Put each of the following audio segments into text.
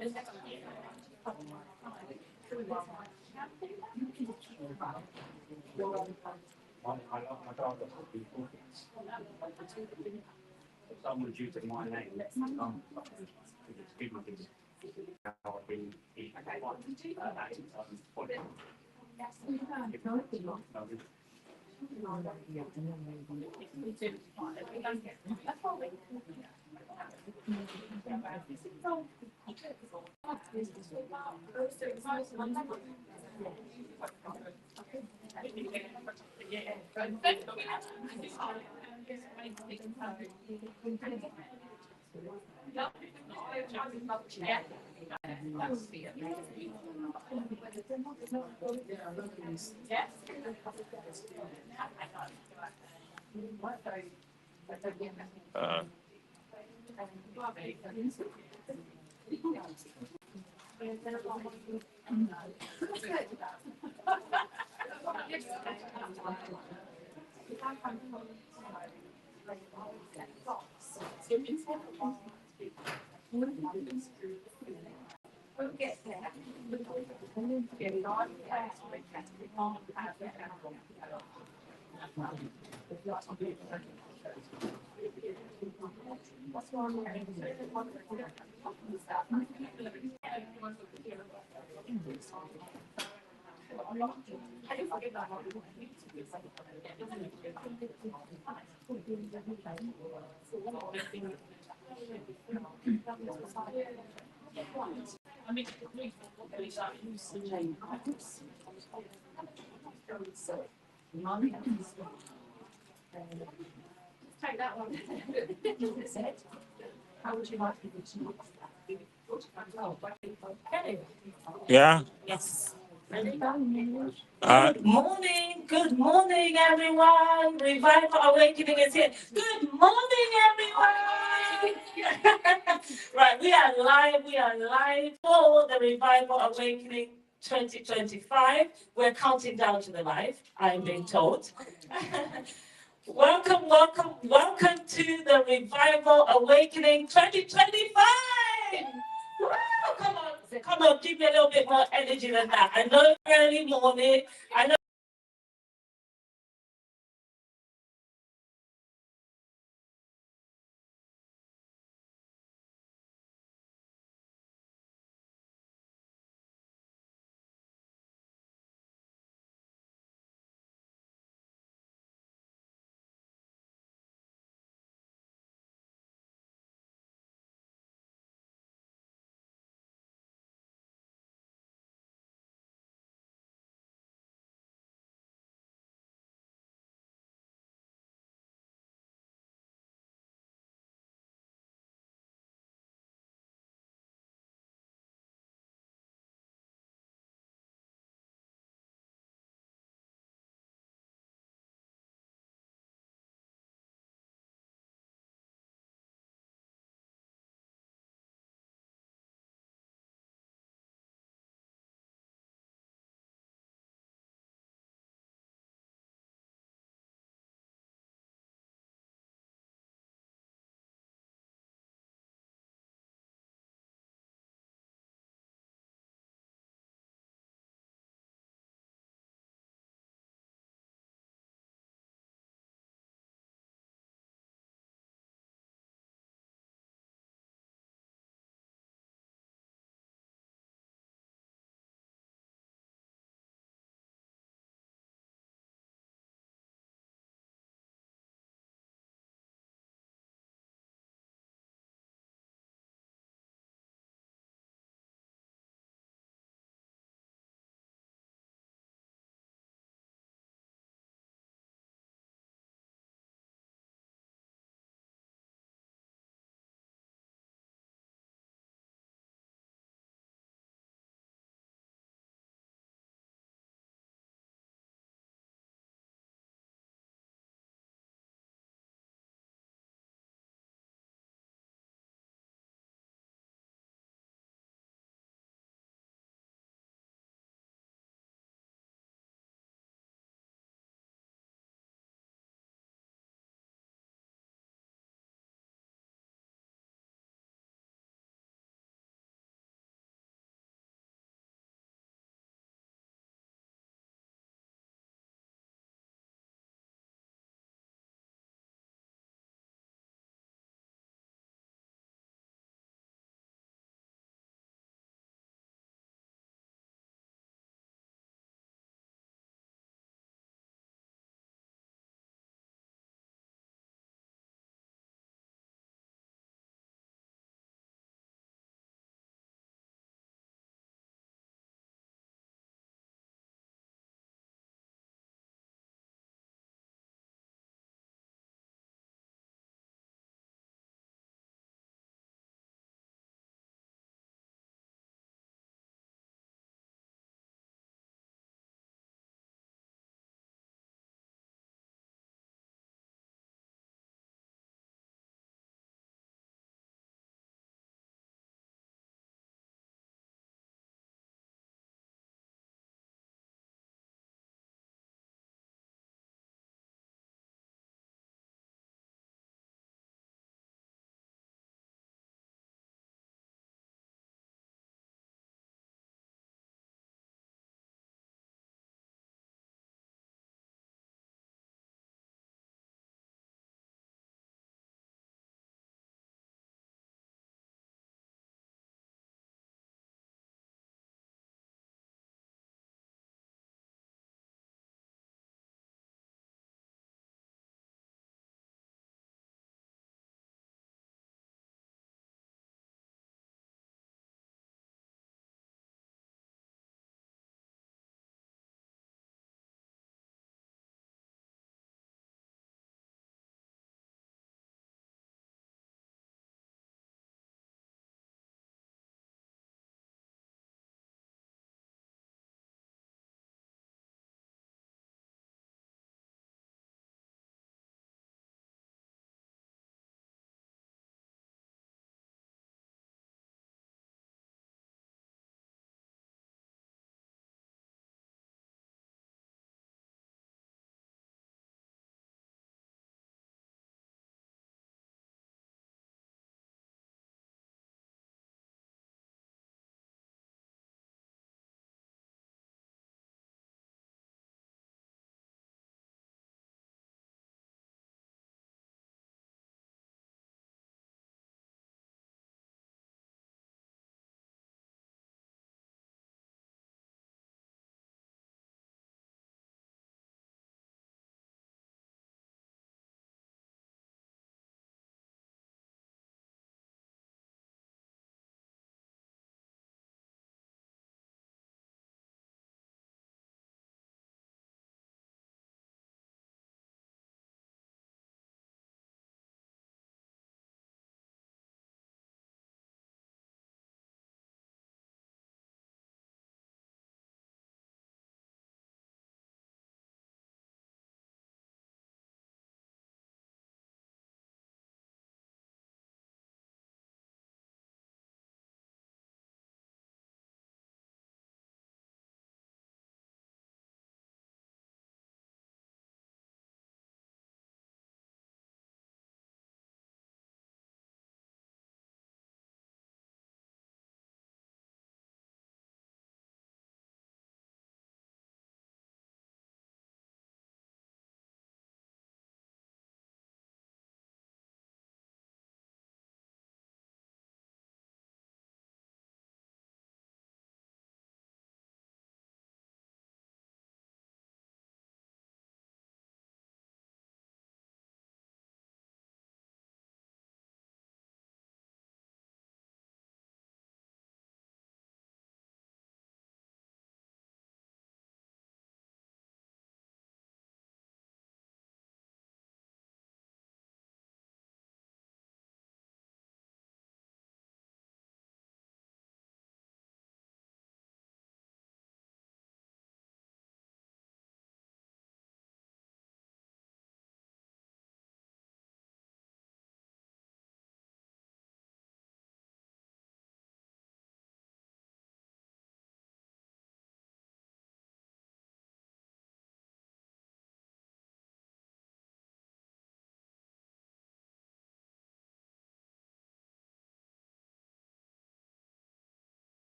Someone due to my name. Take that one. How would you like to be? Okay. Yeah. Yes. Good morning, everyone. Revival Awakening is here. Good morning, everyone. Right, we are live for the Revival Awakening 2025. We're counting down to the live, I'm being told. Welcome to the Revival Awakening 2025. Woo, come on, give me a little bit more energy than that. I know it's early morning. I know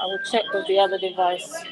I will check with the other device.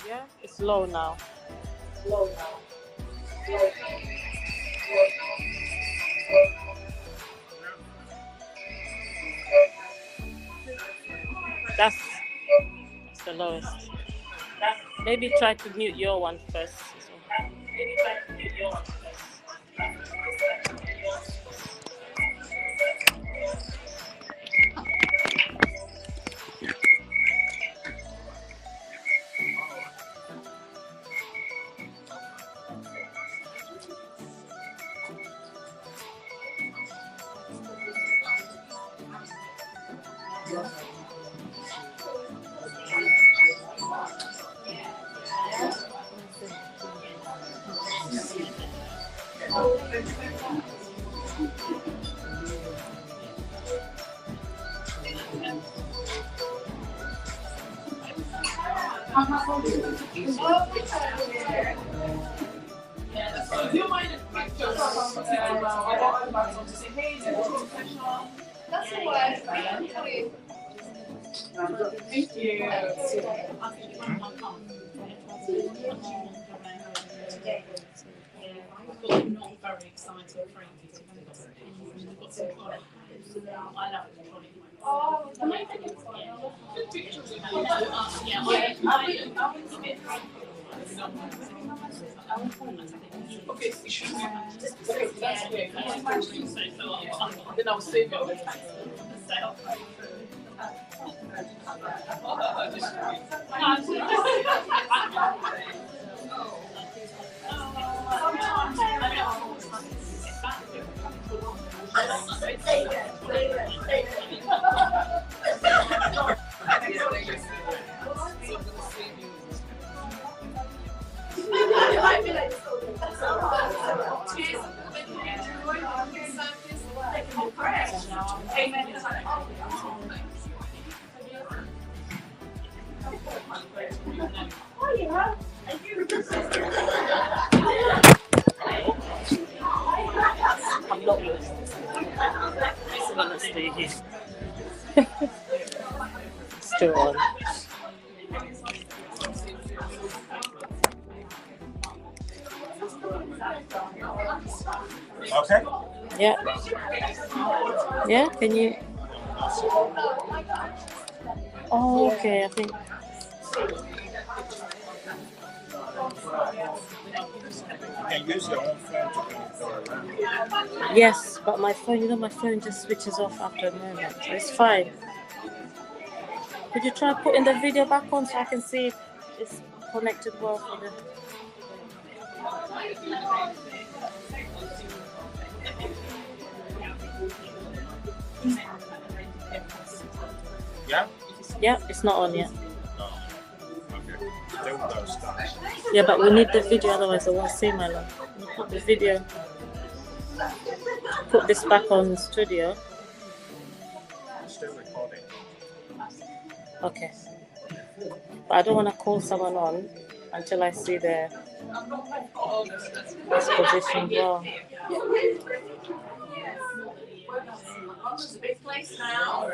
Yeah, it's low now. That's the lowest. Maybe try to mute your one first. Do you mind if I just say, hey, that's all right. Thank you. Not very exciting, frankly. I love it. Oh, good pictures. Yeah, okay, that's okay. Then I'll save it. I'm not used. I'm gonna stay here. Still on. Okay. Yeah. Yeah, can you? Oh, okay, I think. You can use your own phone to go around. Yes, but my phone, my phone just switches off after a moment. So it's fine. Could you try putting the video back on so I can see if it's connected well for the... Yeah? Yeah, it's not on yet. No. Okay. Then we'll start. Yeah, but we need the video, otherwise I won't see my love. You put the video. Put this back on the studio. I'm still recording. Okay. But I don't want to call someone on until I see their position well. It's a big place now.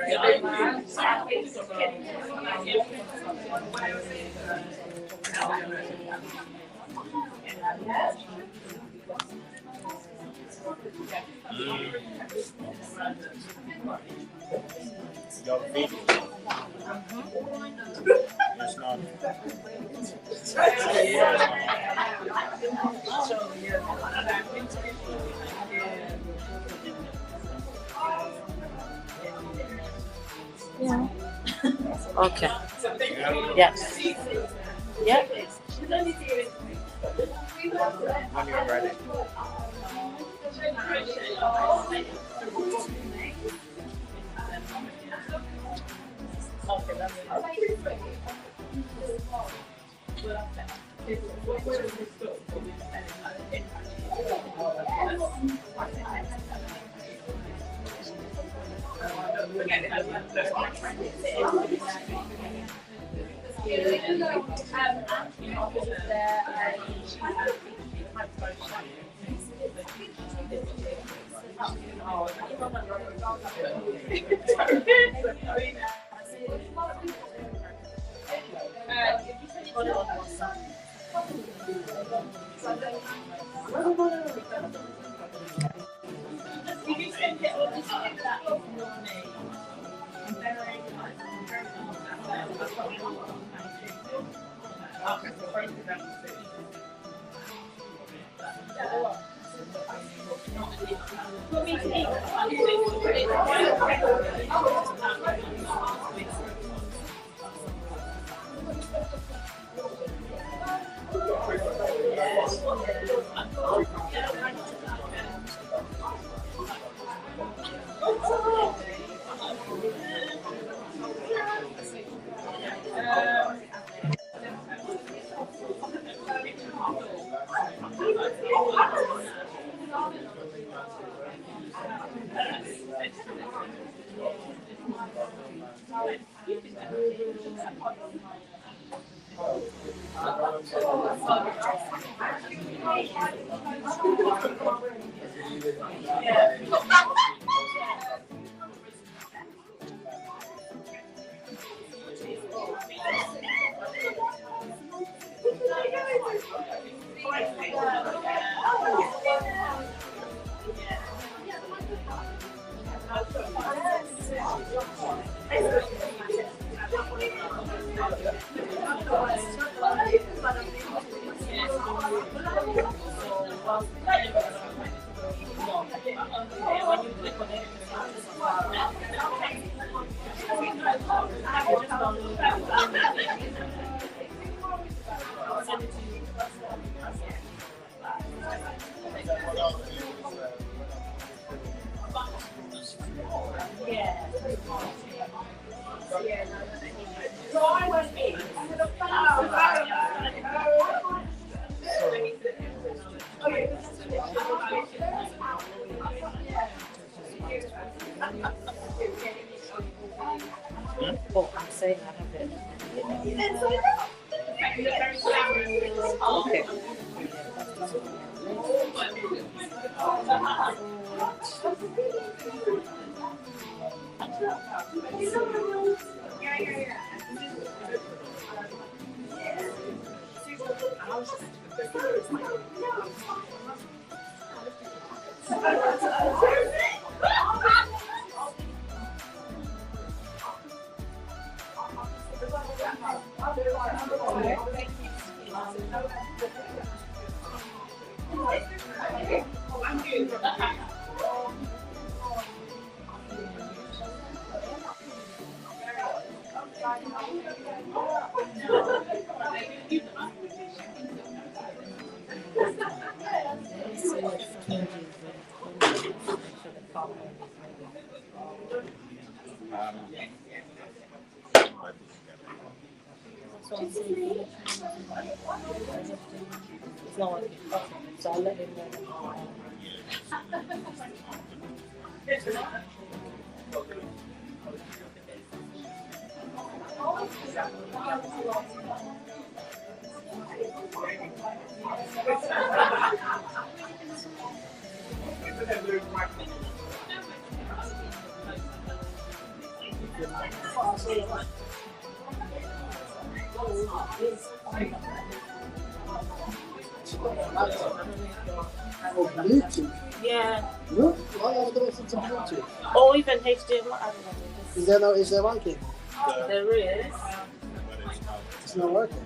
Your video. It's not. Yeah. Okay. Yes. Yeah. When you're ready. Oh, I'm saying I have it. Okay. It's not working. Okay. So I'll let him know. Oh, Bluetooth. Yeah. No? Why are you doing something Bluetooth? Or even HDMI. I don't know. Is there one cable? There is. It's not working.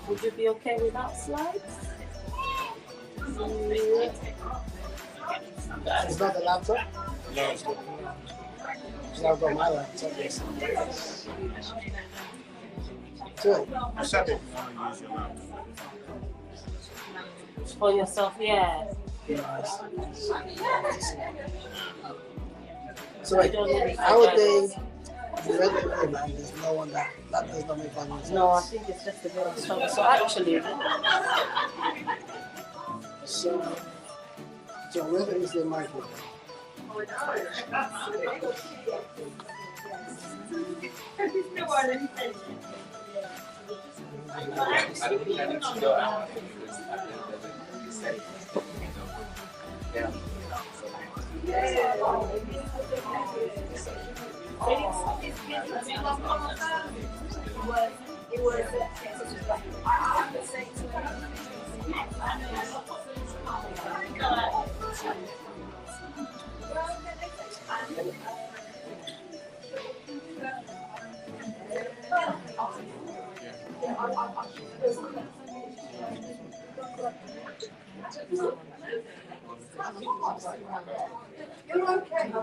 Would you be okay without slides? It's not the laptop? No, it's not. I've got my laptop. Good. You said that you want to use your laptop. For yourself, yeah. So like, I would think there's no one that does not make fun of. No, I think it's just a bit of struggle. So actually, So where is the microphone? You're okay.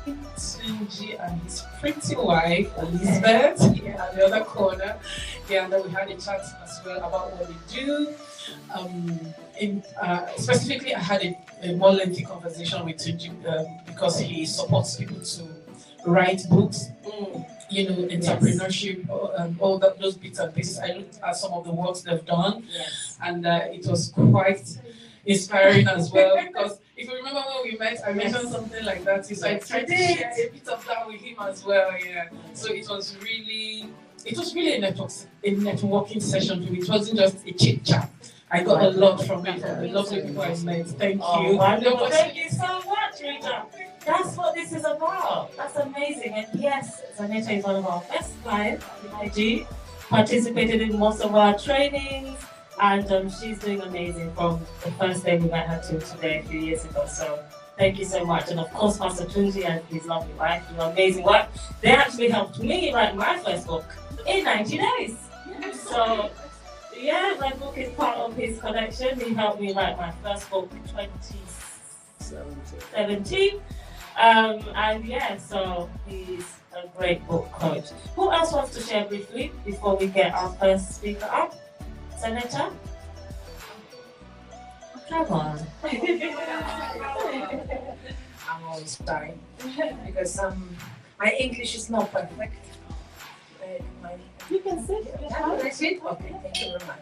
Tunji and his pretty wife, Elizabeth, here at the other corner. Yeah, and then we had a chat as well about what we do. Specifically, I had a more lengthy conversation with Tunji because he supports people to write books, you know, entrepreneurship, all those bits and pieces. I looked at some of the works they've done, and it was quite inspiring as well, because if you remember when we met, I mentioned something like that. So I tried to share a bit of that with him as well. Yeah. So it was really a networking session for me. It wasn't just a chit chat. I got a lot from it, from the lovely people I met. Thank you. Wonderful. Thank you so much, Rita. That's what this is about. That's amazing. And yes, Zanetta is one of our best clients in IG, participated in most of our trainings, and she's doing amazing from the first day we met her to today, a few years ago. So thank you so much. And of course, Pastor Tunji and his lovely wife do amazing work. They actually helped me write my first book in 90 days. So yeah, my book is part of his collection. He helped me write my first book in 2017. And yeah, so he's a great book coach. Who else wants to share briefly before we get our first speaker up? Senator? Come on. I'm always trying because my English is not perfect. You can sit. Can I sit? Okay, thank you very much.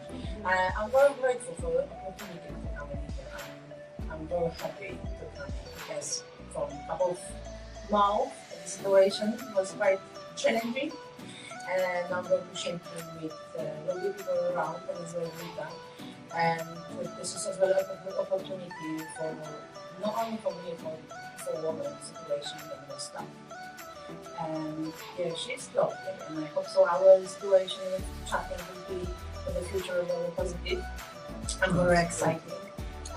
I'm very grateful for the opportunity to come in here. I'm very happy to come because from above now, the situation was quite challenging, and I'm going to share it with the people around and as well Rita. And this is as well an opportunity for not only for me, but for women situation and stuff. And yeah, she's lovely, and I hope so our situation with chatting will be for the future very positive and very exciting.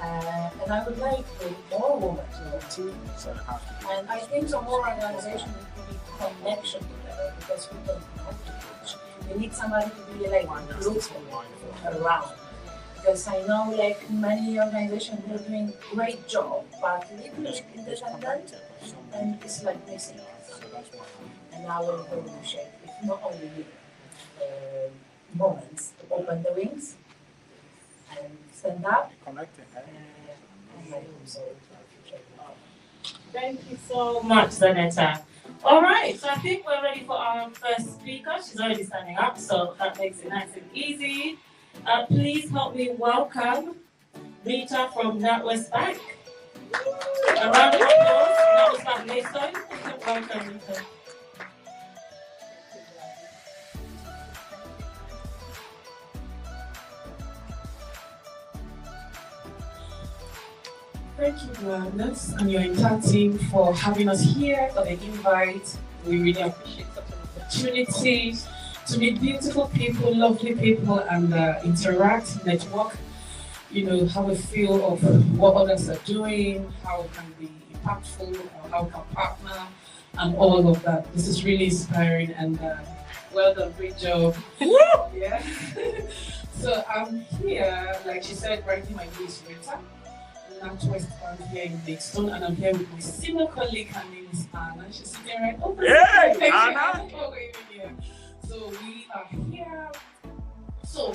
And I would like more women to know. And I think some more organizations will be connection together because we don't know too much. We need somebody to be like close around. Because I know like many organizations are doing great job, but little bit independent and it's like missing. And I will appreciate if not only moments to open the wings and stand up. Thank you so much, Zanetta. All right, so I think we're ready for our first speaker. She's already standing up, so that makes it nice and easy. Please help me welcome Rita from Natwest Bank. A round of applause, Natwest Bank maidstone. Welcome, Rita. Thank you, Gladness, and your entire team for having us here, for the invite. We really appreciate such an opportunity to meet beautiful people, lovely people, and interact, network, you know, have a feel of what others are doing, how we can be impactful, or how we can partner, and all of that. This is really inspiring, and well done, great job. Yeah. So I'm here, like she said, writing my name is Rita. Natwest here in Maidstone, and I'm here with my senior colleague. Her name is Anna. She's sitting right over there. Hey, Anna! So we are here. So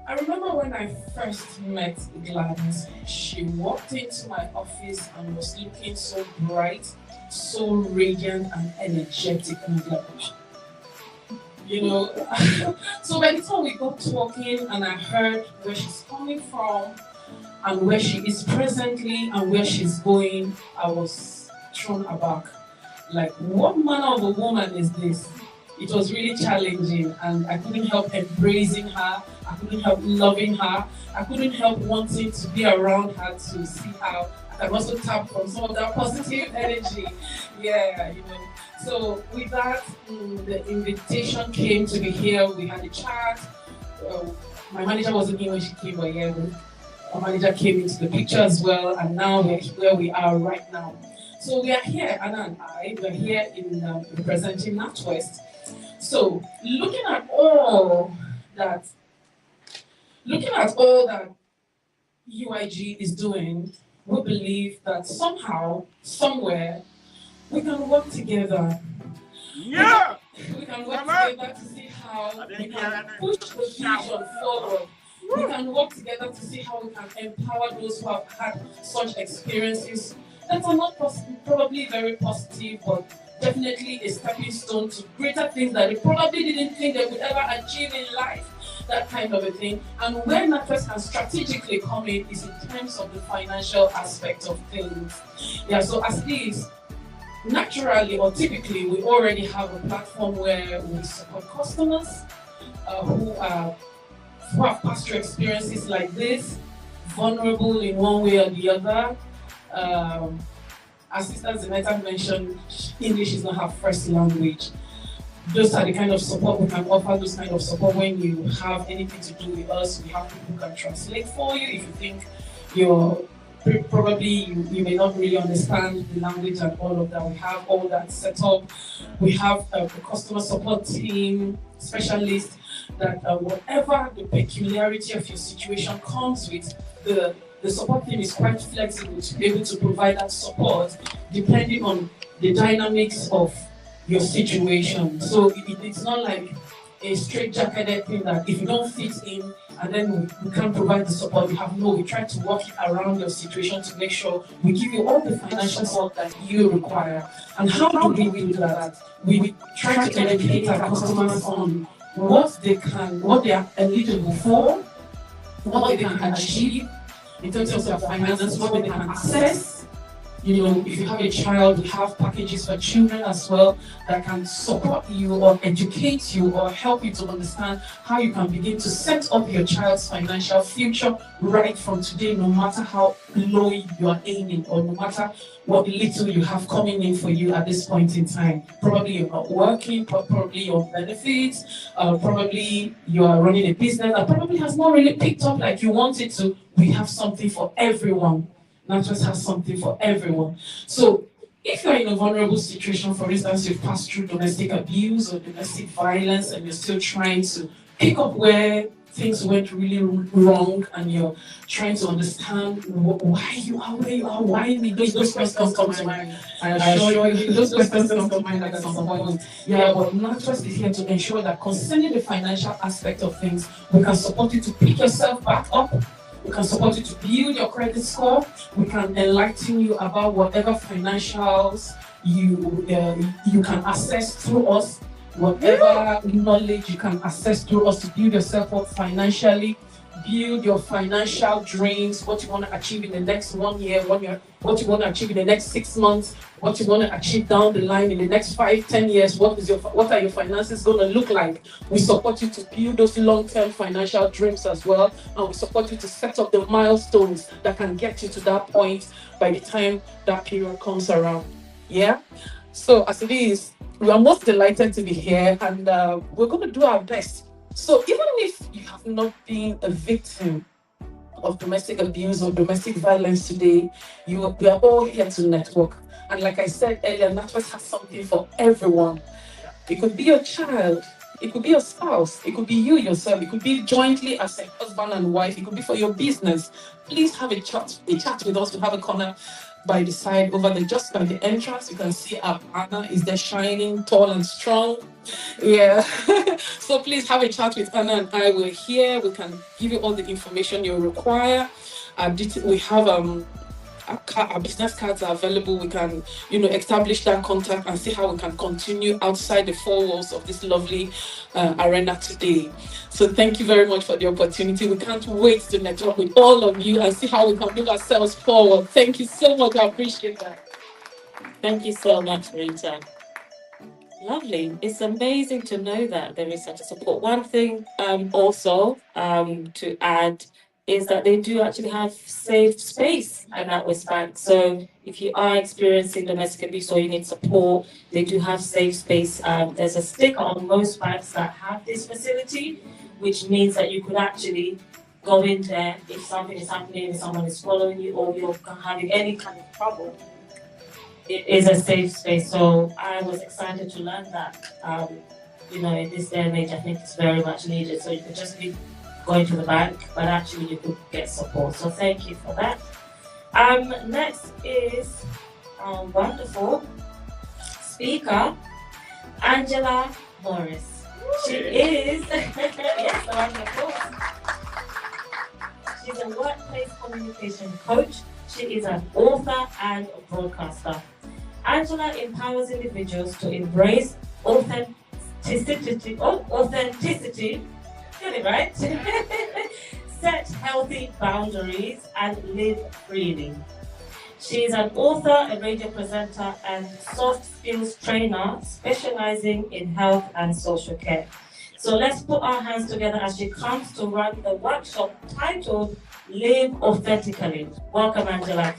I remember when I first met Gladness, she walked into my office and was looking so bright, so radiant and energetic, and I was like, you know. So by the time we got talking and I heard where she's coming from, and where she is presently and where she's going, I was thrown aback. Like, what manner of a woman is this? It was really challenging, and I couldn't help embracing her. I couldn't help loving her. I couldn't help wanting to be around her to see how I can also tap from some of that positive energy. Yeah, you know. So with that, the invitation came to be here. We had a chat. My manager wasn't here when she came, but yeah, our manager came into the picture as well, and now we're where we are right now. So we are here, Anna and I, we're here in representing Natwest. So looking at all that UIG is doing, we believe that somehow, somewhere, we can work together. Yeah! We can work together to see how we can push the vision forward. We can work together to see how we can empower those who have had such experiences that are not probably very positive, but definitely a stepping stone to greater things that they probably didn't think they would ever achieve in life, that kind of a thing. And where Natwest can strategically come in is in terms of the financial aspect of things. Yeah, so as is, naturally or typically, we already have a platform where we support customers who have passed through experiences like this, vulnerable in one way or the other. As Sister Zenetta mentioned, English is not her first language. Those are the kind of support we can offer, those kind of support when you have anything to do with us. We have people who can translate for you if you think you're you may not really understand the language and all of that. We have all that set up. We have a customer support team, specialists, that whatever the peculiarity of your situation comes with, the support team is quite flexible to be able to provide that support depending on the dynamics of your situation. So it's not like a straight-jacketed thing that if you don't fit in and then we can't provide the support, we try to work it around your situation to make sure we give you all the financial support that you require. And how do we do that? We try to educate our customers on what they are eligible for, what they can achieve in terms of their finances, what they can access. You know, if you have a child, we have packages for children as well that can support you or educate you or help you to understand how you can begin to set up your child's financial future right from today, no matter how low you are aiming or no matter what little you have coming in for you at this point in time. Probably you're not working, probably you're on benefits, probably you are running a business that probably has not really picked up like you want it to. We have something for everyone. Natwest has something for everyone. So if you're in a vulnerable situation, for instance, you've passed through domestic abuse or domestic violence and you're still trying to pick up where things went really wrong and you're trying to understand why you are where you are, why those questions come to mind. I assure you, those questions come to mind at some point. Yeah, but Natwest is here to ensure that concerning the financial aspect of things, we can support you to pick yourself back up. We can support you to build your credit score. We can enlighten you about whatever financials you can access through us, whatever knowledge you can access through us to build yourself up financially, build your financial dreams, what you want to achieve in the next 1 year, what you want to achieve in the next 6 months, what you want to achieve down the line in the next 5-10 years, what are your finances going to look like. We support you to build those long-term financial dreams as well, and we support you to set up the milestones that can get you to that point by the time that period comes around. Yeah? So as it is, we are most delighted to be here, and we're going to do our best. So even if you have not been a victim of domestic abuse or domestic violence today, we are all here to network. And like I said earlier, Natwest has something for everyone. It could be your child, it could be your spouse, it could be you yourself, it could be jointly as a husband and wife, it could be for your business. Please have a chat with us. We have a corner by the side over there, just by the entrance. You can see our Anna is there shining, tall and strong. Yeah. So please have a chat with Anna and I. We're here. We can give you all the information you require. We have our business cards are available. We can, establish that contact and see how we can continue outside the four walls of this lovely arena today. So thank you very much for the opportunity. We can't wait to network with all of you and see how we can move ourselves forward. Thank you so much. I appreciate that. Thank you so much, Rita. Lovely. It's amazing to know that there is such a support. One thing also to add is that they do actually have safe space at Natwest Bank. So if you are experiencing domestic abuse or you need support, they do have safe space. There's a sticker on most banks that have this facility, which means that you could actually go in there if something is happening, if someone is following you or you're having any kind of trouble. It is a safe space. So I was excited to learn that. In this day and age, I think it's very much needed. So you could just be going to the bank, but actually you could get support. So thank you for that. Next is wonderful speaker, Angela Morris. She is, yes, the round of applause. She's a workplace communication coach. She is an author and a broadcaster. Angela empowers individuals to embrace authenticity, get it right? Set healthy boundaries and live freely. She is an author, a radio presenter, and soft skills trainer specializing in health and social care. So let's put our hands together as she comes to run the workshop titled Live Authentically. Welcome, Angela.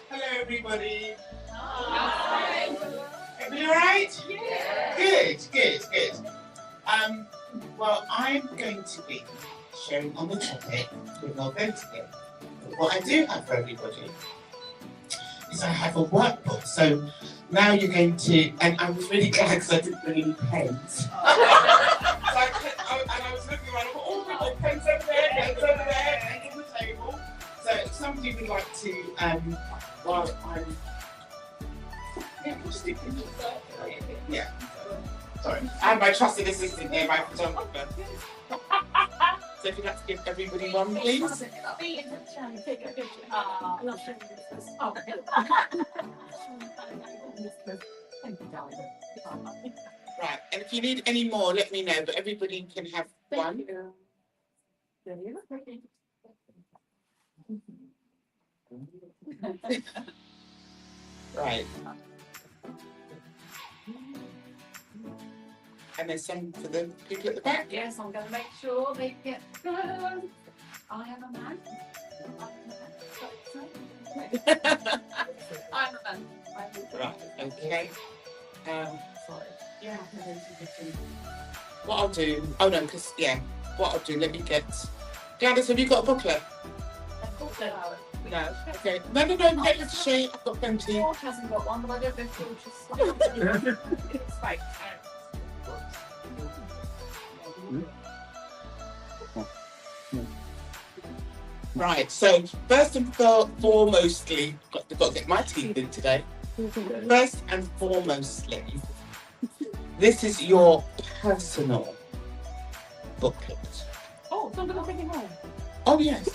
Hello, everybody. Hi. Everybody all right? Yeah. Good. Well, I'm going to be sharing on the topic Live Authentically. What I do have for everybody is I have a workbook. So now you're going to, and I was really glad because I didn't bring any pens. I was looking around, oh, we've got pens over there, pens on the table. So if somebody would like to, while I'm, yeah, sorry. I have my trusted assistant here, my photographer. So if you'd like to give everybody one, please. Right, and if you need any more, let me know, but everybody can have one. Right. And there's some for the people at the back. Yes, I'm going to make sure they get good. I am a man. I'm a man. Right, okay. Sorry. Yeah. What I'll do, oh no, because, yeah, what I'll do, let me get, Gladness, have you got a booklet? No, okay. No, get share. I've got plenty. George hasn't got one, but I don't know if George is it's fake. Right, so first and foremostly, got to get my teeth in today. First and foremostly, this is your personal booklet. Oh, somebody thinking more. Oh yes.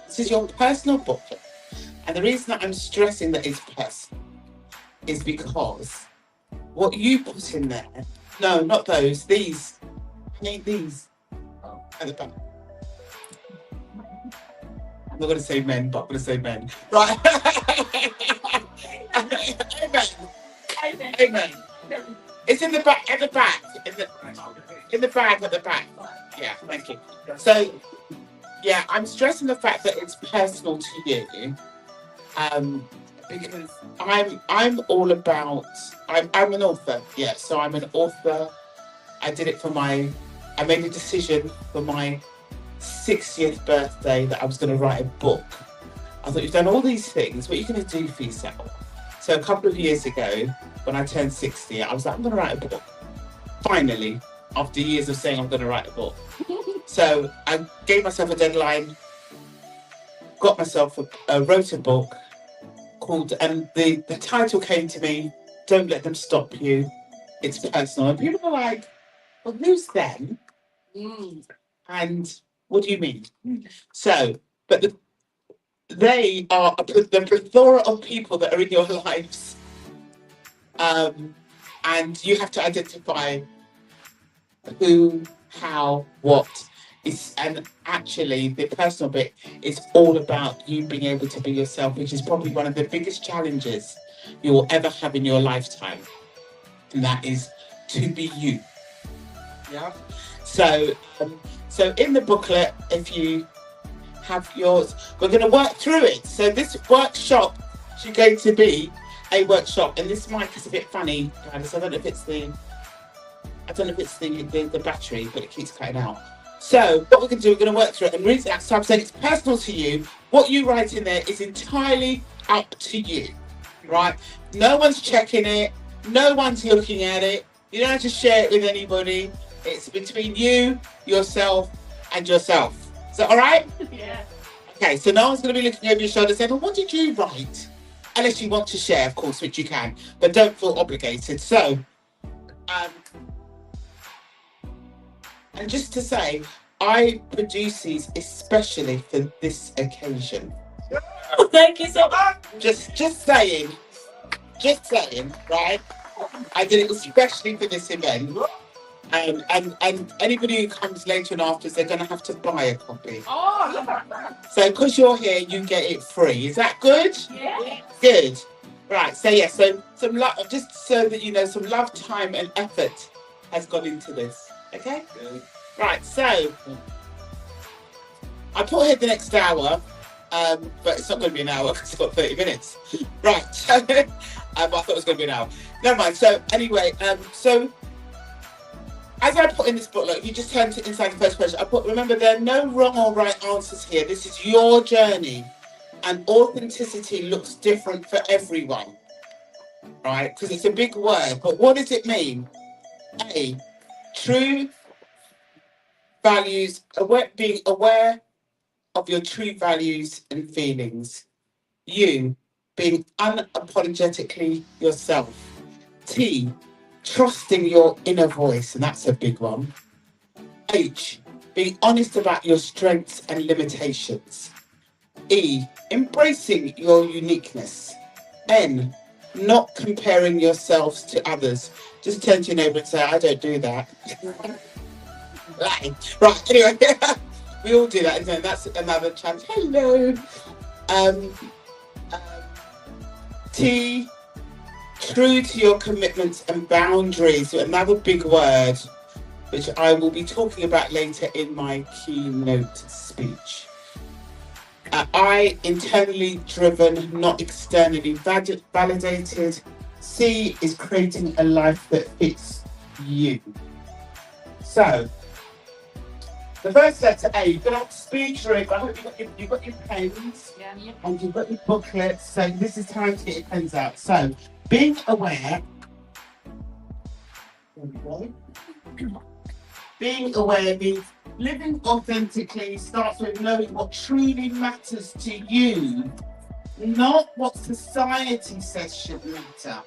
This is your personal booklet. And the reason that I'm stressing that it's personal is because what you put in there, no, not those, these. I need these at the back. I'm not going to say men, but I'm going to say men. Right. Amen. It's in the back, at the back. In the bag at the back. Yeah, thank you. So, yeah, I'm stressing the fact that it's personal to you, because I'm all about. I'm an author. Yeah, so I'm an author. I did it I made a decision for my 60th birthday that I was going to write a book. I thought, you've done all these things, what are you going to do for yourself? So a couple of years ago, when I turned 60, I was like, I'm going to write a book. Finally, after years of saying I'm going to write a book. So I gave myself a deadline, got myself wrote a book called, and the title came to me, Don't Let Them Stop You, It's Personal. And people were like, well, who's them? And what do you mean? So, but they are the plethora of people that are in your lives. And you have to identify who, how, what is, and actually the personal bit is all about you being able to be yourself, which is probably one of the biggest challenges you will ever have in your lifetime. And that is to be you. Yeah. So in the booklet, if you have yours, we're going to work through it. So this workshop is going to be a workshop, and this mic is a bit funny, guys. I don't know if it's the battery, but it keeps cutting out. So what we're going to do, we're going to work through it, and the reason I'm saying it's personal to you. What you write in there is entirely up to you, right? No one's checking it. No one's looking at it. You don't have to share it with anybody. It's between you, yourself, and yourself. Is that all right? Yeah. Okay, so no one's going to be looking over your shoulder saying, well, what did you write? Unless you want to share, of course, which you can, but don't feel obligated. So, and just to say, I produce these especially for this occasion. Thank you so much. Just saying, right? I did it especially for this event. And anybody who comes later and after, they're going to have to buy a copy. So because you're here, you get it free. Is that good? Yeah. Good. Right. So yeah. So some love, just so that you know, some love, time, and effort has gone into this. Okay. Good. Right. So I put here the next hour, but it's not going to be an hour because it's got 30 minutes. Right. I thought it was going to be an hour. Never mind. So anyway, so. As I put in this book, look, you just turn to inside the first question. Remember, there are no wrong or right answers here. This is your journey, and authenticity looks different for everyone, right? Because it's a big word, but what does it mean? A, true values, being aware of your true values and feelings. You, being unapologetically yourself. T, trusting your inner voice, and that's a big one. H, being honest about your strengths and limitations. E, embracing your uniqueness. N, not comparing yourselves to others. Just turn to your neighbour and say, I don't do that. Right, anyway, we all do that, isn't it? That's another chance. Hello. T, true to your commitments and boundaries, another big word, which I will be talking about later in my keynote speech. I, internally driven, not externally validated. C is creating a life that fits you. So, the first letter A, you're going to have to speed through it, but I hope you've got your pens and you've got your booklets, so this is time to get your pens out. So, being aware. Being aware means living authentically starts with knowing what truly matters to you, not what society says should matter.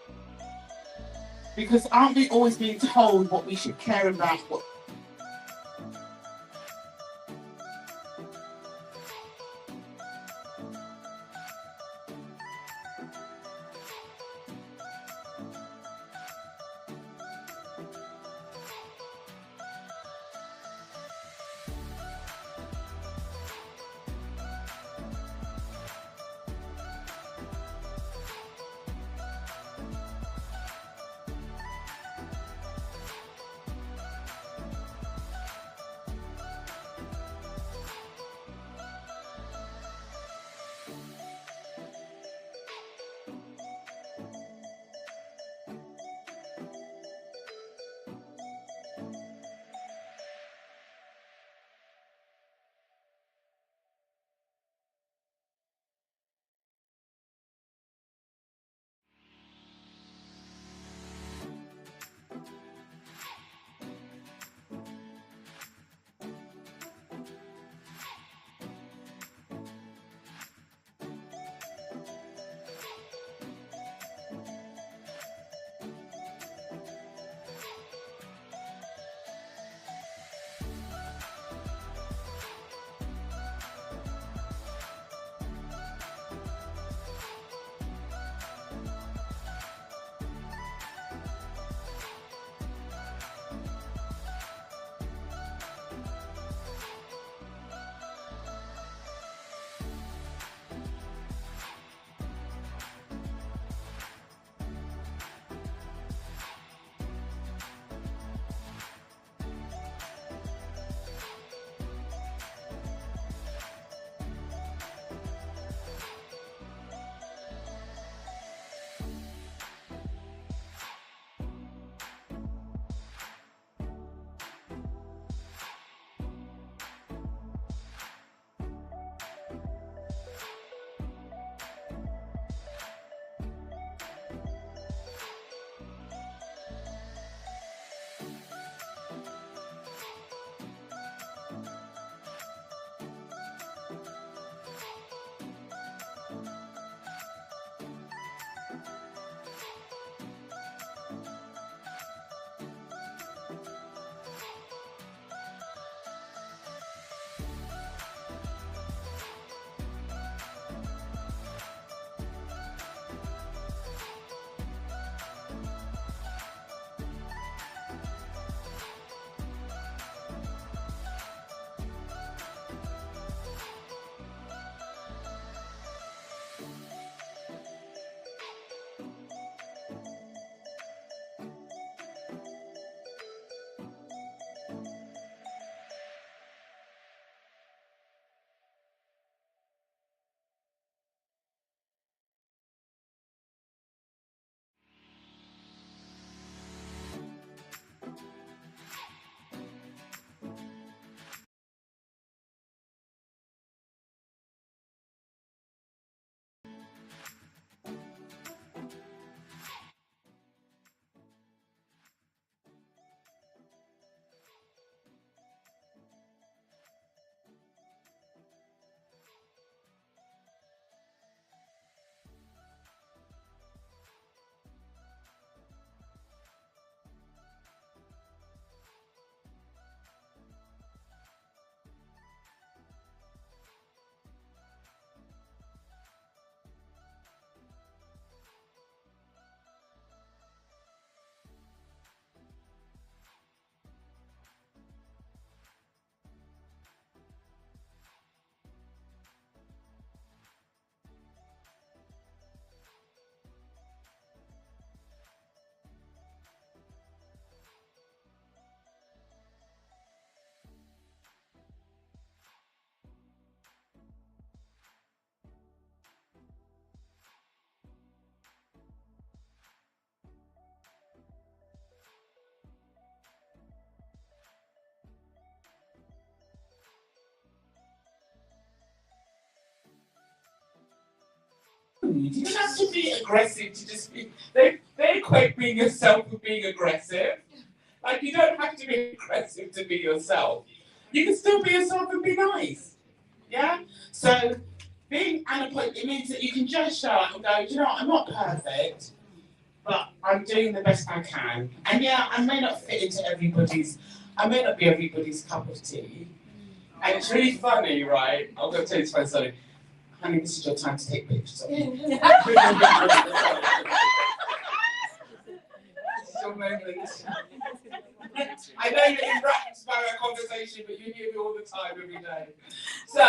Because aren't we always being told what we should care about? rude. You don't have to be aggressive to just be. They equate being yourself with being aggressive. Like, you don't have to be aggressive to be yourself. You can still be yourself and be nice. Yeah? So, being unapologetic, it means that you can just show up and go, you know what, I'm not perfect, but I'm doing the best I can. And yeah, I may not fit into I may not be everybody's cup of tea. And it's really funny, right? I'm going to tell you this funny story. Honey, this is your time to take pictures of me. This is your moment. I know you're enraptured by our conversation, but you hear me all the time, every day. So,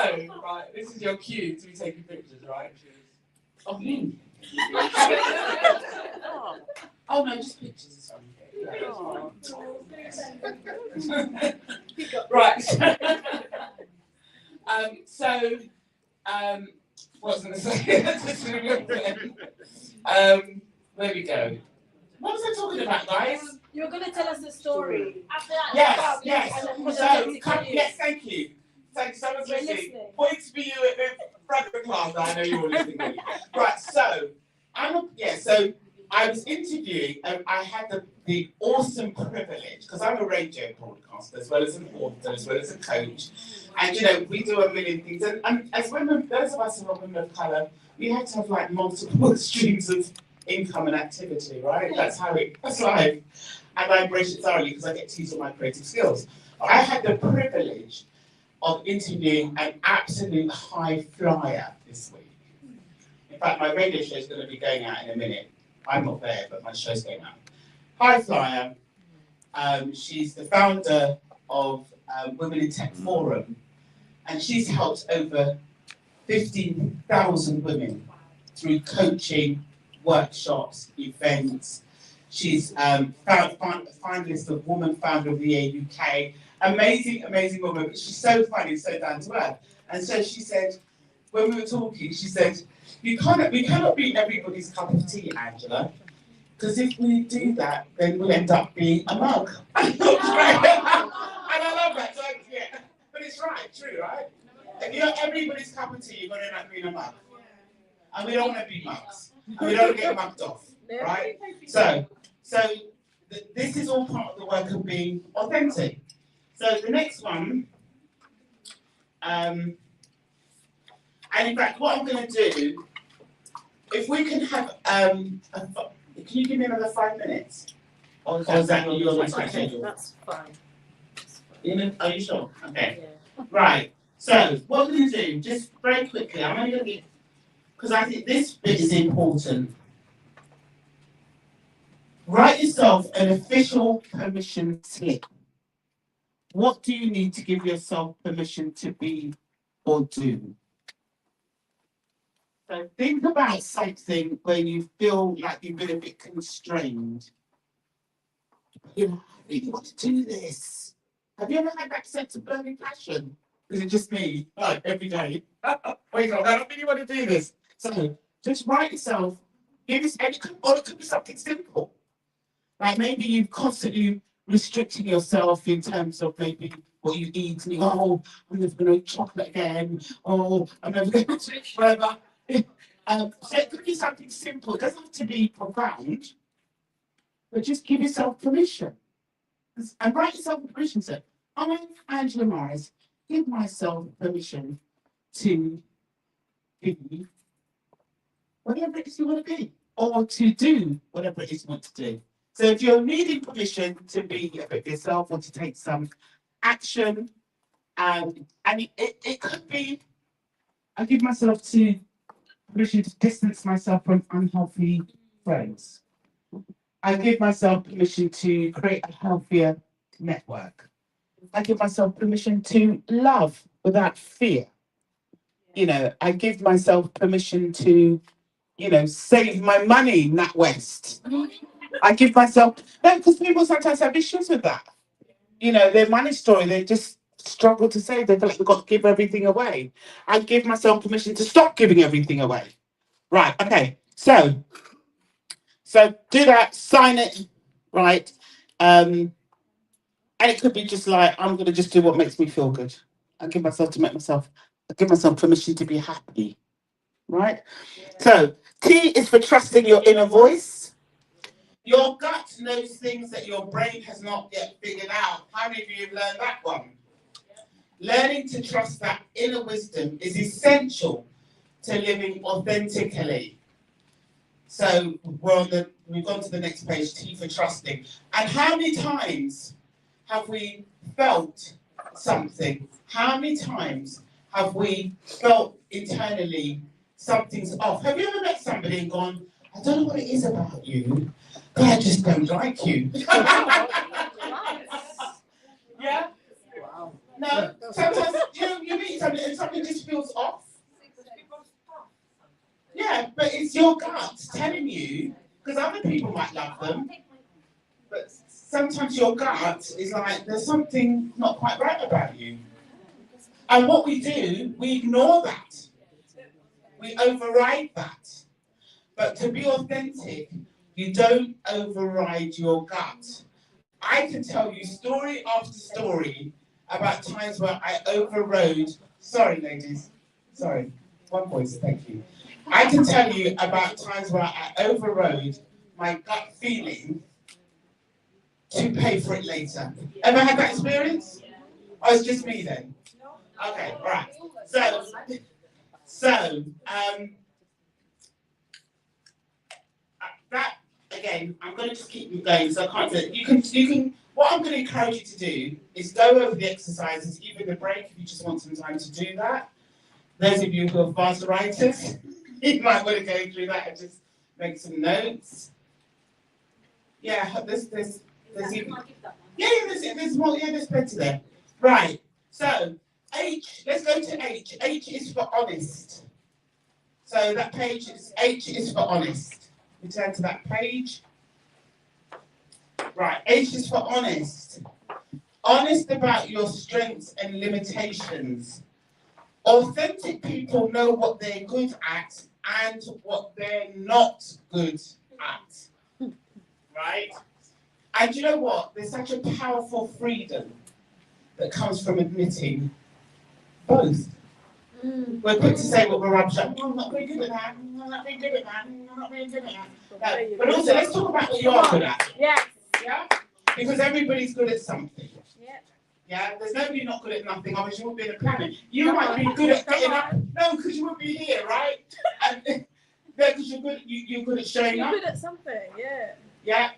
right, this is your cue to be taking pictures, right? Of me. Oh no, just pictures is fine. Right. What was I going to say? Where we go? What was I talking about, guys? You're going to tell us the story. Yes. Yes, thank you. Thank you, someone's listening. Points for you at the front of the class. I know you're all listening. Right, so I was interviewing, and I had the awesome privilege, because I'm a radio broadcaster as well as an author, as well as a coach, and we do a million things. And as women, those of us who are women of colour, we have to have like multiple streams of income and activity, right? That's life. And I embrace it thoroughly because I get to use all my creative skills. I had the privilege of interviewing an absolute high flyer this week. In fact, my radio show is going to be going out in a minute. I'm not there, but my show's going out. High flyer. She's the founder of Women in Tech Forum, and she's helped over 15,000 women through coaching, workshops, events. She's finalist of Woman Founder of the Year UK. Amazing woman, but she's so funny, so down to earth. And so she said, when we were talking, she said, we cannot be everybody's cup of tea, Angela, because if we do that, then we'll end up being a mug. And I love that. So, yeah. But it's right, true, right? If you're everybody's cup of tea, you're going to end up being a mug. And we don't want to be mugs. And we don't want to get mugged off, right? So this is all part of the work of being authentic. So the next one, and in fact, what I'm going to do, if we can have, can you give me another 5 minutes? Or is that your schedule? That's fine. Are you sure? Okay. Yeah. Right. So what we're going to do, just very quickly, I'm only going to give, because I think this bit is important. Write yourself an official permission slip. What do you need to give yourself permission to be or do? So think about something where you feel like you've been a bit constrained. I really want to do this. Have you ever had that sense of burning passion? Is it just me? Like every day? Wait, I don't really want to do this. So just write yourself, or it could be something simple. Like maybe you're constantly restricting yourself in terms of maybe what you eat, and I'm never going to eat chocolate again, or I'm never going to eat forever. So it could be something simple. It doesn't have to be profound, but just give yourself permission. And write yourself a permission slip. I'm Angela Morris. Give myself permission to be whatever it is you want to be, or to do whatever it is you want to do. So if you're needing permission to be a bit yourself or to take some action, and it could be, I give myself permission to distance myself from unhealthy friends. I give myself permission to create a healthier network. I give myself permission to love without fear. I give myself permission to, save my money, Natwest. I give myself, because people sometimes have issues with that. Their money story, they just struggle to say they feel like they've got to give everything away. I give myself permission to stop giving everything away. Right, okay, so do that, sign it, right? And it could be just like, I'm going to just do what makes me feel good. I give myself permission to be happy. right? So T is for trusting your inner voice. Your gut knows things that your brain has not yet figured out. How many of you have learned that one? Learning to trust that inner wisdom is essential to living authentically. So we've gone to the next page, T for trusting. And how many times have we felt something? How many times have we felt internally something's off? Have you ever met somebody and gone, I don't know what it is about you, but I just don't like you? Yeah? Wow. No? Sometimes you meet somebody and something just feels off. Yeah, but it's your gut telling you, because other people might love them, but sometimes your gut is like, there's something not quite right about you. And what we do, we ignore that. We override that. But to be authentic, you don't override your gut. I can tell you story after story about times where I overrode, sorry ladies, sorry, one voice, thank you. I can tell you about times where I overrode my gut feeling to pay for it later. Ever had that experience? Oh, it's just me then. Okay, all right. So that again, I'm going to just keep you going, so I can't do it. You can. What I'm going to encourage you to do is go over the exercises, even the break, if you just want some time to do that. Those of you who are fast writers, you might want to go through that and just make some notes. Yeah, there's even. Yeah, there's more. Yeah, there's plenty there. Right. So H. Let's go to H. H is for honest. So that page is H is for honest. Return to that page. Right. H is for honest. Honest about your strengths and limitations. Authentic people know what they're good at and what they're not good at. Right? And you know what? There's such a powerful freedom that comes from admitting both. We're quick to say what we're rubbish at. I'm not very good at that. I'm not very good at that. I'm not very good at that. No, but also, let's talk about what you are good at. Yes. Yeah? Because everybody's good at something. Yeah. Yeah? There's nobody not good at nothing, otherwise you wouldn't be in the planet. You might be good at getting up. No, because you wouldn't be here, right? And because you're good at showing up. You're good at something, yeah. Yeah?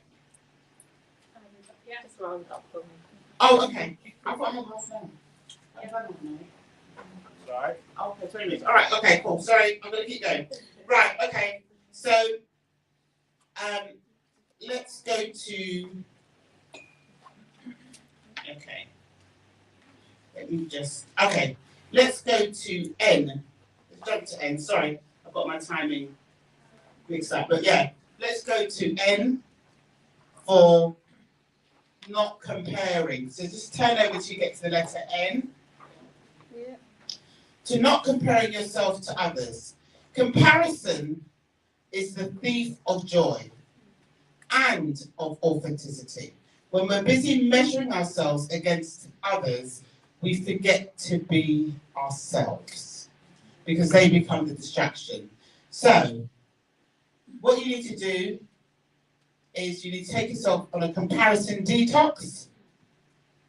Yeah. Just round up for me. Oh, okay. I've got half an hour. Right. Oh, okay, 20 minutes. All right, okay, cool. Sorry, I'm going to keep going. Right, okay. So, let's go to, okay. Let me just, okay. Let's go to N. Let's jump to N. Sorry, I've got my timing mixed up. But yeah, let's go to N for not comparing. So just turn over till you get to the letter N. Yeah. To not comparing yourself to others. Comparison is the thief of joy and of authenticity. When we're busy measuring ourselves against others, we forget to be ourselves because they become the distraction. So, what you need to do is you need to take yourself on a comparison detox.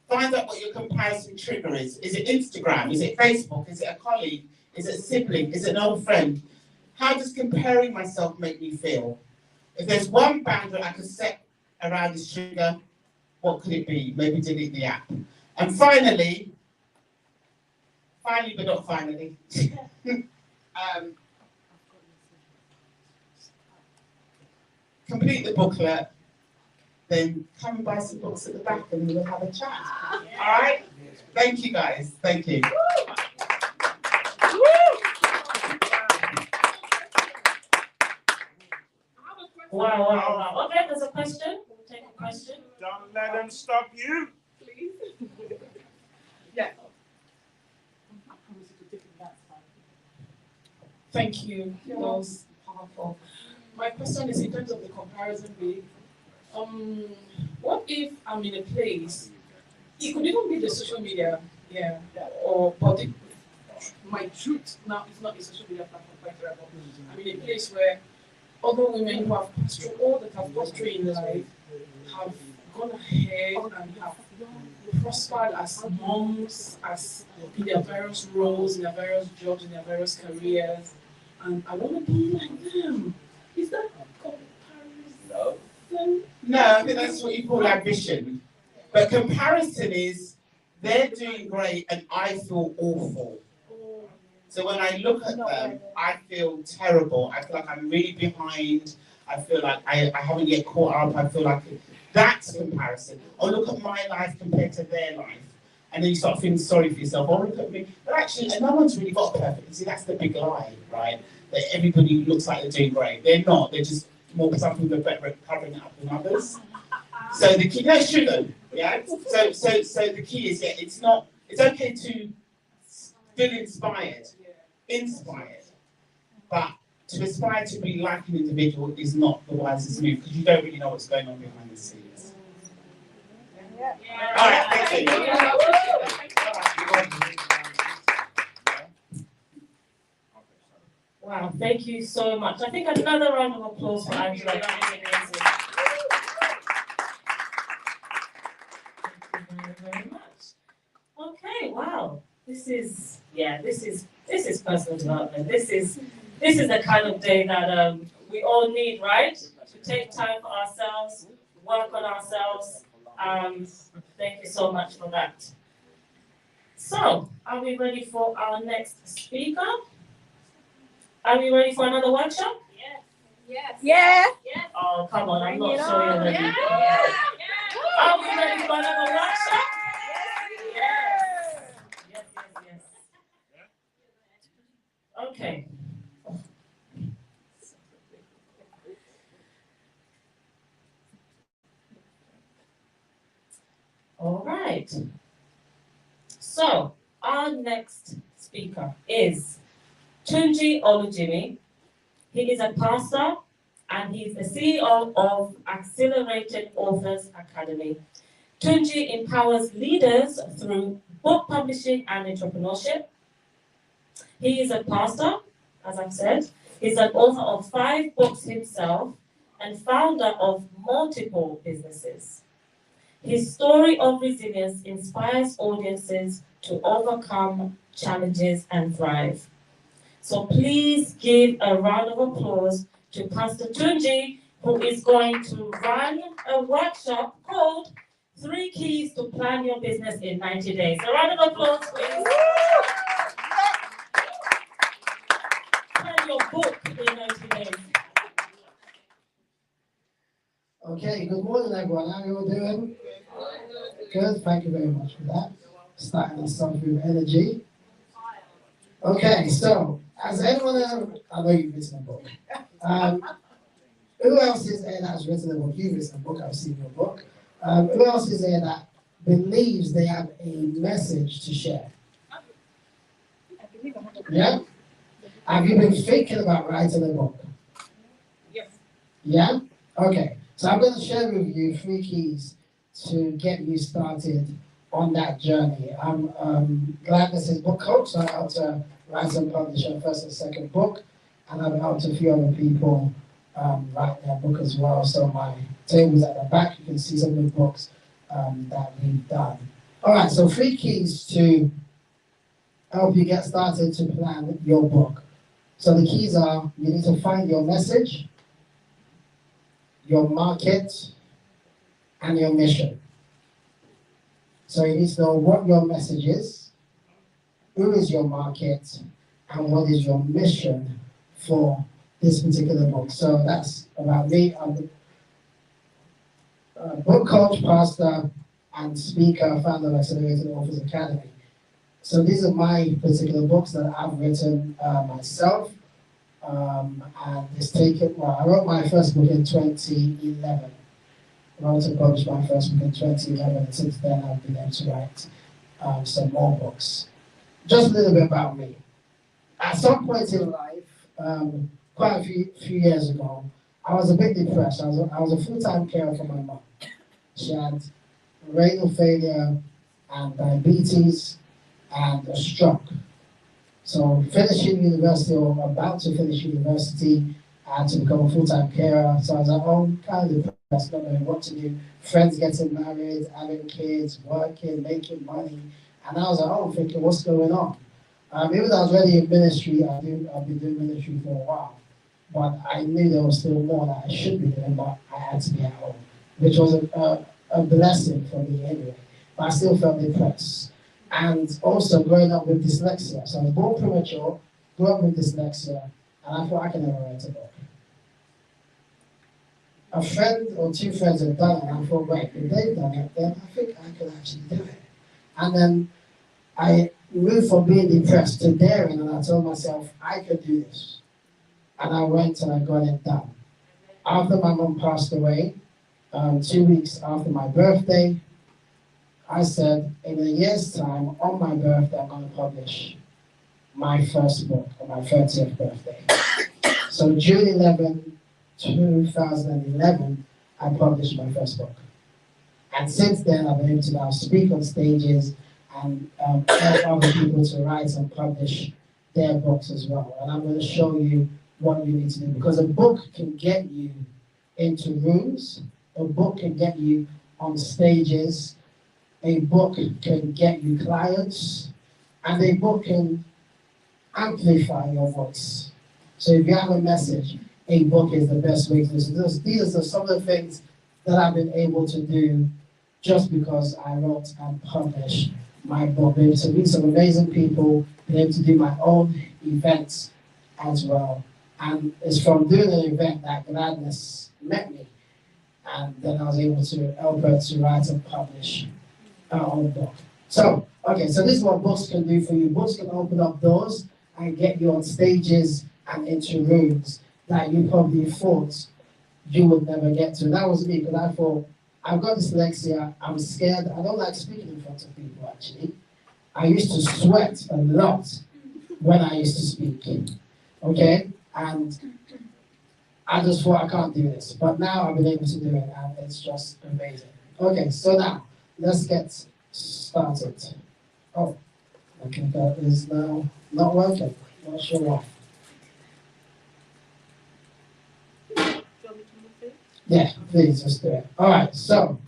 Find out what your comparison trigger is. Is it Instagram? Is it Facebook? Is it a colleague? Is it a sibling? Is it an old friend? How does comparing myself make me feel? If there's one boundary I could set around this trigger, what could it be? Maybe delete the app. And finally but not finally, complete the booklet. Then come and buy some books at the back and we'll have a chat. All right? Thank you, guys. Thank you. Wow. Okay, there's a question. We'll take a question. Don't let them stop you. Please. Yeah. Thank you. That was powerful. My question is in terms of the comparison bit. What if I'm in a place? It could even be the social media, or body. my truth now is not a social media platform quite terrible. I'm in a place where other women who have passed through all that have passed through in life have gone ahead and have prospered as moms, as in their various roles, in their various jobs, in their various careers, and I want to be like them. Is that comparison? No, I think that's what you call ambition. But comparison is they're doing great and I feel awful. So when I look at them, I feel terrible. I feel like I'm really behind. I feel like I haven't yet caught up. I feel like that's comparison. Or look at my life compared to their life. And then you start feeling sorry for yourself. Or look at me. But actually, no one's really got perfect. See, that's the big lie, right? That everybody looks like they're doing great. They're not. They're just more, some people are better at covering it up than others. So the key, no, it's true though. Yeah. So the key is, yeah, it's okay to feel inspired, but to aspire to be like an individual is not the wisest move because you don't really know what's going on behind the scenes. Yeah. All right, thank you. Wow, thank you so much. I think another round of applause for Angela. Thank you very much. Okay, wow. This is personal development. This is the kind of day that we all need, right? To take time for ourselves, work on ourselves. Thank you so much for that. So, are we ready for our next speaker? Are we ready for another workshop? Yes. Yes. Yeah. Yes. Oh, come on, I'm not Bring it sure you're on. ready. Yeah. Are we ready for another workshop? Yes. Yes. Okay. All right. So, our next speaker is Tunji Olujimi. He is a pastor and he is the CEO of Accelerated Authors Academy. Tunji empowers leaders through book publishing and entrepreneurship. He is a pastor, as I've said. He's an author of 5 books himself and founder of multiple businesses. His story of resilience inspires audiences to overcome challenges and thrive. So please give a round of applause to Pastor Tunji, who is going to run a workshop called 3 Keys to Plan Your Business in 90 Days. A round of applause, please. Plan your book in 90 days. Okay, good morning everyone. How are you all doing? Good, thank you very much for that. Starting us off with energy. Okay, so has anyone else, I know you've written a book. Who else is there that's written a book? You've written a book, I've seen your book. Who else is there that believes they have a message to share? Yeah? Have you been thinking about writing a book? Yes. Yeah? Okay. So I'm going to share with you 3 keys to get you started on that journey. I'm Gladness is book coach, so I help to write and publish a first and second book, and I've helped a few other people write their book as well. So my table's at the back. You can see some of the books that we've done. All right, so 3 keys to help you get started to plan your book. So the keys are, you need to find your message, your market, and your mission. So you need to know what your message is, who is your market, and what is your mission for this particular book. So that's about me. I'm a book coach, pastor, and speaker, founder of Accelerated Authors Academy. So these are my particular books that I've written myself. And it's taken, well, I wrote my first book in 2011. I wrote and published my first book in 2011, and since then I've been able to write some more books. Just a little bit about me. At some point in life, quite a few years ago, I was a bit depressed. I was a full-time carer for my mom. She had renal failure and diabetes and a stroke. So finishing university or about to finish university, I had to become a full-time carer. So I was at home, kind of depressed, not knowing what to do. Friends getting married, having kids, working, making money. And I was at home thinking, what's going on? Even though I was already in ministry, I've been doing ministry for a while. But I knew there was still more that I should be doing, but I had to be at home, which was a blessing for me anyway. But I still felt depressed. And also growing up with dyslexia. So I was born premature, grew up with dyslexia, and I thought I can never write a book. A friend or two friends had done it, and I thought, wait, if they've done it, then I think I can actually do it. And then I moved from being depressed to daring, and I told myself, I could do this. And I went and I got it done. After my mom passed away, 2 weeks after my birthday, I said, in a year's time, on my birthday, I'm going to publish my first book on my 30th birthday. So June 11, 2011, I published my first book. And since then, I've been able to now speak on stages and help other people to write and publish their books as well. And I'm going to show you what you need to do, because a book can get you into rooms, a book can get you on stages, a book can get you clients, and a book can amplify your voice. So if you have a message, a book is the best way to do this. These are some of the things that I've been able to do just because I wrote and published my book. Been able to meet some amazing people, been able to do my own events as well. And it's from doing an event that Gladness met me. And then I was able to help her to write and publish her own book. So, okay, so this is what books can do for you. Books can open up doors and get you on stages and into rooms that you probably thought you would never get to. That was me, because I thought, I've got dyslexia, I'm scared, I don't like speaking in front of people actually. I used to sweat a lot when I used to speak, okay? And I just thought I can't do this, but now I've been able to do it, and it's just amazing. Okay, so now, let's get started. Oh, okay, that is now not working, not sure why. Yeah, please just do it. All right, so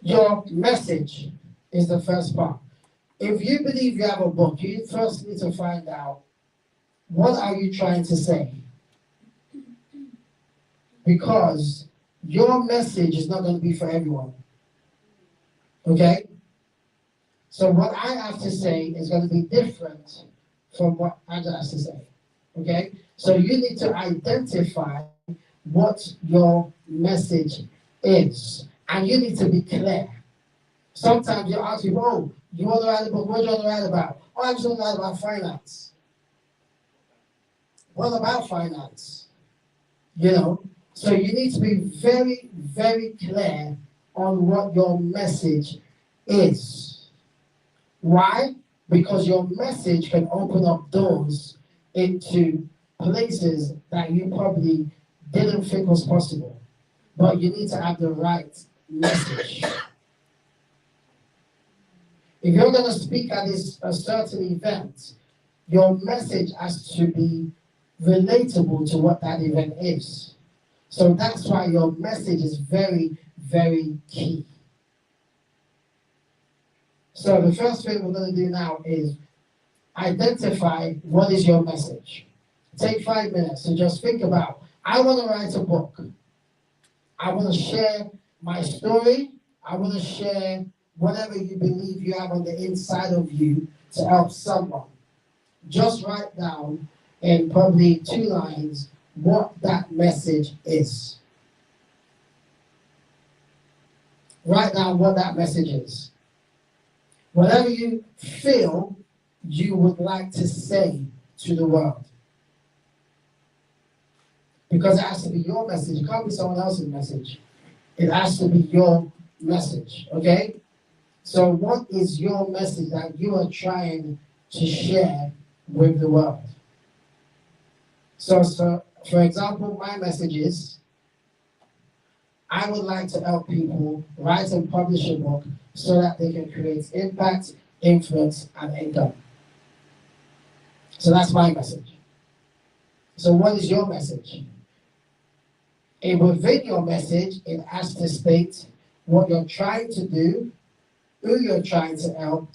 your message is the first part. If you believe you have a book, you first need to find out, what are you trying to say? Because your message is not going to be for everyone. Okay? So what I have to say is going to be different from what Angela has to say. Okay? So you need to identify what your message is. And you need to be clear. Sometimes you ask people, oh, you want to write a book? What do you want to write about? Oh, I just want to write about finance. What about finance? You know? So you need to be very, very clear on what your message is. Why? Because your message can open up doors into places that you probably didn't think was possible. But you need to have the right message. If you're going to speak at a certain event, your message has to be relatable to what that event is. So that's why your message is very, very key. So the first thing we're going to do now is identify what is your message. Take 5 minutes to just think about, I want to write a book. I want to share my story. I want to share whatever you believe you have on the inside of you to help someone. Just write down in probably 2 lines what that message is. Write down what that message is. Whatever you feel you would like to say to the world. Because it has to be your message. It can't be someone else's message. It has to be your message, okay? So what is your message that you are trying to share with the world? So for example, my message is, I would like to help people write and publish a book so that they can create impact, influence, and income. So that's my message. So what is your message? And within your message, it has to state what you're trying to do, who you're trying to help,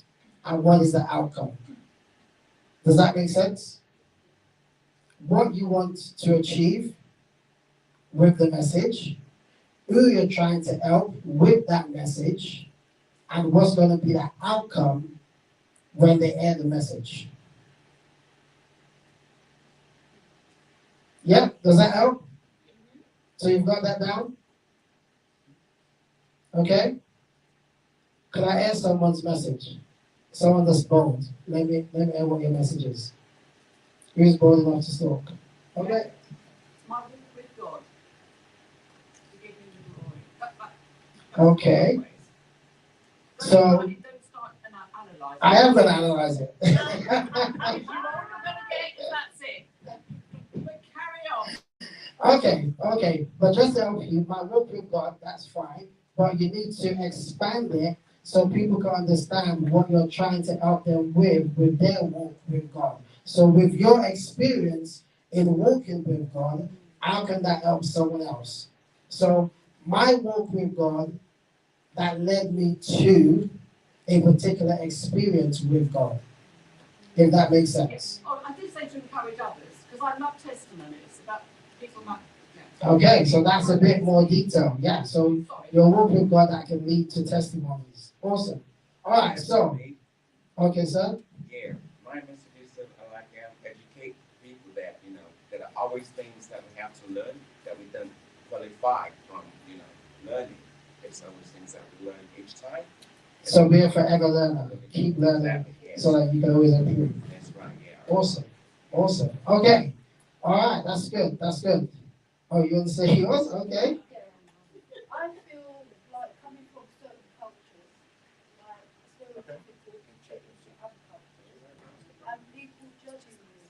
and what is the outcome. Does that make sense? What you want to achieve with the message, who you're trying to help with that message, and what's going to be the outcome when they hear the message. Yeah, does that help? So you've got that down? Okay? Could I hear someone's message? Someone that's bold. Let me hear what your message is. Who's bold enough to talk? Okay. My walk with God. To give him the glory. Okay. So don't start analysing. I am going to analyze it. You're all going to get it because that's it. But carry on. Okay. But just to help you, my walk with God, that's fine. But you need to expand it so people can understand what you're trying to help them with their walk with God. So with your experience in walking with God, how can that help someone else? So my walk with God, that led me to a particular experience with God, if that makes sense. Oh, I did say to encourage others, because I love testimonies about people like. Yeah. Okay, so that's a bit more detail. Yeah, so your walk with God that can lead to testimonies. Awesome. All right, so, okay, sir? Yeah, my message is that I like to educate people that, that are always things that we have to learn, that we don't qualify from, learning. It's always things that we learn each time. So be a forever learner. Keep learning exactly, yes. So that you can always improve. That's right, yeah. Awesome. Okay. All right, that's good. Oh, you want to say yours? Okay. I feel like coming from certain cultures, like stereotypical other cultures, and people judging you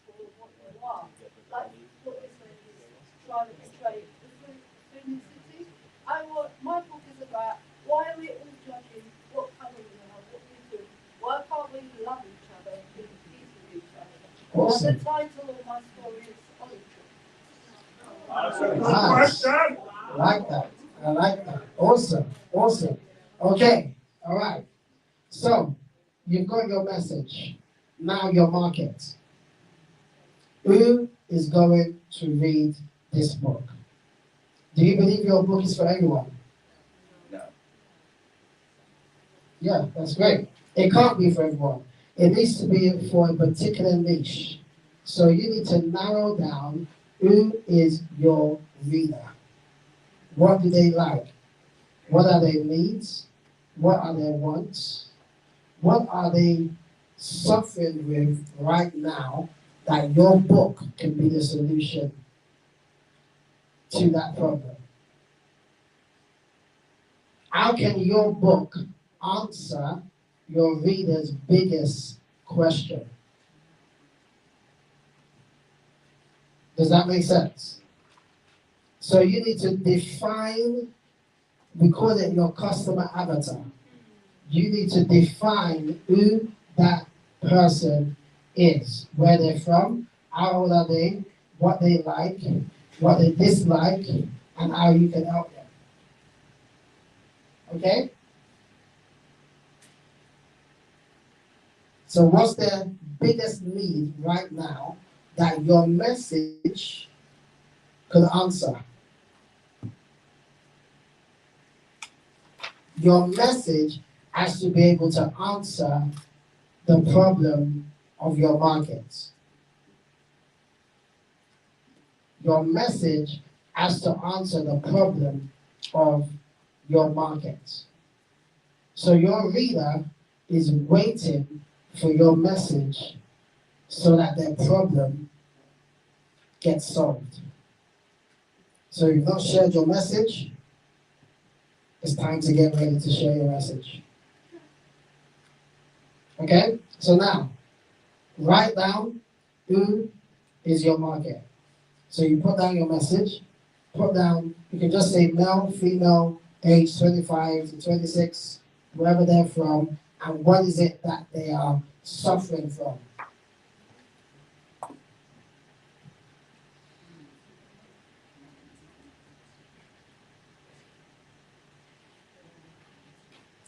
for what you are. Like what this lady is trying to portray in the city. My book is about why are we all judging what colour we are, what we do? Why can't we love each other and be at peace with each other? Awesome. And the title of my story is Olujimi. Nice. I like that. Awesome. Okay. All right. So you've got your message. Now your market. Who is going to read this book? Do you believe your book is for everyone? No. Yeah, that's great. It can't be for everyone. It needs to be for a particular niche. So you need to narrow down who is your reader. What do they like? What are their needs? What are their wants? What are they suffering with right now that your book can be the solution to that problem? How can your book answer your reader's biggest question? Does that make sense? So you need to define, we call it your customer avatar. You need to define who that person is, where they're from, how old are they, what they like, what they dislike, and how you can help them. Okay? So what's their biggest need right now that your message could answer? Your message has to be able to answer the problem of your market. Your message has to answer the problem of your market. So your reader is waiting for your message so that their problem gets solved. So you've not shared your message, it's time to get ready to share your message. Okay? So now, write down who is your market. So you put down your message, put down, you can just say male, female, age 25 to 26, wherever they're from, and what is it that they are suffering from.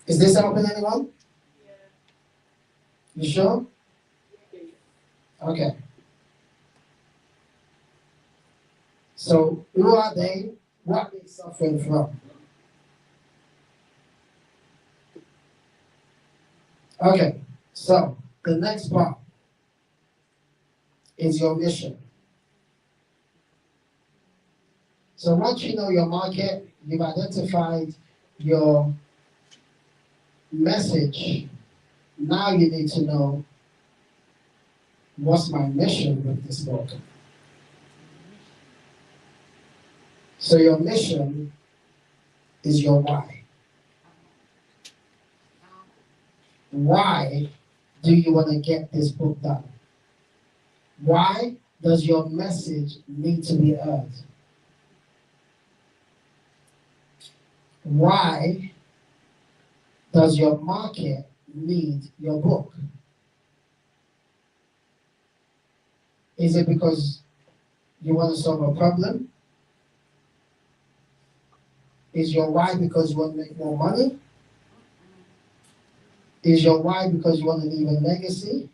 Is this helping anyone? You sure? Okay. So, who are they? What are they suffering from? Okay, so the next part is your mission. So once you know your market, you've identified your message, now you need to know, what's my mission with this book? So your mission is your why. Why do you want to get this book done? Why does your message need to be heard? Why does your market need your book? Is it because you want to solve a problem? Is your why because you want to make more money? Is your why because you want to leave a legacy?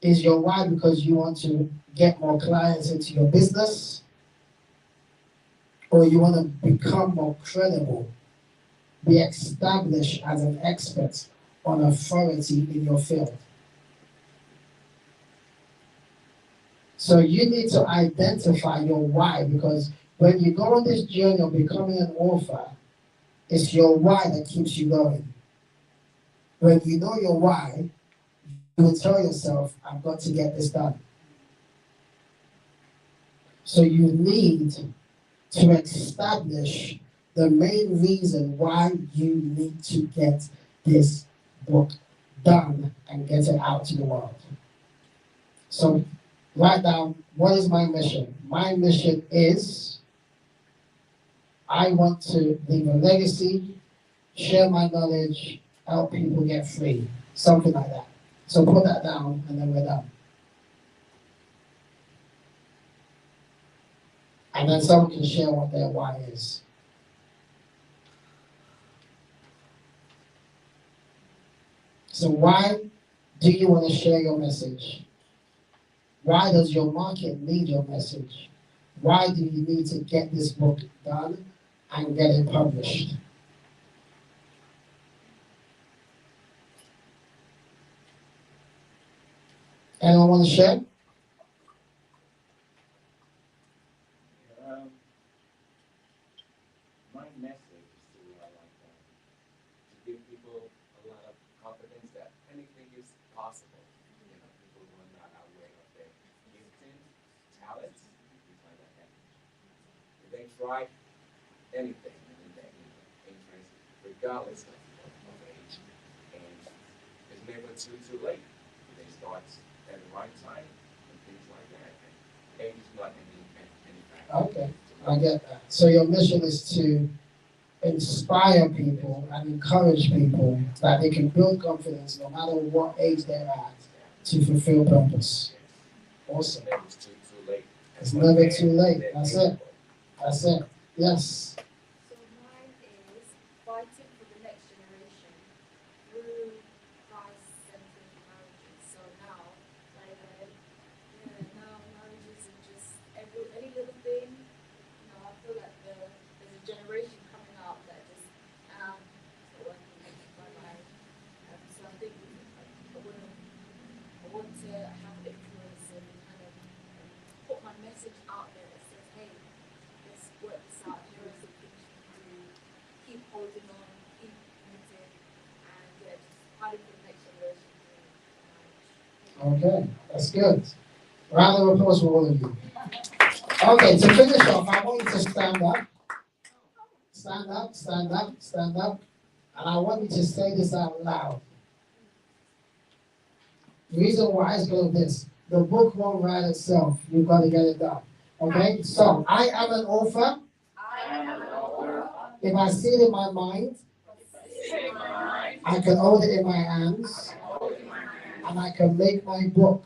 Is your why because you want to get more clients into your business? Or you want to become more credible, be established as an expert on authority in your field? So you need to identify your why, because when you go on this journey of becoming an author, it's your why that keeps you going. When you know your why, you will tell yourself, I've got to get this done. So you need to establish the main reason why you need to get this book done and get it out to the world. So write down, what is my mission? My mission is, I want to leave a legacy, share my knowledge, help people get free. Something like that. So put that down and then we're done. And then someone can share what their why is. So why do you want to share your message? Why does your market need your message? Why do you need to get this book done and get it published? Anyone want to share? My message is to give people a lot of confidence that anything is possible. You know, people who are not aware of their gifting, talents, things like that. If they try anything in their interest, regardless of age, and it's never too late. They start at the right time and things like that. And age is not any factor. Okay, I get that. So your mission is to inspire people and encourage people that they can build confidence no matter what age they're at to fulfill purpose. Awesome. It's too late. It's never too late. That's it. That's it. Yes. So mine is fighting for the next generation through Christ-centered marriages. So now, now marriages are just any little thing. You know, I feel like there's a generation coming up that just working my life. So I think I want to have influence and kind of put my message out there that says, hey, let's work this out. Here are some things you can do. Keep holding on, keep committed, and just fighting for the next generation. Okay, that's good. Round of applause for all of you. Okay, to finish off, I want you to stand up. Stand up, stand up, stand up. And I want you to say this out loud. The reason why is because of this. The book won't write itself. You've got to get it done. Okay? So, I am an author. I am an author If I see it in my mind, I can hold it in my hands, and I can make my book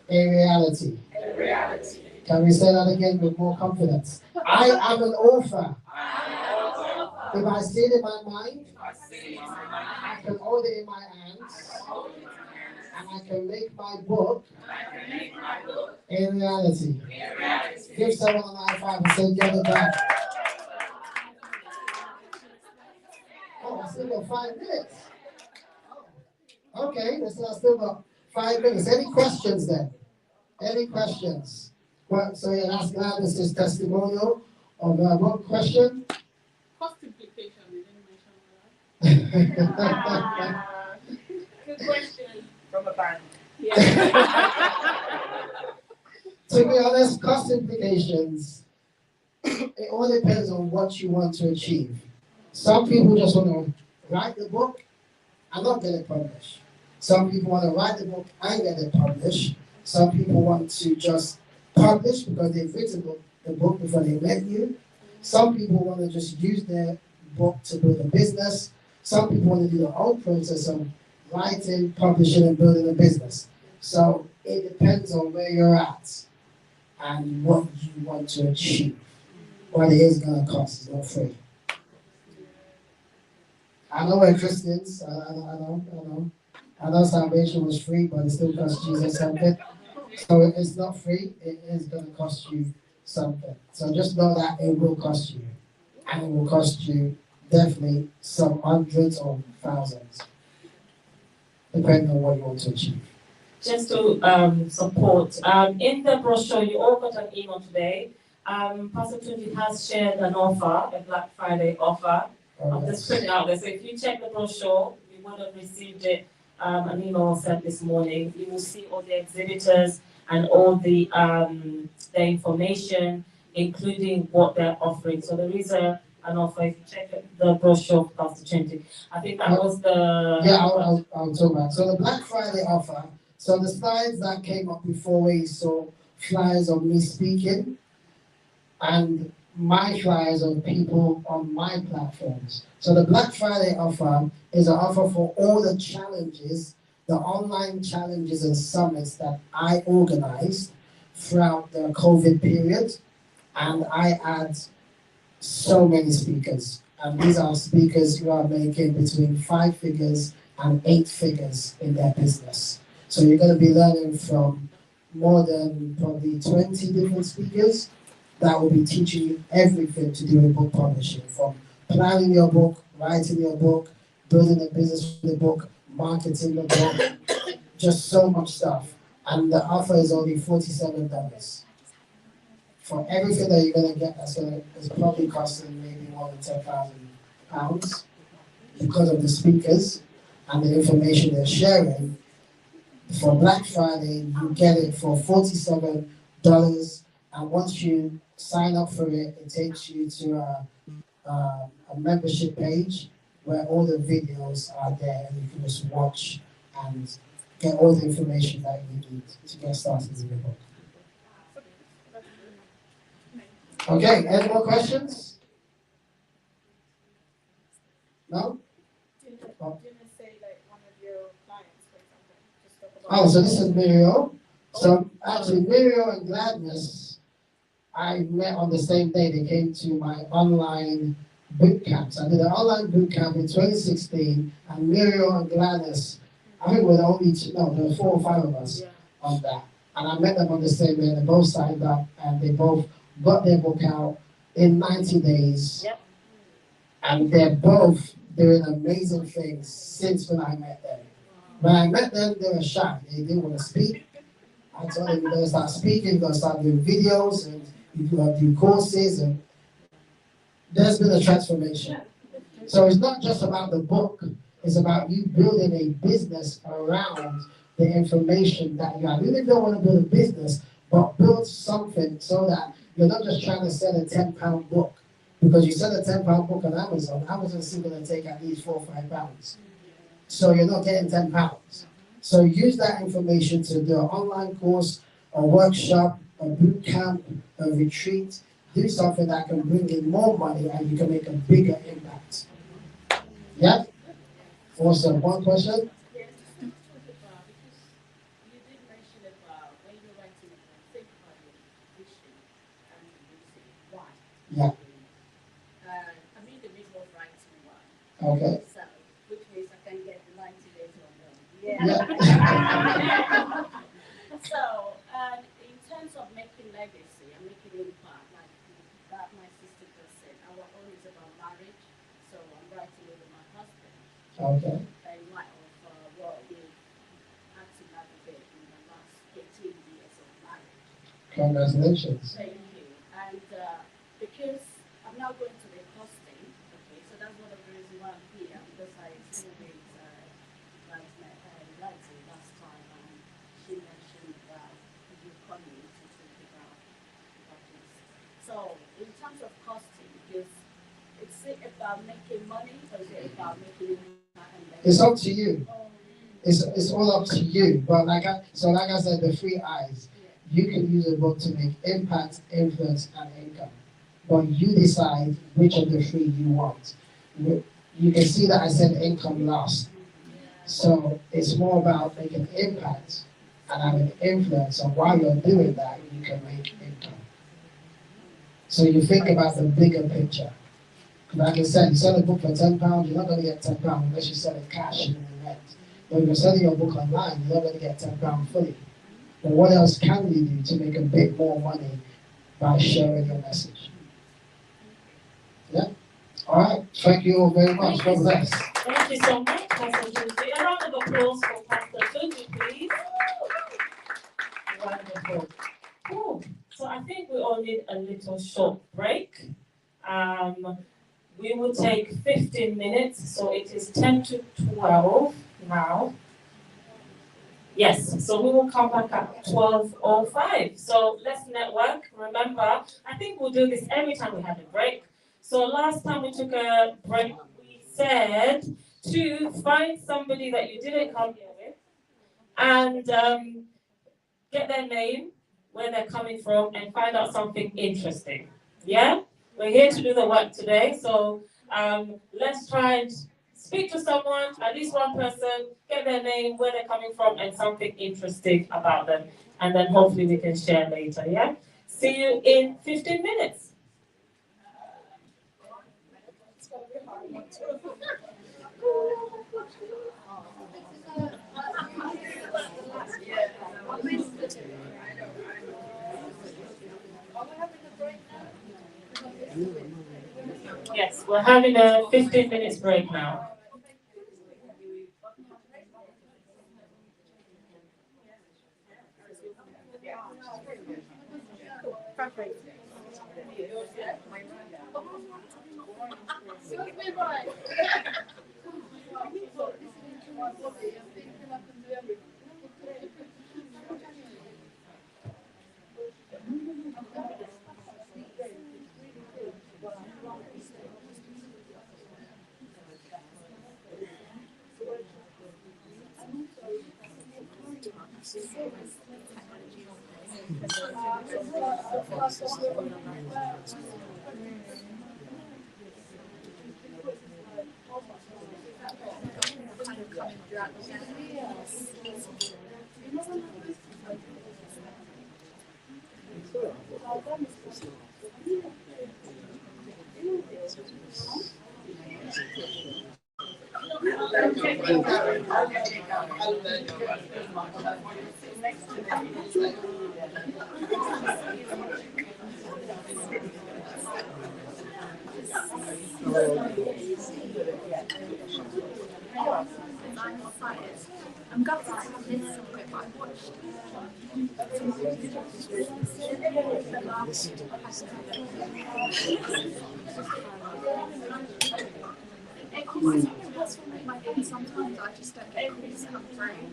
a reality. Can we say that again with more confidence? I am an author. If I see it in my mind, I can hold it in my hands, and I can make my book a reality. Give someone a high five and say, get it back. Oh, I still got 5 minutes. Okay, listen, I still got 5 minutes. Any questions then? Any questions? Well, so yeah, that's Gladness's testimonial of one question. Cost implication, we didn't mention Good question. From a bank. To be honest, cost implications, it all depends on what you want to achieve. Some people just want to write the book and not get it published. Some people want to write the book and get it published. Some people want to just publish because they've written the book before they met you. Some people want to just use their book to build a business. Some people want to do the whole process of writing, publishing, and building a business. So it depends on where you're at and what you want to achieve. What it is going to cost. It's not free. I know we're Christians. I know. I know salvation was free, but it still cost Jesus something. So it's not free. It is going to cost you something. So just know that it will cost you. And it will cost you definitely some hundreds or thousands, depending on what you want to achieve. Just to support, in the brochure, you all got an email today. Pastor Tunji has shared an offer, a Black Friday offer. I'll just put it out there. So if you check the brochure, you would have received it, an email sent this morning. You will see all the exhibitors and all the information, including what they're offering. So there is an offer. If you check the brochure, Pastor Tunji, I think that was the... Yeah, I'll talk about it. So the Black Friday offer, so the slides that came up before where you saw flyers of me speaking, and my flyers of people on my platforms. So the Black Friday offer is an offer for all the challenges, the online challenges and summits that I organized throughout the COVID period. And I had so many speakers. And these are speakers who are making between 5 figures and 8 figures in their business. So you're going to be learning from more than probably 20 different speakers that will be teaching you everything to do with book publishing, from planning your book, writing your book, building a business with the book, marketing the book, just so much stuff. And the offer is only $47. For everything that you're going to get, it's probably costing maybe more than £10,000 because of the speakers and the information they're sharing. For Black Friday, you get it for $47, and once you sign up for it, it takes you to a membership page where all the videos are there, and you can just watch and get all the information that you need to get started in the book. Okay, any more questions? No? Oh. Oh, so this is Muriel. So actually, Muriel and Gladness, I met on the same day. They came to my online boot camps. I did an online boot camp in 2016, and Muriel and Gladness, I think we're the only two, no, there were 4 or 5 of us on that. And I met them on the same day, and they both signed up, and they both got their book out in 90 days. Yep. And they're both doing amazing things since when I met them. When I met them, they were shy. They didn't want to speak. I told them, you're going to start speaking, you're going to start doing videos, and you're going to do courses, and there's been a transformation. So it's not just about the book, it's about you building a business around the information that you have. You even don't want to build a business, but build something so that you're not just trying to sell a £10 book. Because you sell a £10 book on Amazon, Amazon's still going to take at least £4 or £5. So you're not getting £10. So use that information to do an online course, a workshop, a boot camp, a retreat, do something that can bring in more money and you can make a bigger impact. Yeah? Awesome. One question? Yeah, just to talk about, because you did mention about when you're writing, think about your vision and you say why. Yeah. I'm in the middle of writing one. Okay. So, which means I can get 90 days on them. Yeah. So, in terms of making legacy and making impact, like that my sister just said, our own is about marriage. So I'm writing with my husband. Okay. In light of what we've had to navigate in the last 18 years of marriage. Congratulations. Thank you. And because I'm now going to the costing, okay, so that's one of the reasons why I'm here, because I explained it last time, and she mentioned that you coming to talk about this. So, in terms of costing, because it's about making money, or is it about making impact? It's up to you. It's all up to you. But like I said, the three I's. You can use a book to make impact, influence, and income. But you decide which of the three you want. You can see that I said income last. So it's more about making impact and having influence. And while you're doing that, you can make income. So you think about the bigger picture. Like I said, you sell a book for £10, you're not going to get £10 unless you sell it cash in the rent. But if you're selling your book online, you're not going to get £10 fully. But what else can you do to make a bit more money by sharing your message? Yeah? All right. Thank you all very much. God bless. Thank you so much, Pastor Tunji. A round of applause for Pastor Tunji, please. Wonderful. Cool. So I think we all need a little short break. We will take 15 minutes, so it is 10 to 12 now. Yes, so we will come back at 12:05. So let's network. Remember, I think we'll do this every time we have a break. So last time we took a break, we said to find somebody that you didn't come here with and get their name, where they're coming from, and find out something interesting. Yeah? We're here to do the work today, so let's try and speak to someone, at least one person, get their name, where they're coming from, and something interesting about them. And then hopefully we can share later, yeah? See you in 15 minutes. Yes, we're having a 15 minutes break now. I'm going to have this quick. I watched it costs for me my phone sometimes. I just don't get calls come through.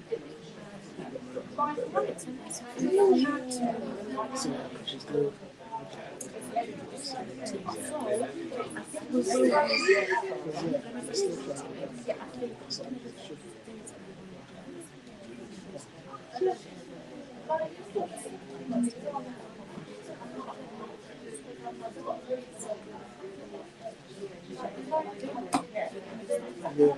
That's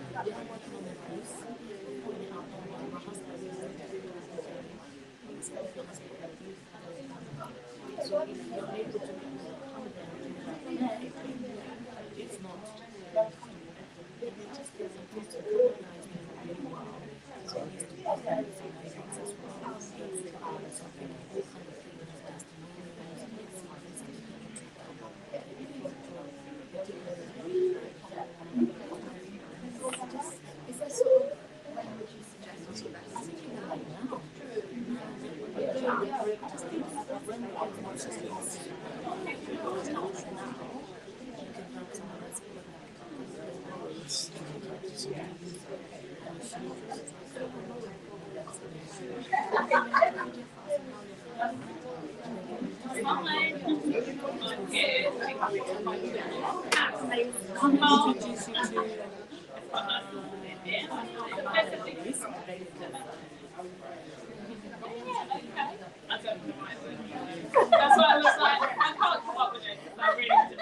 why I was like, I can't come up with it. I really do.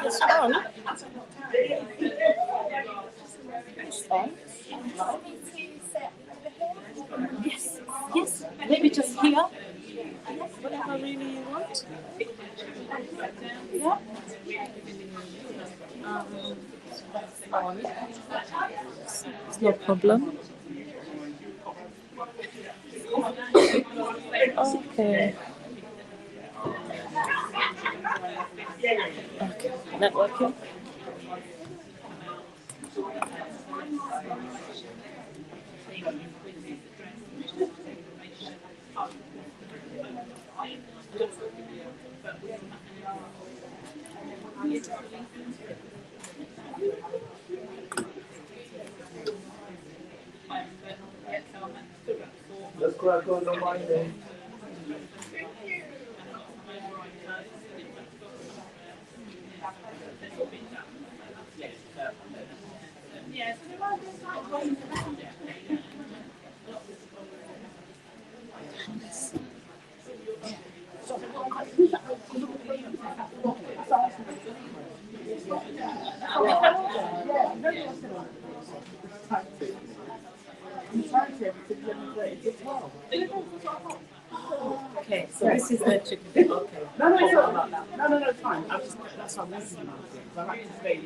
It's on. It's on. Yes, yes. Maybe just here. Whatever really you want. Yeah. On. It's no problem. Okay. Okay. Networking. Let's crack on the mic. Okay, so this is the chicken. Okay. No, it's fine. I'm just, that's what I'm listening to. I like to stay.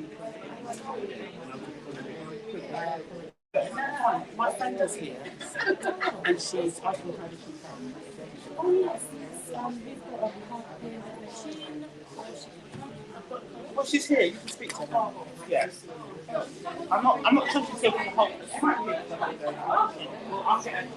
My friend is here, and she's asking how to keep up. Oh yes, we've got a copy machine. Well, she's here. You can speak to her. Yes. I'm not sure she's taking the whole. She might be. I'll get her.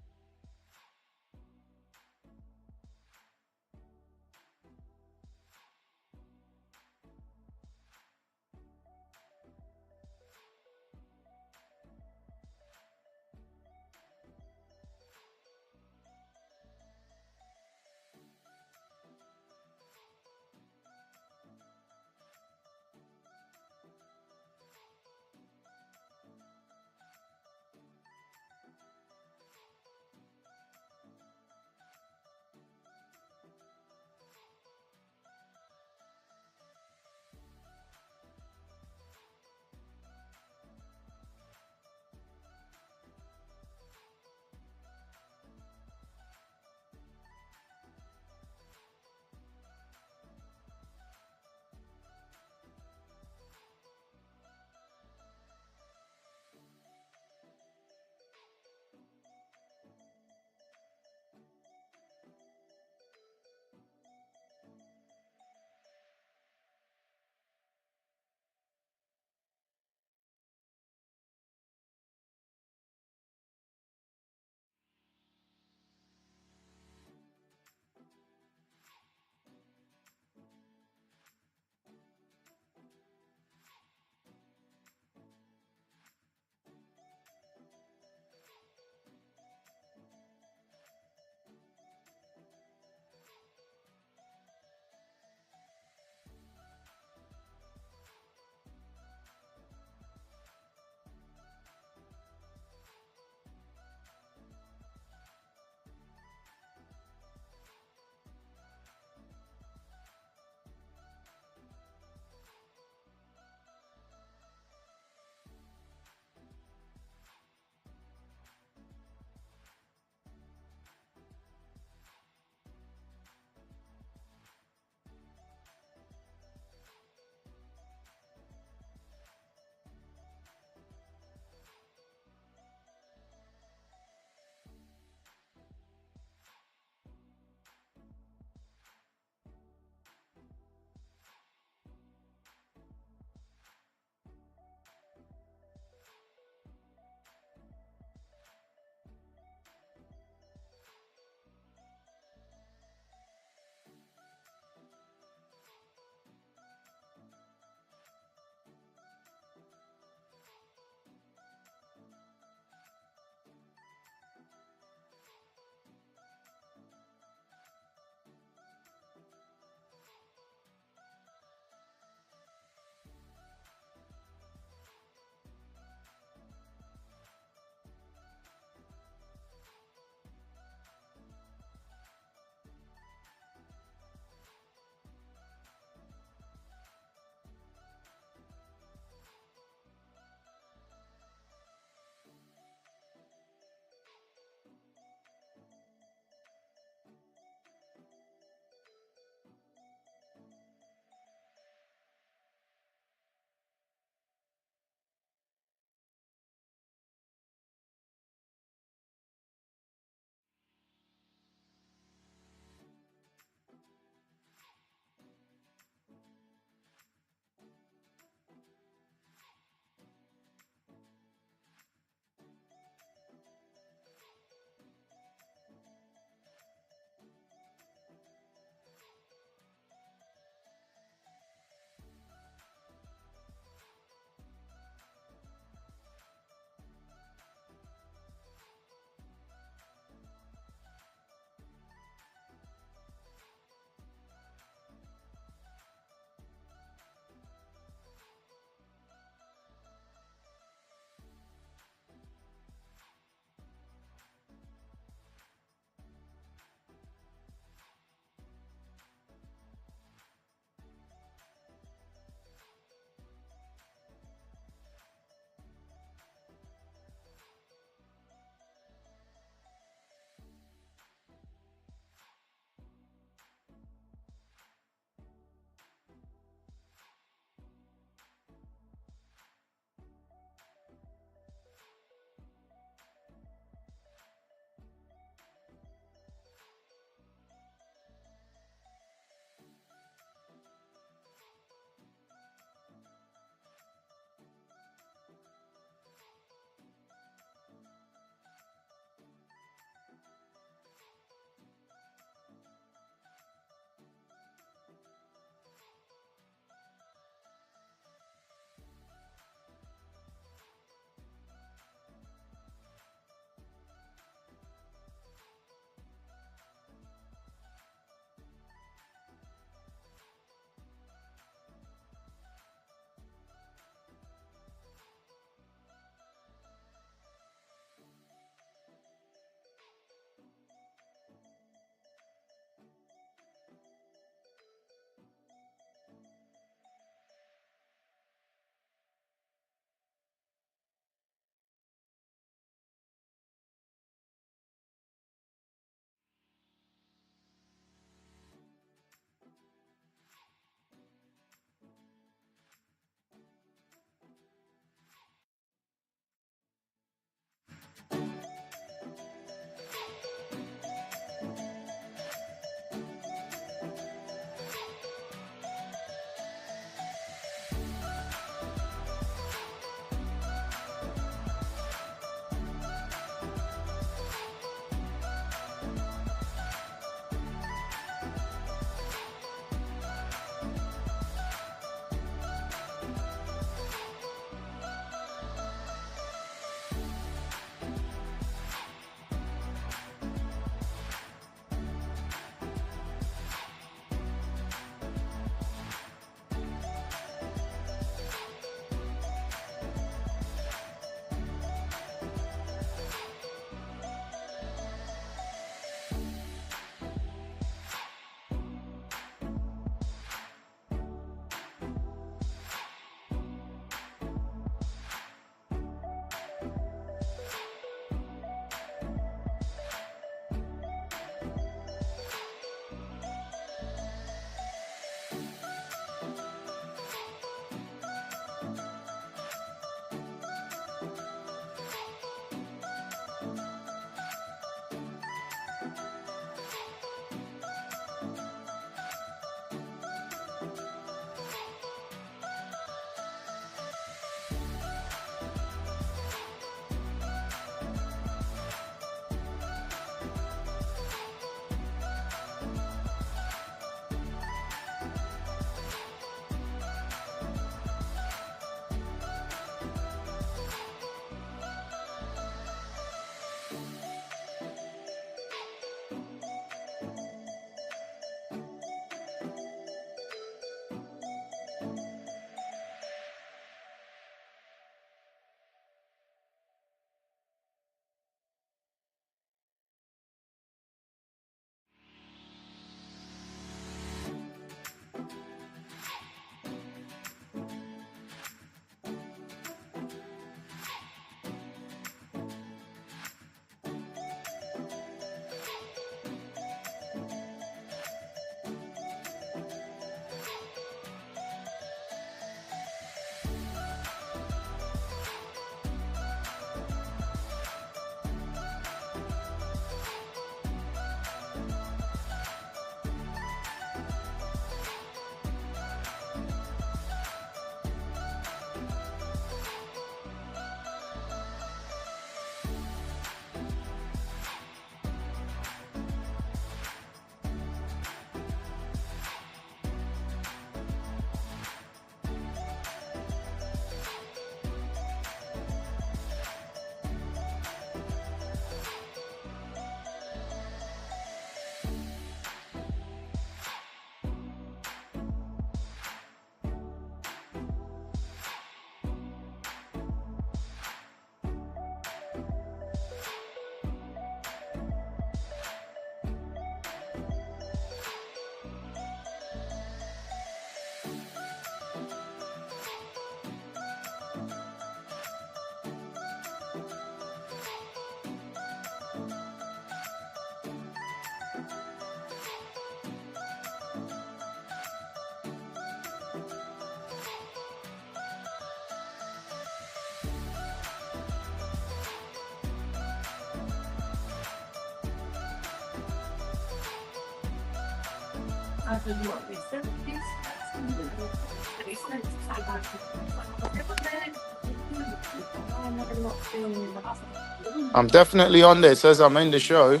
I'm definitely on there. It says I'm in the show.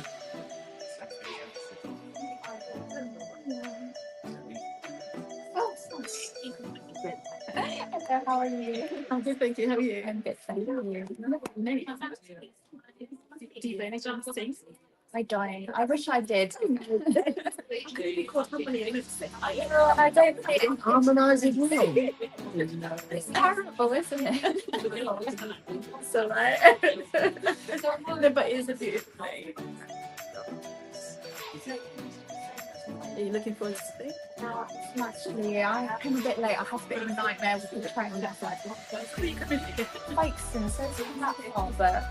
How are you? I'm good, thank you. How are you? I'm good, thank you. Do you any chance to sing? I don't. I wish I did. I don't play it. Harmonising well. It's terrible, isn't it? So right. No, but it is a beautiful thing. Are you looking forward to sleep? Actually, I came a bit late. I had a bit of a nightmare with the train. Bikes and so it's not that far, but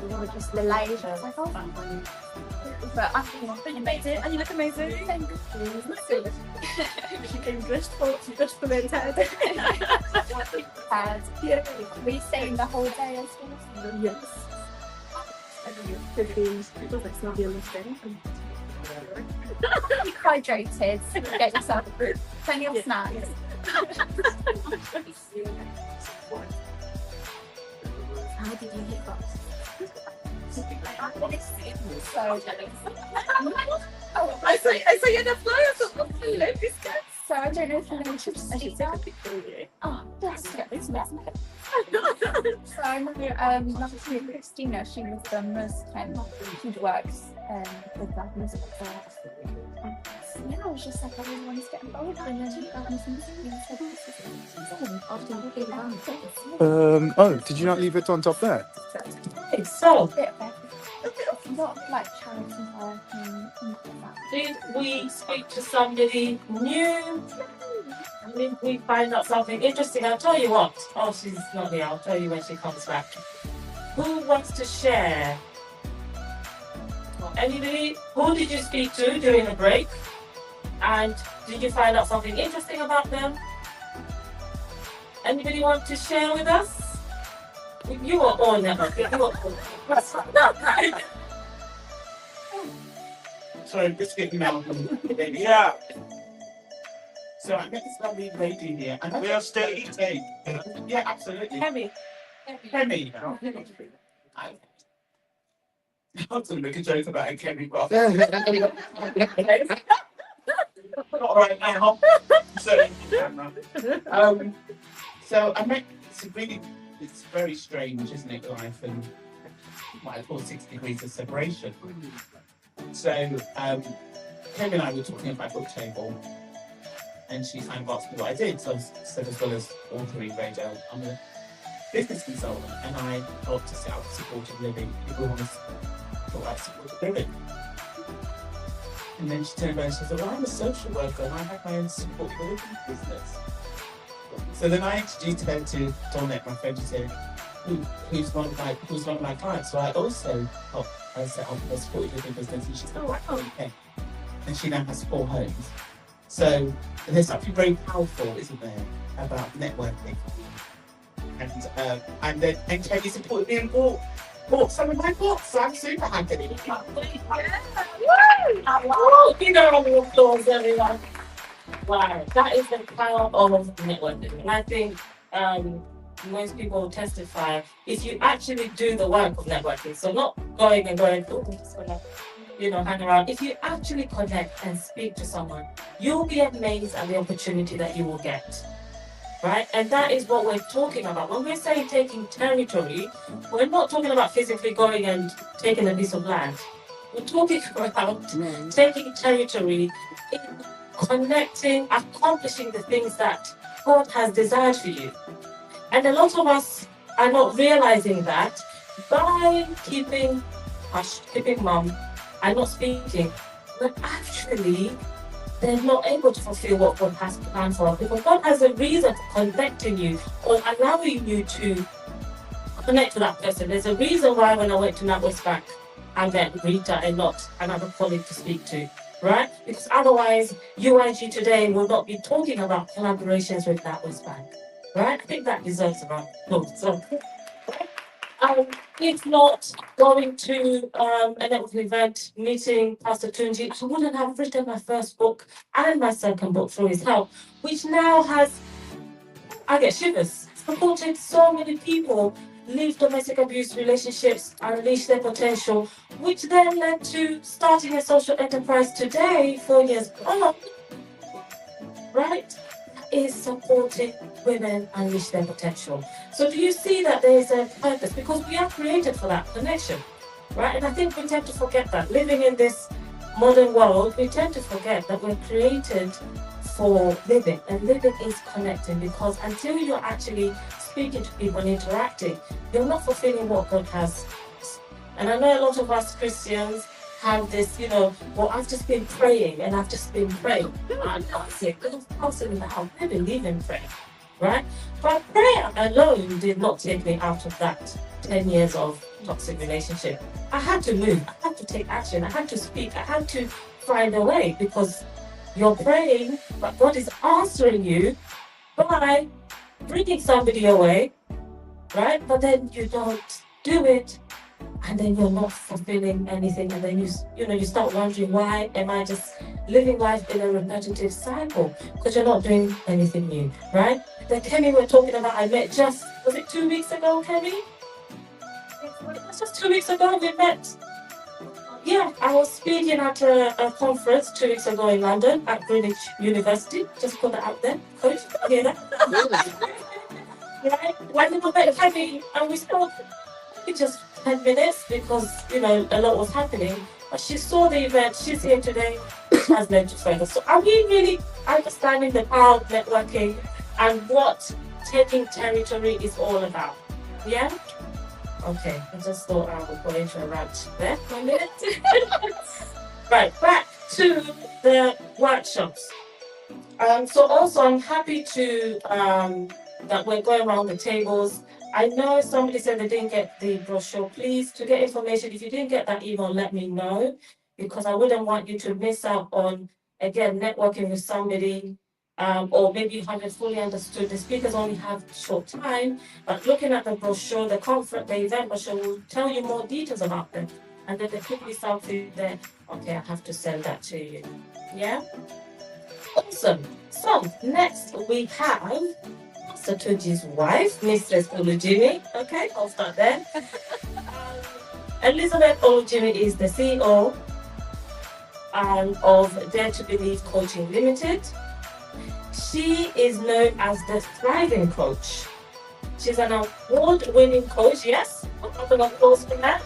we were just delayed. I was like, oh. But I think you made it, and you look amazing. Thank you. You came dressed for the Ted. Yeah. Were you staying the whole day as well? Yes. I think it's 15. It does like snobby on this day. Keep hydrated. Get yourself plenty of snacks. How did you hit that? So I saw you on the floor. So I don't know if you know which I should take a picture of you. Oh, that's good. So I remember last year Christina, she was the most she works with Gladness. Yeah, I was just like, I really wanted to get involved, and then Gladness and said this is after you gave it Oh, did you not leave it on top there? So, a bit of a lot of like charity work and things like that. did we speak to somebody new? Did we find out something interesting? I'll tell you what. Oh, she's not here. I'll tell you when she comes back. Who wants to share? Anybody? Who did you speak to during the break? And did you find out something interesting about them? Anybody want to share with us? You were on that. Sorry, just getting out. Yeah. So I met this lovely lady here, and We are still eating. yeah, absolutely. Hemi. Hemi. I was going to make a joke about a Kemi, but not right now. So I met. It's very strange, isn't it? Life and what I call 6 degrees of separation. So Kemi and I were talking about book table. And she kind of asked me what I did. So as well as authoring radio, I'm a business consultant, and I help to set up supported living. People want to talk about supported living. And then she turned around and she said, well, I'm a social worker and I have my own supported living business. So then I introduced her to Donette, my friend, who said, who's one of my clients. So I also helped her set up a supported living business, and she's like, oh, okay. And she now has 4 homes. So there's something very powerful, isn't there, about networking. And then Kemi supported me and bought some of my books. So I'm super happy. You know, round of applause, everyone. Wow, that is the power of networking. And I think most people testify if you actually do the work of networking. So not going, oh, I'm just gonna, hang around. If you actually connect and speak to someone, you'll be amazed at the opportunity that you will get. Right? And that is what we're talking about. When we're saying taking territory, we're not talking about physically going and taking a piece of land. We're talking about taking territory in connecting, accomplishing the things that God has desired for you. And a lot of us are not realizing that by keeping hush, keeping mum, and not speaking, but actually they're not able to fulfill what God has planned for us, because God has a reason for connecting you or allowing you to connect to that person. There's a reason why when I went to Natwest Bank, I met Rita and not another colleague to speak to, right? Because otherwise, UIG today will not be talking about collaborations with Natwest Bank, right? I think that deserves a round of applause. So, If not going to an networking event, meeting Pastor Tunji, I wouldn't have written my first book and my second book through his help, which now has, I get shivers, supported so many people leave domestic abuse relationships, unleash their potential, which then led to starting a social enterprise today, 4 years on, right? Is supporting women unleash their potential. So do you see that there is a purpose? Because we are created for that connection, right? And I think we tend to forget that. Living in this modern world, we tend to forget that we're created for living, and living is connecting, because until you're actually speaking to people and interacting, you're not fulfilling what God has. And I know a lot of us Christians have this, well, I've just been praying and I've just been praying. I can't say because constantly I believe in prayer, right? But prayer alone did not take me out of that 10 years of toxic relationship. I had to move, I had to take action, I had to speak, I had to find a way, because you're praying, but God is answering you by bringing somebody away, right? But then you don't do it, and then you're not fulfilling anything, and then you start wondering, why am I just living life in a repetitive cycle? Because you're not doing anything new, right? The Kemi we're talking about, I met was it 2 weeks ago, Kemi? It was just 2 weeks ago we met. Yeah, I was speaking at a conference 2 weeks ago in London at Greenwich University. Just put that out there, coach. You know? Right? When we met Kemi and we spoke just 10 minutes, because a lot was happening, but she saw the event, she's here today, which has led to further. So are we really understanding the power of networking and what taking territory is all about? Yeah? Okay, I just thought I would go into a rant there for a minute. Right, back to the workshops. So also I'm happy to that we're going around the tables. I know somebody said they didn't get the brochure. Please, to get information, if you didn't get that email, let me know, because I wouldn't want you to miss out on, again, networking with somebody, or maybe you haven't fully understood. The speakers only have short time, but looking at the brochure, the event brochure will tell you more details about them. And then there could be something there, okay, I have to send that to you. Yeah? Awesome. So, next we have Tunji's wife, Mistress Olujimi. Okay, I'll start there. Elizabeth Olujimi is the CEO of Dare to Believe Coaching Limited. She is known as the Thriving Coach. She's an award-winning coach, yes? An applause for that.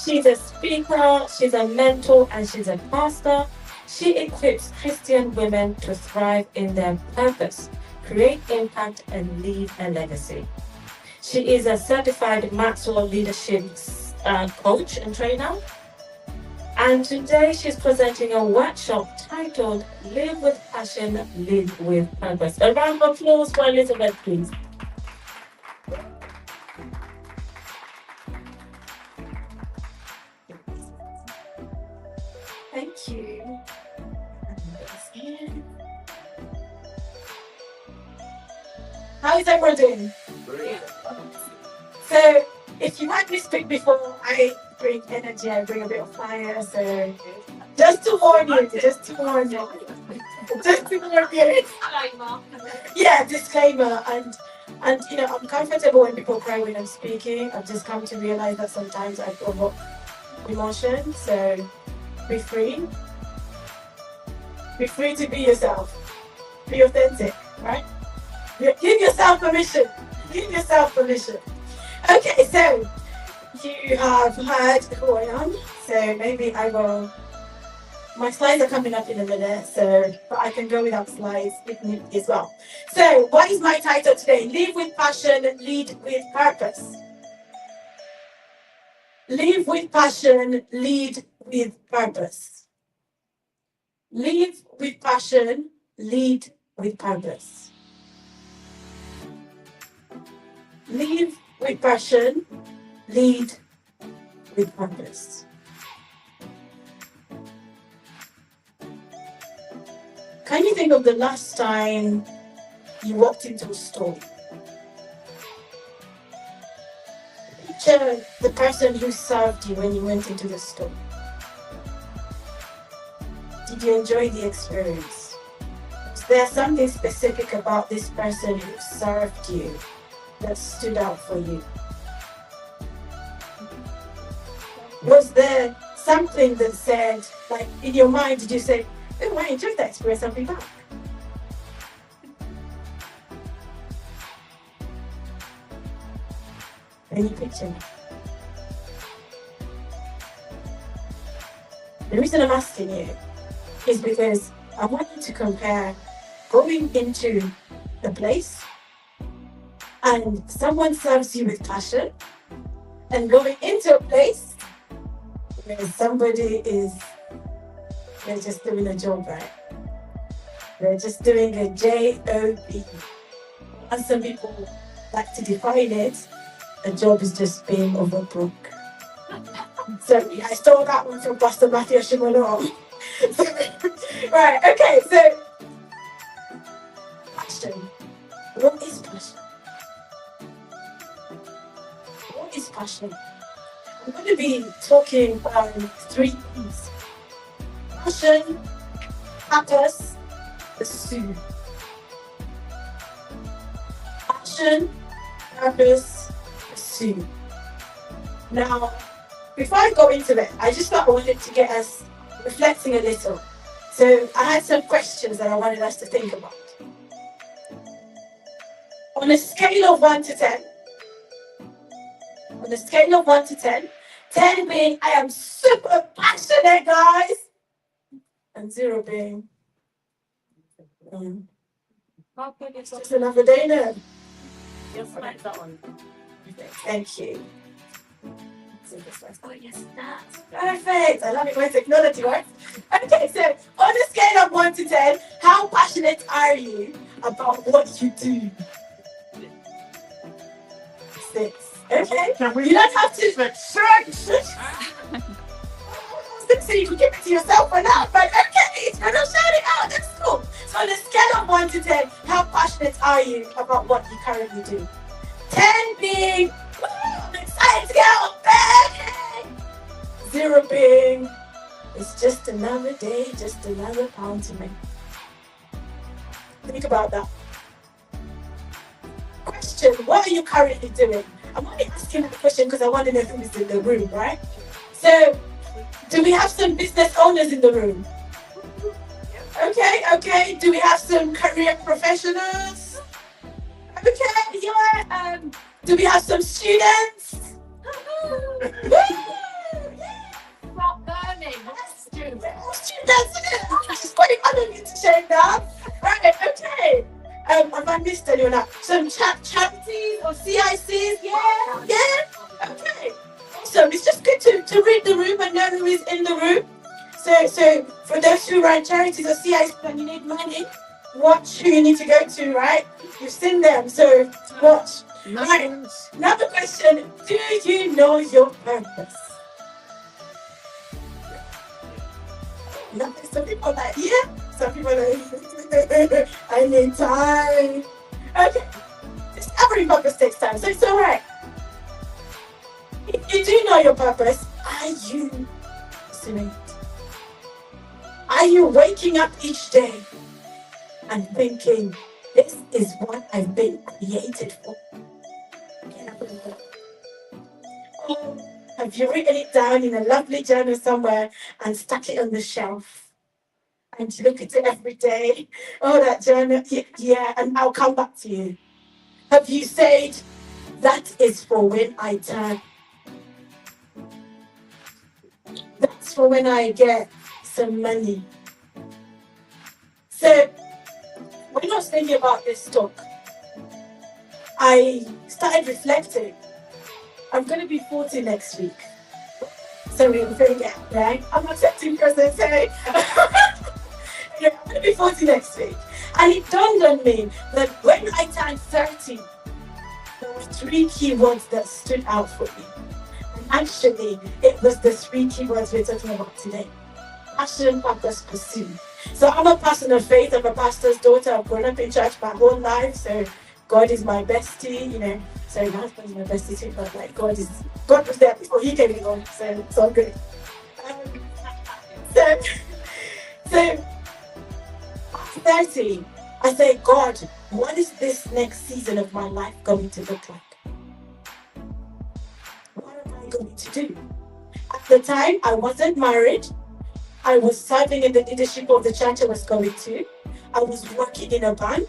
She's a speaker, she's a mentor, and she's a pastor. She equips Christian women to thrive in their purpose, create impact, and leave a legacy. She is a certified Maxwell leadership coach and trainer. And today she's presenting a workshop titled Live with Passion, Live with Purpose. A round of applause for Elizabeth, please. Thank you. How is everyone doing? Great. So, if you had me speak before, I bring energy, I bring a bit of fire. So, just to warn you. Yeah, disclaimer. And I'm comfortable when people cry when I'm speaking. I've just come to realize that sometimes I provoke emotion. So, be free. Be free to be yourself. Be authentic, right? Give yourself permission. Okay, so you have heard who I am. So maybe my slides are coming up in a minute, but I can go without slides if need as well. So what is my title today? Live with passion, lead with purpose. Live with passion, lead with purpose. Live with passion, lead with purpose. Live with passion, lead with purpose. Can you think of the last time you walked into a store? capture the person who served you when you went into the store? Did you enjoy the experience? Was there something specific about this person who served you that stood out for you? Was there something that said, like in your mind, did you say, oh, I enjoyed that experience, I'll be back? Any picture? The reason I'm asking you is because I want you to compare going into the place and someone serves you with passion and going into a place where somebody they're just doing a job, right? They're just doing a job. As some people like to define it, a job is just being overbrook. So I stole that one from Pastor Matthew Shimolo. Right, okay, so passion. What is passion? What is passion? I'm going to be talking on 3 P's. Passion, purpose, pursue. Passion, purpose, pursue. Now, before I go into it, I just thought I wanted to get us reflecting a little. So I had some questions that I wanted us to think about. On a scale of 1 to 10, 10 being I am super passionate, guys, and 0 being it's just another day now. Thank you. Oh yes, that's perfect. I love it when technology works. Okay, so on a scale of 1 to 10, how passionate are you about what you do? 6. Okay. You don't have to. 6. So you can give it to yourself or not, but okay, I'm gonna shout it out. That's cool. So on a scale of 1 to 10, how passionate are you about what you currently do? 10 being, I'm excited to get out of bed. 0 being, it's just another day, just another pound to make. Think about that. Question, what are you currently doing? I'm only asking the question because I want to know who's in the room, right? So, do we have some business owners in the room? Okay. Do we have some career professionals? Okay, yeah. Do we have some students? Not burning. Students, just putting underneath to shake down. Right, okay. Have I missed anyone? Some charities or CICs? Yeah. Okay. Awesome. It's just good to read the room and know who is in the room. So for those who run charities or CICs and you need money, watch who you need to go to, right? You've seen them, so watch. Right. Another question. Do you know your purpose? Some people are like, yeah. Some people are like, I need time. Okay. Discovering purpose takes time, so it's alright. If you do know your purpose, are you listening? Are you waking up each day and thinking, this is what I've been created for? Or have you written it down in a lovely journal somewhere and stuck it on the shelf? And you look at it every day. Oh, that journal, yeah, and I'll come back to you. Have you said, that is for when I turn? That's for when I get some money. So, when I was thinking about this talk, I started reflecting. I'm going to be 40 next week. So we're going to get, right? I'm accepting presents, hey? I'm going to be 40 next week. And it dawned on me that when I turned 30, there were 3 keywords that stood out for me. And actually, it was the 3 keywords we're talking about today. Passion, purpose, pursue. So I'm a person of faith. I'm a pastor's daughter. I've grown up in church my whole life. So God is my bestie, you know. Sorry, my husband is my bestie too, but like God was there before he came along, so it's all good. So at 30, I say, God, what is this next season of my life going to look like? What am I going to do? At the time, I wasn't married. I was serving in the leadership of the church I was going to. I was working in a bank.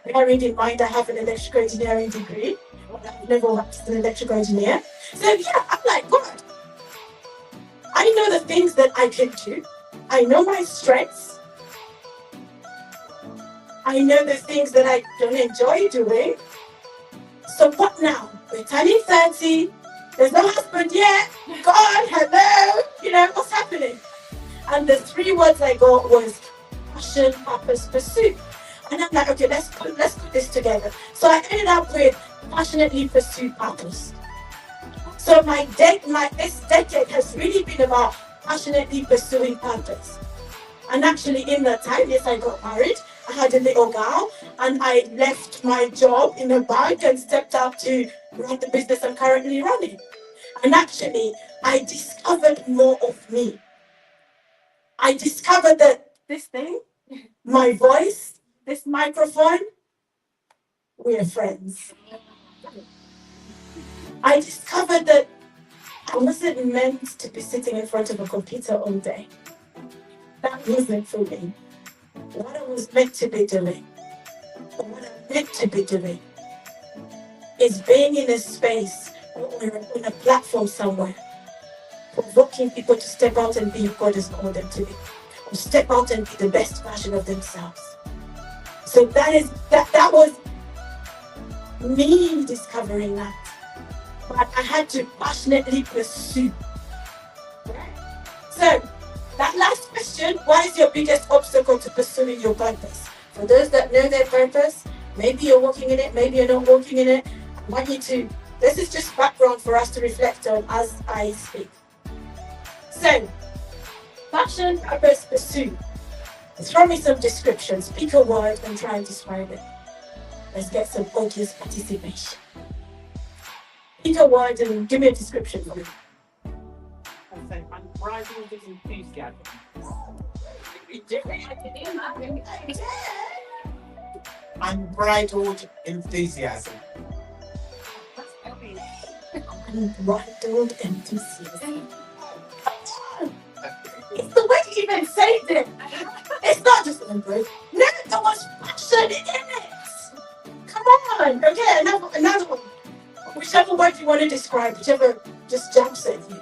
Bearing in mind I have an electrical engineering degree. I've never worked as an electrical engineer. So yeah, I'm like, God, I know the things that I can do. I know my strengths. I know the things that I don't enjoy doing. So what now? We're turning 30. There's no husband yet. God, hello. You know, what's happening? And the 3 words I got was passion, purpose, pursuit. And I'm like, okay, let's put this together. So I ended up with passionately pursue purpose. So this decade has really been about passionately pursuing purpose. And actually in that time, yes, I got married. I had a little girl, and I left my job in a bank and stepped out to run the business I'm currently running. And actually, I discovered more of me. I discovered that this thing, my voice, this microphone, we're friends. I discovered that I wasn't meant to be sitting in front of a computer all day. That wasn't for me. What I was meant to be doing, or what I'm meant to be doing, is being in a space or on a platform somewhere, provoking people to step out and be who God has called them to be, or step out and be the best version of themselves. So that was me discovering that. But I had to passionately pursue. So, that last question, what is your biggest obstacle to pursuing your purpose? For those that know their purpose, maybe you're walking in it, maybe you're not walking in it, I want you to, this is just background for us to reflect on as I speak. So, passion, purpose, pursue. Throw me some descriptions, pick a word and try and describe it. Let's get some audience participation. Pick a word and give me a description for it. I'm unbridled enthusiasm. Unbridled enthusiasm. Unbridled enthusiasm. It's the way you even say it. It's not just unbridled. No, there was passion in it. Come on. Okay, another one. Whichever word you want to describe, whichever just jumps at you.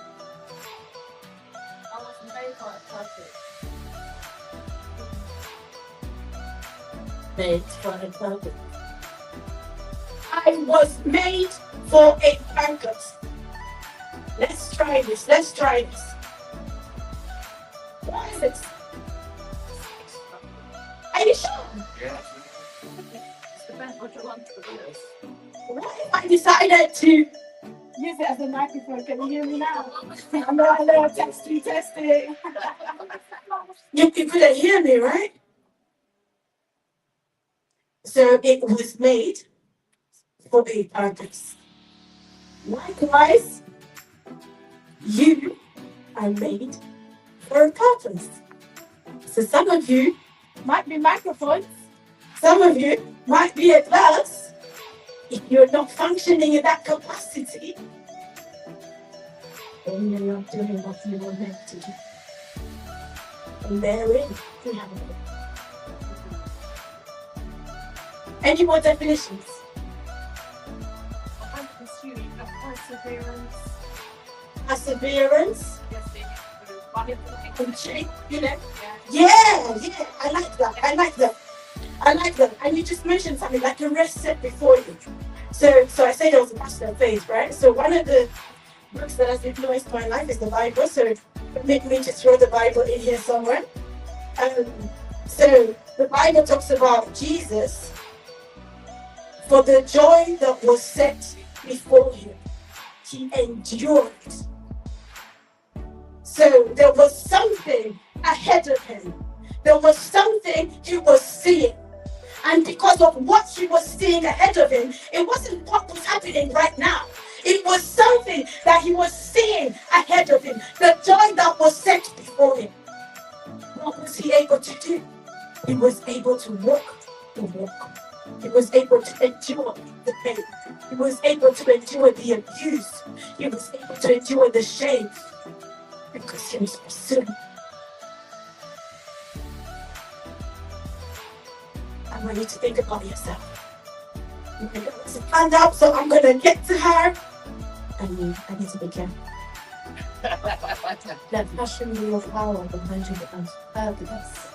I was made for a purpose. Made for a purpose. I was made for a purpose. Let's try this. What is it? Are you sure? Yeah. What if I decided to use it as a microphone? Can you hear me now? I know, testing. You couldn't hear me, right? So it was made for a purpose. Likewise, you are made for a purpose. So some of you might be microphones, some of you might be a glass. If you're not functioning in that capacity, then you're not doing what you were meant to do. And therein, we have it. Any more definitions? Perseverance. You know? Yeah, I like that. And you just mentioned something like a rest set before you. So I said there was a passion of faith, right? So one of the books that has influenced my life is the Bible. So permit me to throw the Bible in here somewhere. So the Bible talks about Jesus, for the joy that was set before him, he endured. So there was something ahead of him. There was something he was seeing. And because of what he was seeing ahead of him, it wasn't what was happening right now. It was something that he was seeing ahead of him, the joy that was set before him. What was he able to do? He was able to walk the walk. He was able to endure the pain. He was able to endure the abuse. He was able to endure the shame because he was pursuing. I want you to think about yourself. You can stand up, so I'm going to get to her. I need to be careful. Let passion be your power behind your purpose.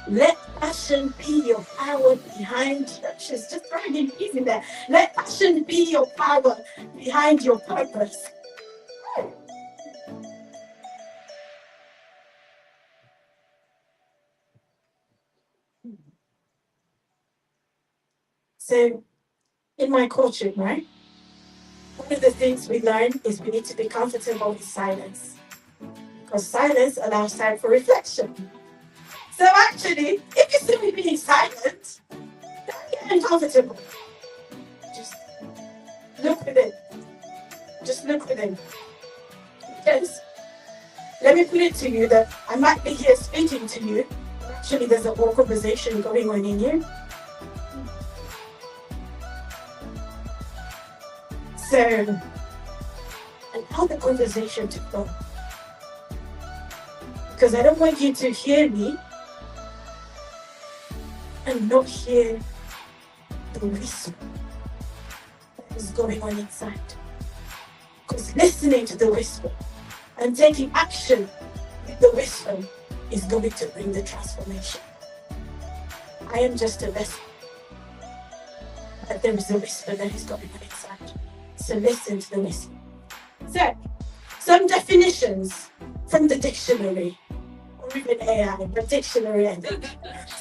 Let passion be your power behind you. She's just throwing it easy there. Let passion be your power behind your purpose. So, in my coaching, right? One of the things we learn is we need to be comfortable with silence. Because silence allows time for reflection. So actually, if you see me being silent, don't get uncomfortable. Just look within. Just look within. Because let me put it to you that I might be here speaking to you. Actually, there's a whole conversation going on in you. So, allow the conversation to flow. Because I don't want you to hear me and not hear the whisper that is going on inside. Because listening to the whisper and taking action with the whisper is going to bring the transformation. I am just a vessel, but there is a whisper that is going on inside. So listen to the whisper. So, some definitions from the dictionary, or even AI, but dictionary, I think.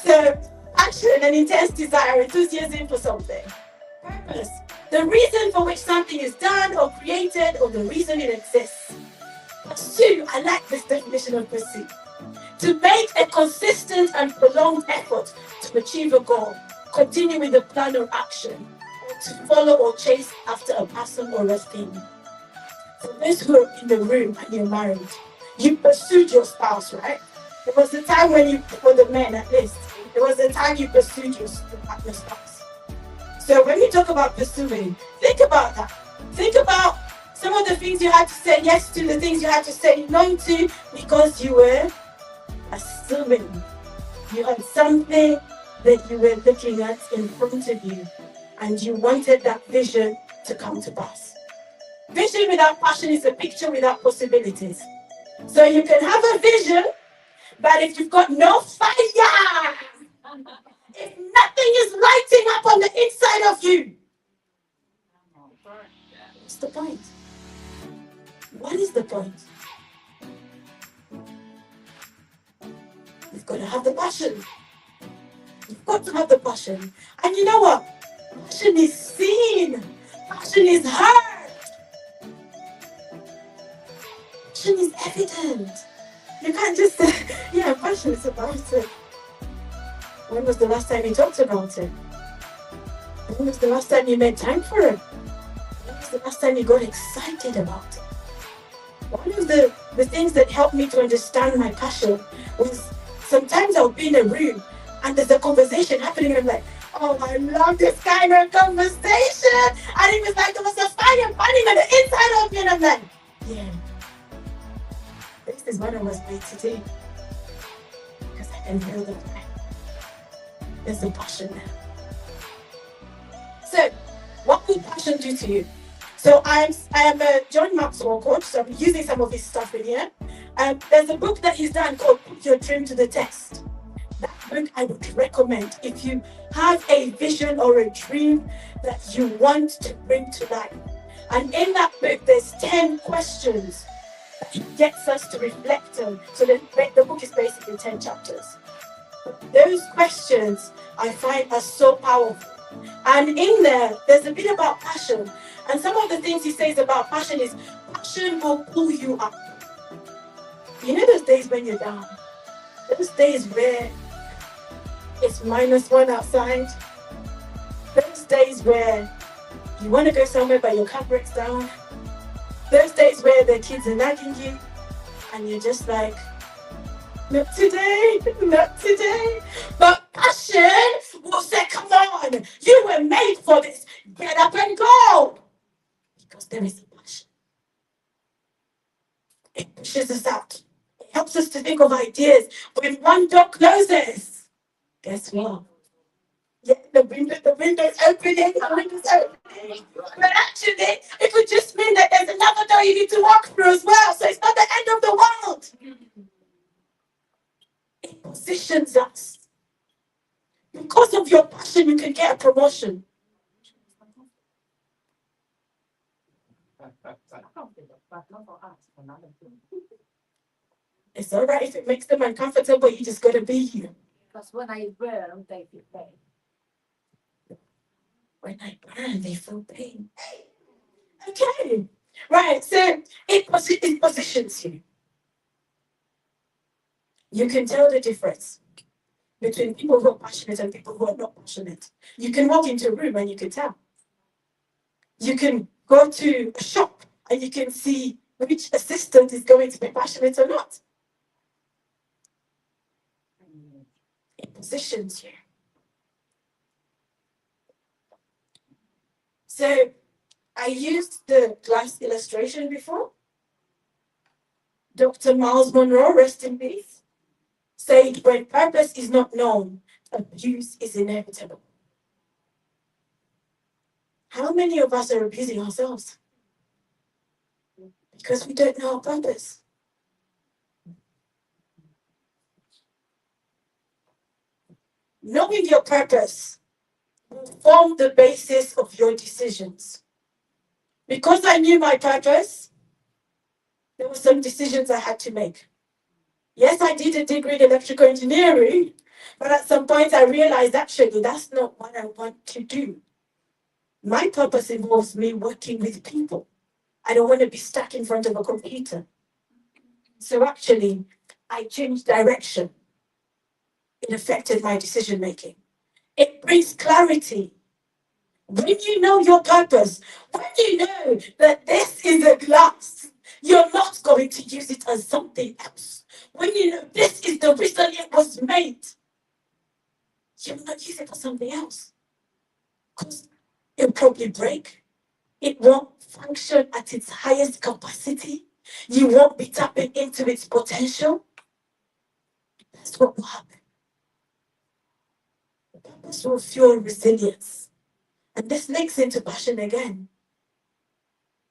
So, action and intense desire, enthusiasm for something. Purpose, the reason for which something is done or created, or the reason it exists. Pursue, I like this definition of pursue. To make a consistent and prolonged effort to achieve a goal, continue with a plan or action, to follow or chase after a person or a thing. For those who are in the room and you're married, you pursued your spouse, right? There was a time when you, for the men at least, there was a time you pursued your spouse. So when you talk about pursuing, think about that. Think about some of the things you had to say yes to, the things you had to say no to, because you were assuming. You had something that you were looking at in front of you, and you wanted that vision to come to pass. Vision without passion is a picture without possibilities. So you can have a vision, but if you've got no fire, if nothing is lighting up on the inside of you, what's the point? What is the point? You've got to have the passion. You've got to have the passion. And you know what? Passion is seen. Passion is heard. Passion is evident. You can't just say, yeah, passion is about it. When was the last time you talked about it? When was the last time you made time for it? When was the last time you got excited about it? One of the things that helped me to understand my passion was sometimes I'll be in a room and there's a conversation happening and I'm like, oh, I love this kind of conversation. And it was like there was a fire burning on the inside of me and I'm like, yeah, this is what I was made to do. Because I can feel the fire. There's a passion there. So, what will passion do to you? So I am a John Maxwell coach, so I'm using some of his stuff in here. There's a book that he's done called Put Your Dream to the Test. That book I would recommend if you have a vision or a dream that you want to bring to life. And in that book, there's 10 questions that he gets us to reflect on. So the book is basically 10 chapters. Those questions I find are so powerful. And in there, there's a bit about passion. And some of the things he says about passion is, passion will pull you up. You know those days when you're down? Those days where It's -1 outside. Those days where you want to go somewhere but your car breaks down. Those days where the kids are nagging you and you're just like, not today, not today. But passion will say, come on, you were made for this. Get up and go. Because there is a passion. It pushes us out. It helps us to think of ideas. When one door closes, guess what? Yeah, the window's opening, the window's opening. But actually, it could just mean that there's another door you need to walk through as well. So it's not the end of the world. It positions us. Because of your passion, you can get a promotion. It's all right if it makes them uncomfortable. You just got to be you. Because when I burn, they feel pain. When I burn, they feel pain. Okay. Right. So it positions you. You can tell the difference between people who are passionate and people who are not passionate. You can walk into a room and you can tell. You can go to a shop and you can see which assistant is going to be passionate or not. It positions you. So I used the glass illustration before. Dr. Miles Monroe, rest in peace, said when purpose is not known, abuse is inevitable. How many of us are abusing ourselves? Because we don't know our purpose. Knowing your purpose will form the basis of your decisions. Because I knew my purpose, there were some decisions I had to make. Yes, I did a degree in electrical engineering, but at some point I realized actually that's not what I want to do. My purpose involves me working with people. I don't want to be stuck in front of a computer. So actually, I changed direction. It affected my decision making. It brings clarity. When you know your purpose, when you know that this is a glass, you're not going to use it as something else. When you know this is the reason it was made, you'll not use it for something else. Because it'll probably break. It won't function at its highest capacity. You won't be tapping into its potential. That's what will happen. The purpose will fuel resilience. And this links into passion again.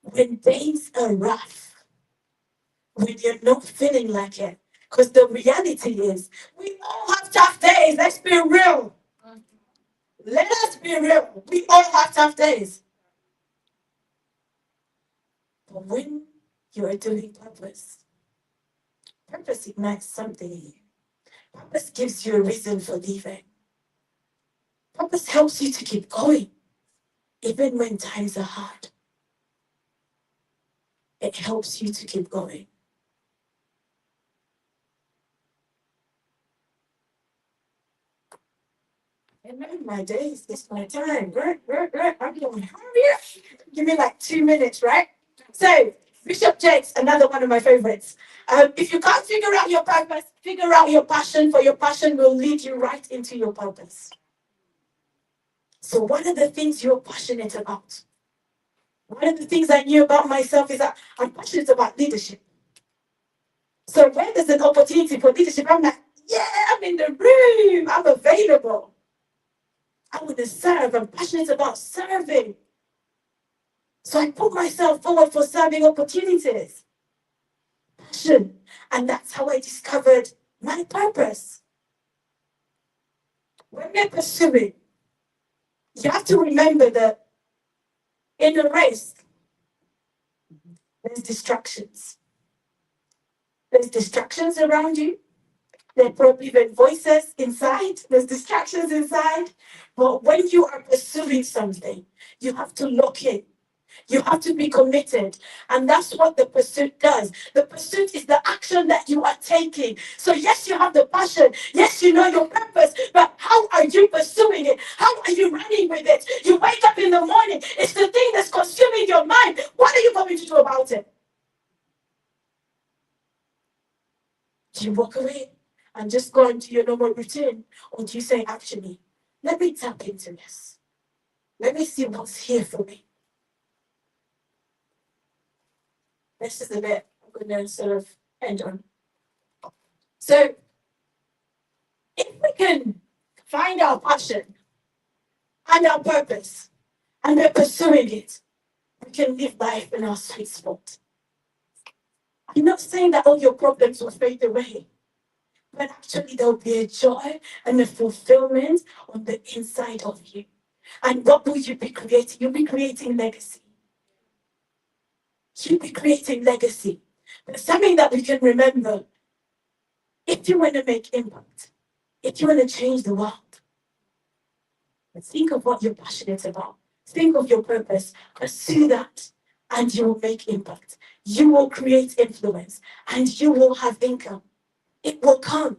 When days are rough, when you're not feeling like it, because the reality is, we all have tough days. Let's be real. Let us be real. We all have tough days. But when you are doing purpose, purpose ignites something in you. Purpose gives you a reason for living. Purpose helps you to keep going, even when times are hard. It helps you to keep going. Amen. My days, it's my time. Right. I'm going to hurry up. Give me like 2 minutes, right? So, Bishop Jakes, another one of my favorites. If you can't figure out your purpose, figure out your passion, for your passion will lead you right into your purpose. So, what are the things you're passionate about? One of the things I knew about myself is that I'm passionate about leadership. So, when there's an opportunity for leadership, I'm like, yeah, I'm in the room, I'm available. I want to serve. I'm passionate about serving. So I put myself forward for serving opportunities. Passion. And that's how I discovered my purpose. When we're pursuing, you have to remember that in a race, there's distractions. There's distractions around you. There are probably even voices inside. There's distractions inside. But when you are pursuing something, you have to lock in. You have to be committed. And that's what the pursuit does. The pursuit is the action that you are taking. So yes, you have the passion. Yes, you know your purpose. But how are you pursuing it? How are you running with it? You wake up in the morning. It's the thing that's consuming your mind. What are you going to do about it? Do you walk away and just go into your normal routine? Or do you say, actually, let me tap into this. Let me see what's here for me. This is the bit I'm going to sort of end on. So, if we can find our passion and our purpose and we're pursuing it, we can live life in our sweet spot. I'm not saying that all your problems will fade away, but actually there'll be a joy and a fulfillment on the inside of you. And what will you be creating? You'll be creating legacy. You'll be creating legacy. But something that we can remember, if you want to make impact, if you want to change the world, think of what you're passionate about. Think of your purpose. Pursue that, and you will make impact. You will create influence, and you will have income. It will come.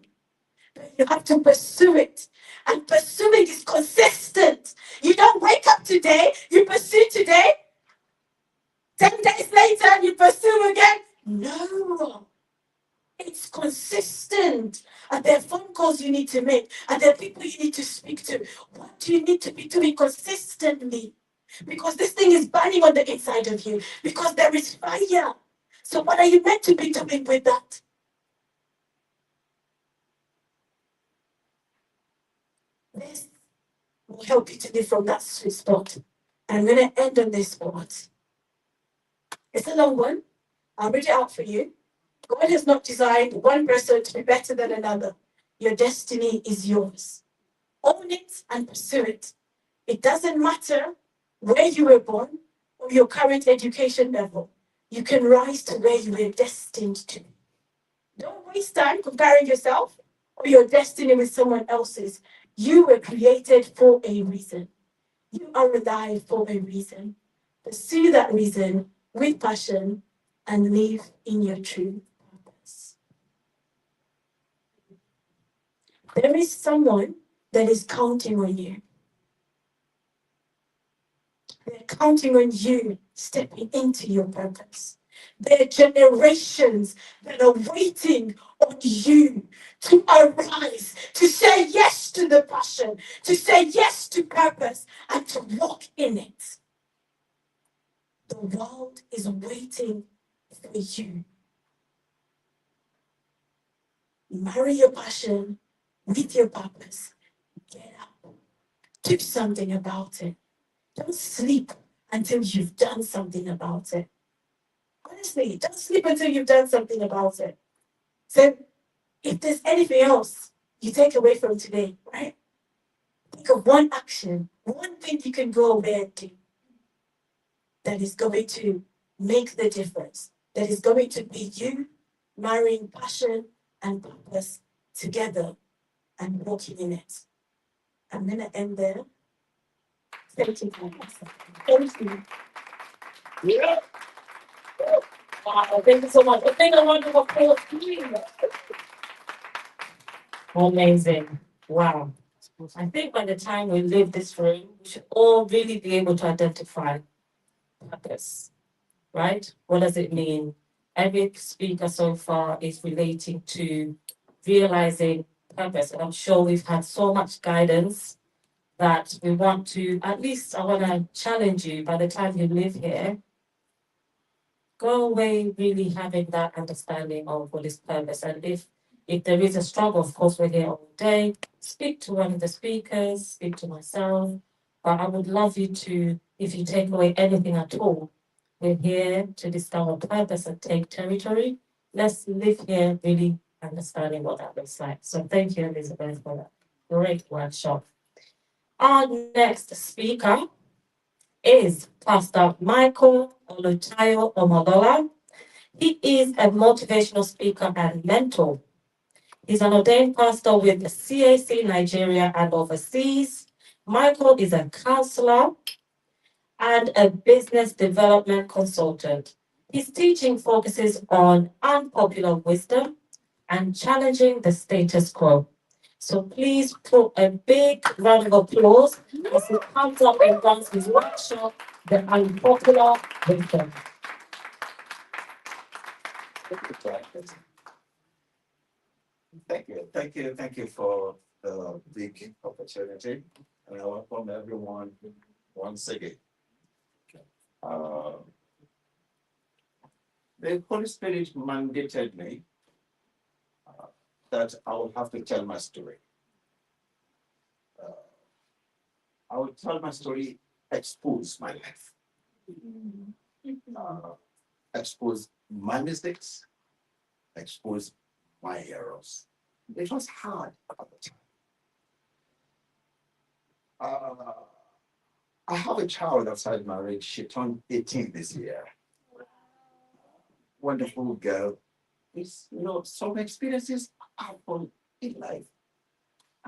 But you have to pursue it. And pursuing is consistent. You don't wake up today, you pursue today, 10 days later, you pursue again. No. It's consistent. And there are phone calls you need to make. And there are people you need to speak to. What do you need to be doing consistently? Because this thing is burning on the inside of you. Because there is fire. So what are you meant to be doing with that? This will help you to live from that sweet spot. And I'm going to end on this spot. It's a long one. I'll read it out for you. God has not designed one person to be better than another. Your destiny is yours. Own it and pursue it. It doesn't matter where you were born or your current education level. You can rise to where you were destined to. Don't waste time comparing yourself or your destiny with someone else's. You were created for a reason. You are alive for a reason. Pursue that reason with passion and live in your true purpose. There is someone that is counting on you. They're counting on you stepping into your purpose. There are generations that are waiting on you to arise, to say yes to the passion, to say yes to purpose, and to walk in it. The world is waiting for you. Marry your passion with your purpose. Get up. Do something about it. Don't sleep until you've done something about it. Honestly, don't sleep until you've done something about it. So, if there's anything else you take away from today, right? Think of one action, one thing you can go away and do that is going to make the difference, that is going to be you marrying passion and purpose together and walking in it. I'm going to end there. Thank you. Thank you. Yeah. Wow, thank you so much. I think I want to applause you. Amazing. Wow. I think by the time we leave this room, we should all really be able to identify purpose, right? What does it mean? Every speaker so far is relating to realizing purpose. And I'm sure we've had so much guidance that we want to, at least I want to challenge you by the time you live here, go away really having that understanding of what is purpose. And if there is a struggle, of course, we're here all day. Speak to one of the speakers, speak to myself. But I would love you to, if you take away anything at all, we're here to discover purpose and take territory. Let's live here really understanding what that looks like. So thank you, Elizabeth, for that great workshop. Our next speaker is Pastor Michael Olutayo Omolola. He is a motivational speaker and mentor. He's an ordained pastor with the CAC Nigeria and overseas. Michael is a counselor, and and a business development consultant. His teaching focuses on unpopular wisdom and challenging the status quo. So please put a big round of applause as he comes up and runs his workshop, The Unpopular Wisdom. Thank you for the big opportunity, and I welcome everyone once again. The Holy Spirit mandated me that I will have to tell my story. I will tell my story, expose my life, expose my mistakes, expose my errors. It was hard at the time. I have a child outside marriage. She turned 18 this year. Wonderful girl. It's, some experiences happen in life.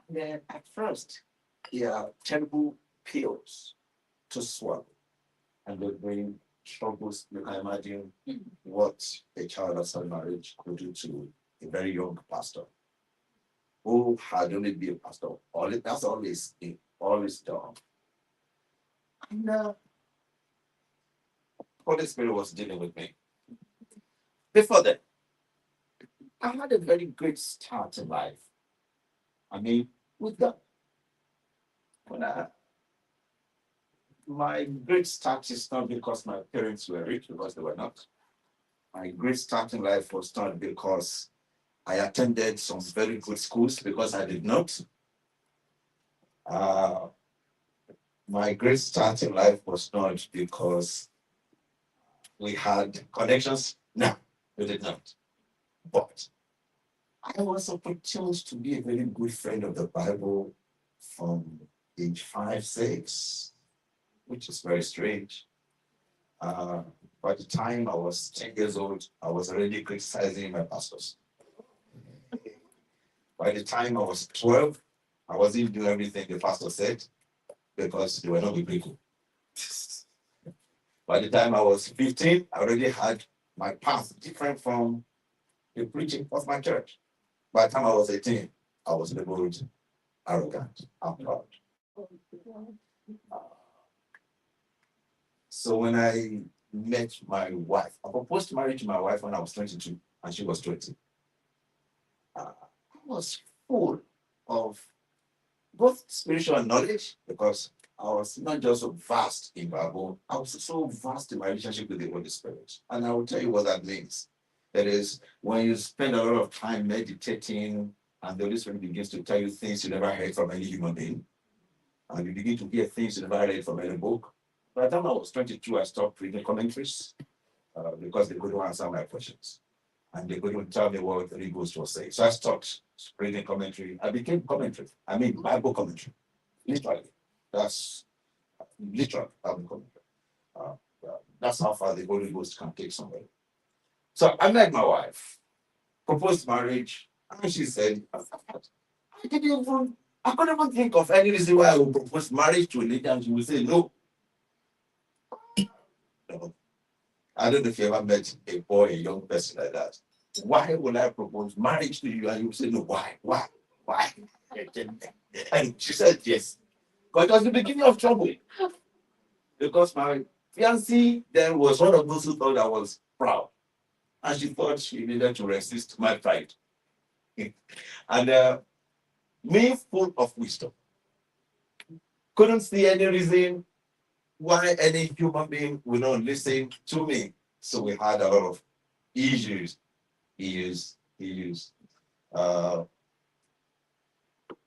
And then at first, they are terrible pills to swallow. And they bring struggles. You can imagine what a child outside marriage could do to a very young pastor who had only been a pastor. That's always done. And Holy Spirit was dealing with me. Before that, I had a very great start in life. I mean, with God. My great start is not because my parents were rich, because they were not. My great start in life was not because I attended some very good schools, because I did not. My great start in life was not because we had connections. No, we did not. But I was opportuned to be a very good friend of the Bible from age 5, 6, which is very strange. By the time I was 10 years old, I was already criticizing my pastors. By the time I was 12, I wasn't doing everything the pastor said because they were not biblical. By the time I was 15, I already had my path different from the preaching of my church. By the time I was 18, I was labeled arrogant and proud. So when I met my wife, I proposed marriage to my wife when I was 22 and she was 20. I was full of both spiritual knowledge, because I was not just so vast in Bible, I was so vast in my relationship with the Holy Spirit. And I will tell you what that means. That is, when you spend a lot of time meditating and the Holy Spirit begins to tell you things you never heard from any human being, and you begin to hear things you never read from any book. By the time I was 22, I stopped reading commentaries because they couldn't answer my questions. And they couldn't tell me what the Holy Ghost was saying. So I stopped reading commentary. I became commentary. I mean, Bible commentary. Literally. That's literal Bible commentary. That's how far the Holy Ghost can take somebody. So I met my wife, proposed marriage, and she said, I couldn't even think of any reason why I would propose marriage to a lady and she would say no. No. I don't know if you ever met a boy, a young person like that. Why would I propose marriage to you? And you would say no. Why? And she said yes. Because it was the beginning of trouble. Because my fiancée then was one of those who thought I was proud. And she thought she needed to resist my pride. And me, full of wisdom, couldn't see any reason why any human being would not listen to me. So we had a lot of issues.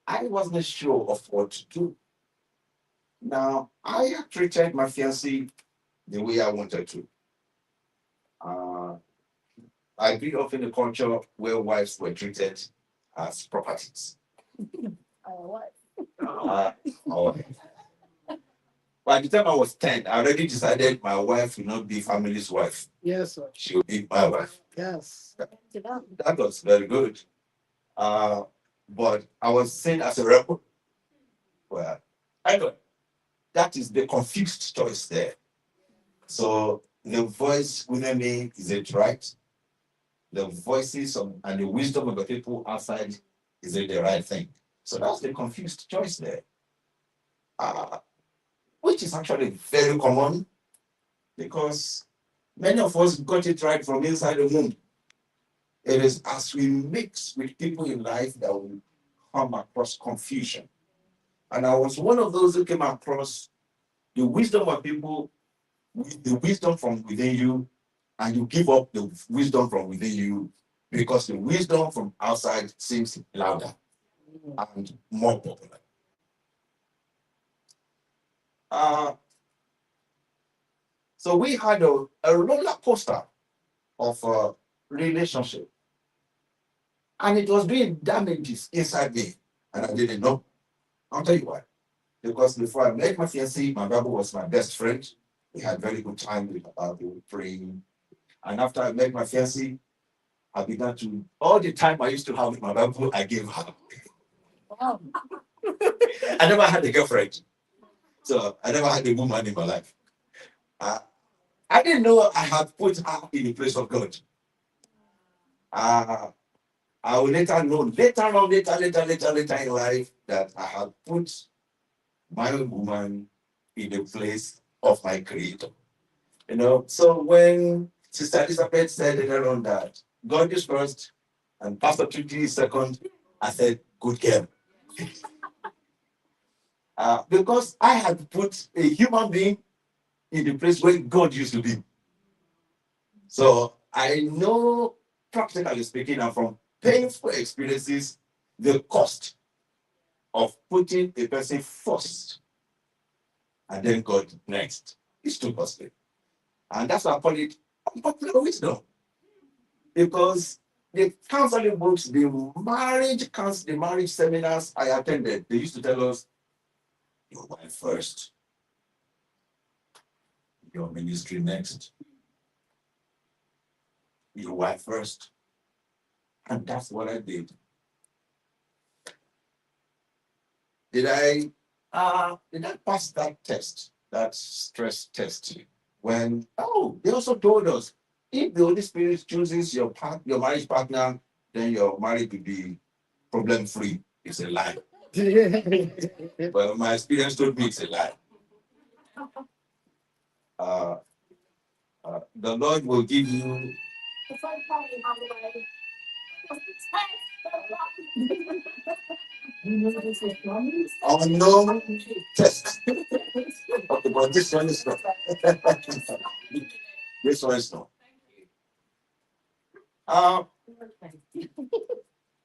I wasn't sure of what to do. Now, I had treated my fiancée the way I wanted to. I grew up in a culture where wives were treated as properties. By the time I was 10, I already decided my wife will not be family's wife. Yes, sir. She will be my wife. Yes. That was very good. But I was seen as a rebel. Well, anyway, that is the confused choice there. So the voice within me, is it right? The voices and the wisdom of the people outside, is it the right thing? So that's the confused choice there. Which is actually very common because many of us got it right from inside the womb. It is as we mix with people in life that we come across confusion. And I was one of those who came across the wisdom of people, the wisdom from within you, and you give up the wisdom from within you because the wisdom from outside seems louder and more popular. So we had a roller coaster of a relationship, and it was doing damages inside me, and I didn't know. I'll tell you why. Because before I met my fiancée, my Bible was my best friend. We had very good time with the Bible, praying. And after I met my fiancée, I began to, all the time I used to have with my Bible, I gave her. Wow. I never had a girlfriend. So I never had a woman in my life. I didn't know I had put her in the place of God. I will later know, later in life, that I had put my woman in the place of my creator. You know, so when Sister Elizabeth said earlier on that God is first and Pastor Tunji is second, I said, good girl. Because I had put a human being in the place where God used to be. So I know, practically speaking, and from painful experiences, the cost of putting a person first and then God next is too costly. And that's why I call it unpopular wisdom. Because the counseling books, the marriage seminars I attended, they used to tell us, your wife first, your ministry next, your wife first. And that's what I did. Did I pass that test, that stress test? When, they also told us, if the Holy Spirit chooses your marriage partner, then your marriage will be problem-free. It's a lie. Well, my experience told me it's a lie. The Lord will give you unknown test. Okay, but this one is not. This one is not.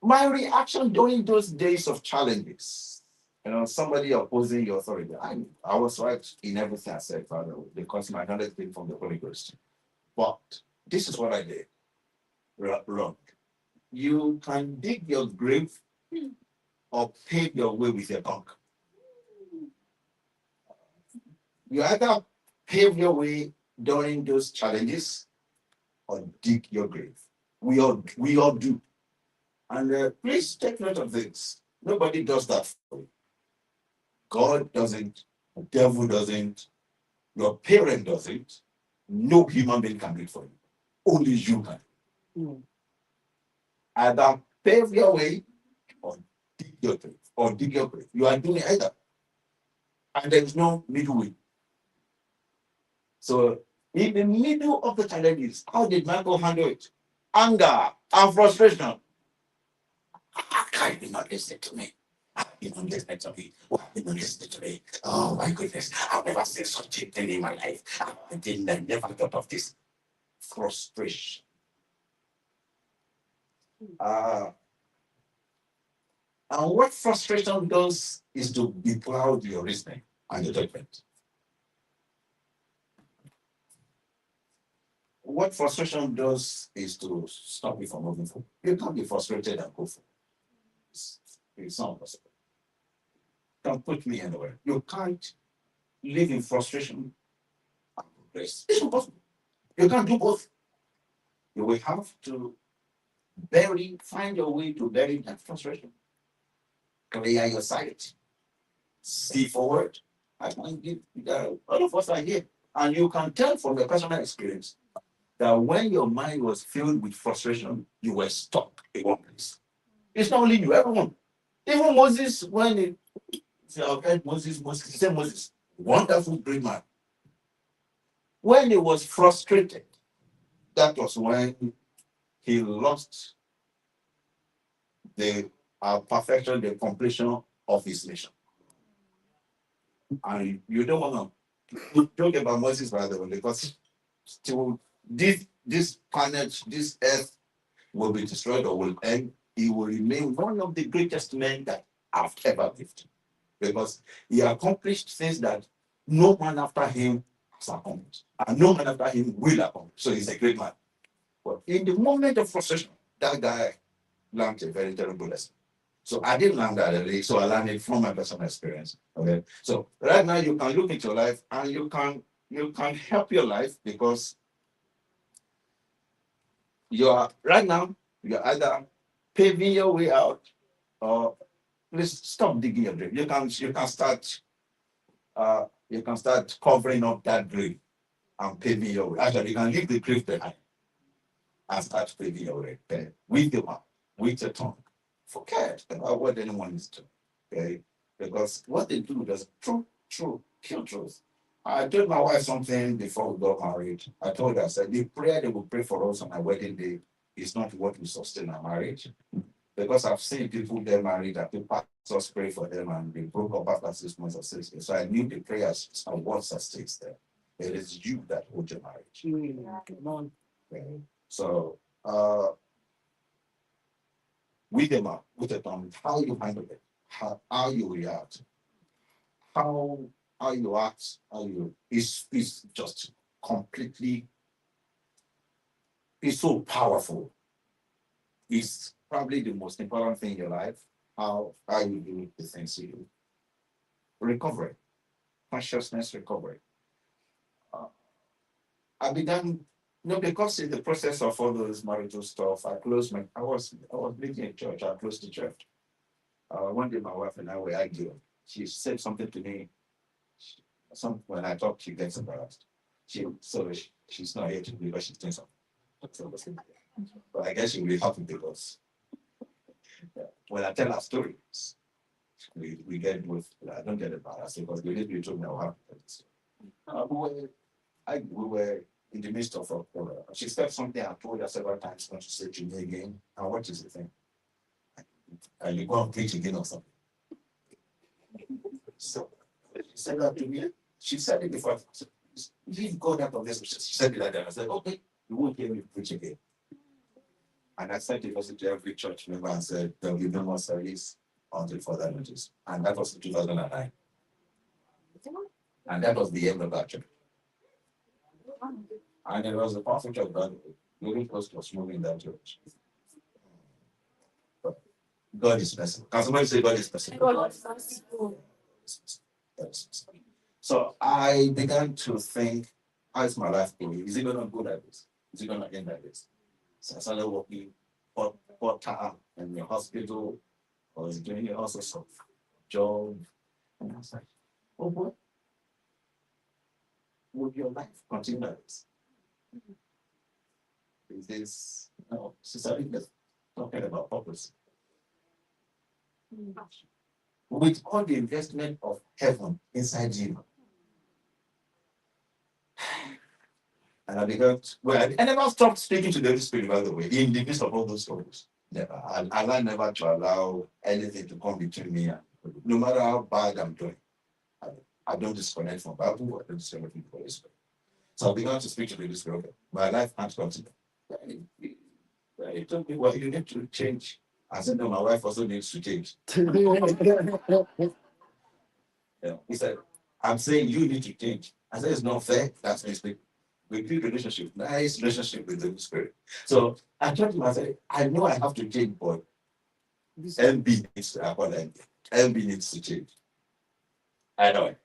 My reaction during those days of challenges, somebody opposing your authority, I was right in everything I said, Father, because my knowledge came from the Holy Ghost. But this is what I did. Wrong. You can dig your grave or pave your way with your tongue. You either pave your way during those challenges or dig your grave. We all do. And please take note of this. Nobody does that for you. God doesn't, the devil doesn't, your parent doesn't, no human being can do it for you. Only you can. Either pave your way or dig your grave. You are doing either. And there is no middle way. So in the middle of the challenges, how did Michael handle it? Anger and frustration. Why did not listen to me? You don't listen to me. Why did not listen to me? Oh my goodness, I've never seen such a thing in my life. I never thought of this. Frustration. And what frustration does is to becloud your reasoning and your judgment. What frustration does is to stop you from moving forward. You can't be frustrated and go forward. It's not possible. Don't put me anywhere. You can't live in frustration and progress. It's impossible. You can't do both. You will have to find your way to bury that frustration. Clear your sight. See forward. I might give, all of us are here. And you can tell from the personal experience that when your mind was filled with frustration, you were stuck in one place. It's not only you, everyone. Even Moses, when he said Moses, he said Moses, wonderful great man. When he was frustrated, that was when he lost the perfection, the completion of his mission. And you don't want to talk about Moses, by the way, because still this planet, this earth will be destroyed or will end. He will remain one of the greatest men that have ever lived, because he accomplished things that no man after him has accomplished, and no man after him will accomplish. So he's a great man. But in the moment of frustration, that guy learned a very terrible lesson. So I didn't learn that early, so I learned it from my personal experience. Okay. So right now you can look into your life and you can help your life, because you are right now, you're either paving your way out, or please stop digging your grave. You can start covering up that grave and paving your way. Actually, you can leave the grave behind and start paving your way there with the mouth, with your tongue. Forget about what anyone is doing. Okay? Because what they do is true, pure truth. I told my wife something before we got married. I told her, I said, the prayer they will pray for us on my wedding day is not what will sustain our marriage. Because I've seen people get married and people just pray for them and they broke up after 6 months or 6 years. So I knew the prayers and what sustains them. It is you that hold your marriage. Okay. So with them up, with the tongue, how you handle it, how you react, how you act, is just completely, it's so powerful. It's probably the most important thing in your life, how you do the things you do. Recovery, consciousness recovery. I began, because in the process of all those marital stuff, I was meeting in church, I closed the church. One day my wife and I were arguing. She said something to me. When I talk, she gets embarrassed. She's not here to do, but she's doing something. But I guess she'll be happy because when I tell her stories, we get with, I don't get embarrassed because we didn't told me how we were in the midst of she said something I told her several times, not to say to me again. And what is the thing? And you go and preach again or something. So she said that to me. She said it before. Leave God out of this. She said it like that. I said, okay, you won't hear me preach again. And I sent it also to every church member and said, there will be no more service until further notice. And that was in 2009. And that was the end of that church. And it was a powerful church, but moving close was moving in that church. But God is merciful. Can somebody say God is merciful? So I began to think, how is my life going? Is it going to go like this? Is it going to end like this? So I started working part-time in the hospital. I was doing all sorts of job. And I was like, oh boy, would your life continue like this? Is this, society just talking about purpose? With all the investment of heaven inside you. And I began, I never stopped speaking to the Holy Spirit, by the way, in the midst of all those stories. Never. I learned never to allow anything to come between me and no matter how bad I'm doing. I don't disconnect from Bible, I don't disconnect from the Holy Spirit. So I began to speak to the Holy Spirit. Okay, my life can't continue. He told me, well, you need to change. I said, no, my wife also needs to change. He said, I'm saying you need to change. I said, it's not fair. That's me speaking. We build relationship, nice relationship with the Holy Spirit. So I told him, I said, I know I have to change, but MB needs to, MB needs to change. I know it.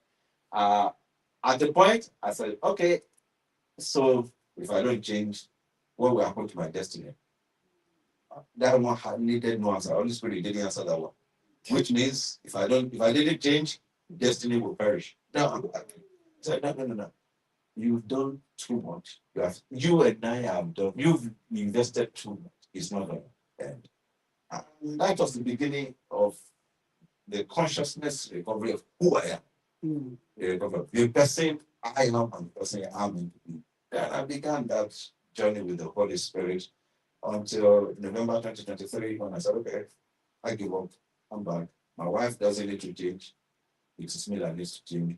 At the point, I said, okay, so if I don't change, what will happen to my destiny? That one had needed no answer. Holy Spirit didn't answer that one. Which means if I didn't change, destiny will perish. No, I said, no. you've done too much. You and I have done, you've invested too much. It's not going to end. And that was the beginning of the consciousness recovery of who I am. The person I am and the person I am. And I began that journey with the Holy Spirit until November 2023, when I said, okay, I give up, I'm back. My wife doesn't need to change. It's me that needs to change.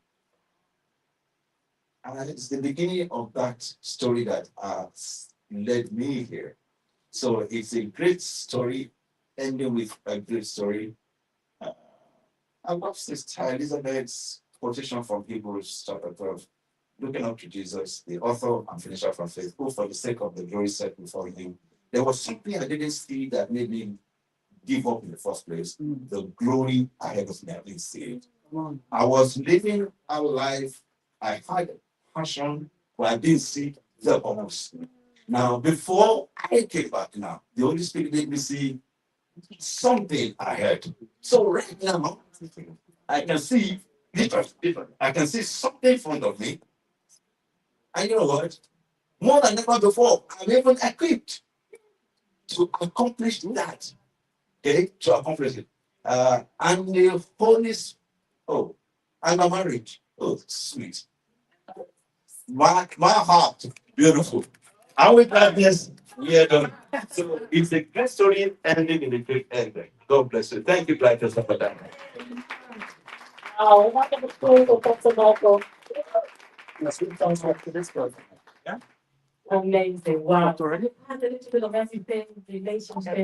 And it's the beginning of that story that has led me here. So it's a great story, ending with a great story. I love Sister Elizabeth's quotation from Hebrews chapter 12. Looking up to Jesus, the author and finisher of faith, who for the sake of the glory set before him, there was something I didn't see that made me give up in the first place. The glory ahead of me, I didn't see it. I was living a life, I had a passion, but I didn't see the purpose. Now, before I came back now, the Holy Spirit made me see something ahead. So right now, I can see different. I can see something in front of me. And you know what? More than ever before, I'm even equipped to accomplish that. Okay, to accomplish it. And the Holy Spirit, and my marriage. Oh, sweet. My heart, beautiful. And with Gladness, we are done. So it's a great story ending in a great ending. God bless you. Thank you, Gladness, for that. Oh, wonderful story for Dr. Michael. Yeah. Amazing. Wow. Had a little bit of everything, relationship.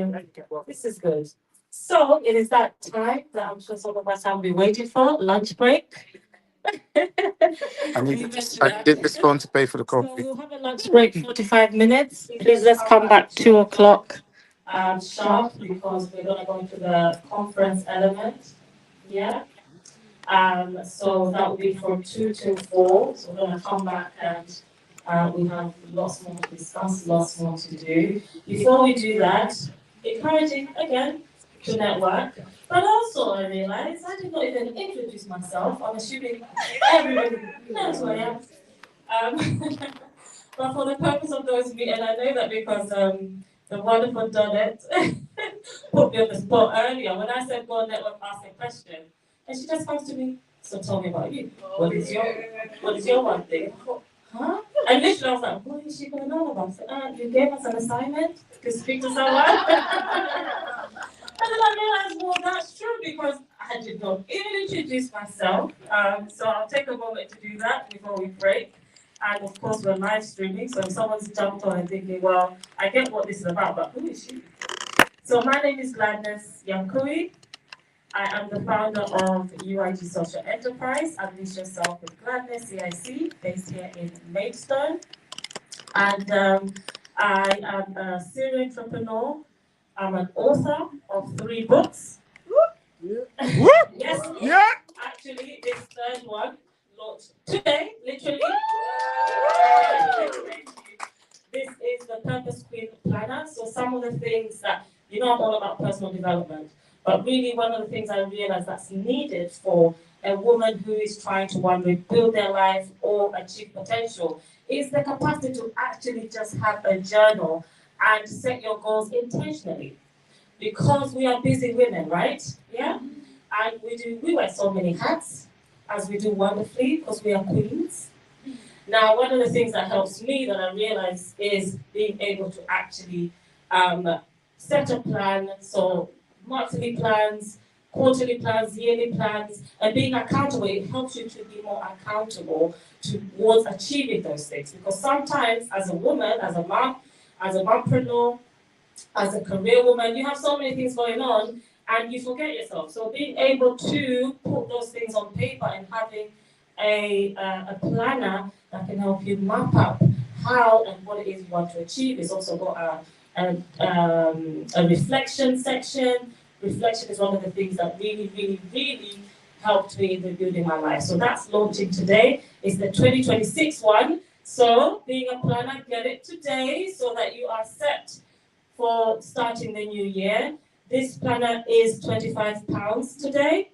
This is good. So it is that time that I'm sure some of us have been waiting for, lunch break. I did respond to pay for the So coffee. we'll have a lunch break, 45 minutes. Please let's come back 2 o'clock sharp, because we're going to go into the conference element. Yeah. So that will be from 2 to 4. So we're going to come back and we have lots more to discuss, lots more to do. Before we do that, encouraging again to network. But also I realized I did not even introduce myself. I'm assuming everybody knows who I am. But for the purpose of those of you, and I know that because the wonderful Donette put me on the spot earlier when I said go on network, ask a question. And she just comes to me, so tell me about you. What is your one thing? Huh? And literally I was like, what is she going on about? I said, you gave us an assignment to speak to someone? And then I realized, well, that's true, because I did not even introduce myself. So I'll take a moment to do that before we break. And of course, we're live streaming, so if someone's jumped on and thinking, well, I get what this is about, but who is she? So my name is Gladness Yanquoi. I am the founder of UIG Social Enterprise, Unleash Yourself with Gladness, CIC, based here in Maidstone. And I am a serial entrepreneur. I'm an author of 3 books. Yes, yeah. Actually, this third one launched today, literally. This is the Purpose Queen Planner. So some of the things that, I'm all about personal development. But really, one of the things I realized that's needed for a woman who is trying to build their life or achieve potential is the capacity to actually just have a journal and set your goals intentionally. Because we are busy women, right? Yeah? And we wear so many hats, as we do wonderfully, because we are queens. Now, one of the things that helps me that I realize is being able to actually set a plan, so monthly plans, quarterly plans, yearly plans, and being accountable. It helps you to be more accountable towards achieving those things. Because sometimes, as a woman, as a mom, as a mompreneur, as a career woman, you have so many things going on, and you forget yourself. So being able to put those things on paper and having a planner that can help you map up how and what it is you want to achieve. It's also got a reflection section. Reflection is one of the things that really, really, really helped me in building my life. So that's launching today. It's the 2026 one. So being a planner, get it today so that you are set for starting the new year. This planner is £25 today.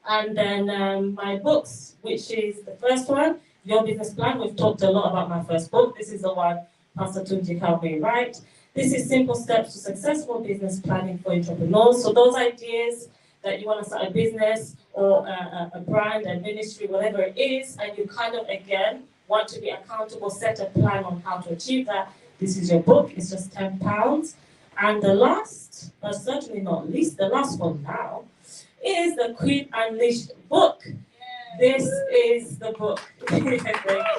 And then my books, which is the first one, your business plan. We've talked a lot about my first book. This is the one Pastor Tunji helped me write. This is Simple Steps to Successful Business Planning for Entrepreneurs. So those ideas that you want to start a business or a brand, a ministry, whatever it is, and you kind of, again, want to be accountable, set a plan on how to achieve that, this is your book. It's just £10. And the last, but certainly not least, the last one now, is the Queen Unleashed book. This is the book. Thank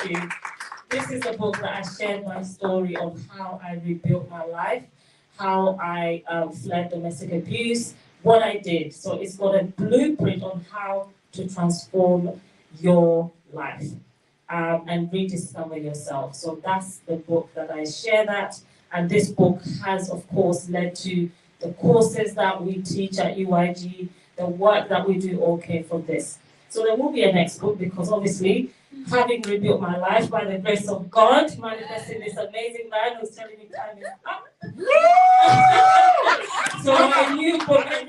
you. This is the book that I shared my story of how I rebuilt my life, how I fled domestic abuse, what I did. So it's got a blueprint on how to transform your life and rediscover yourself. So that's the book that I share that. And this book has, of course, led to the courses that we teach at UIG, the work that we do all came from this. So there will be a next book because obviously, having rebuilt my life by the grace of God, manifesting this amazing man who's telling me time is up. So a new book. I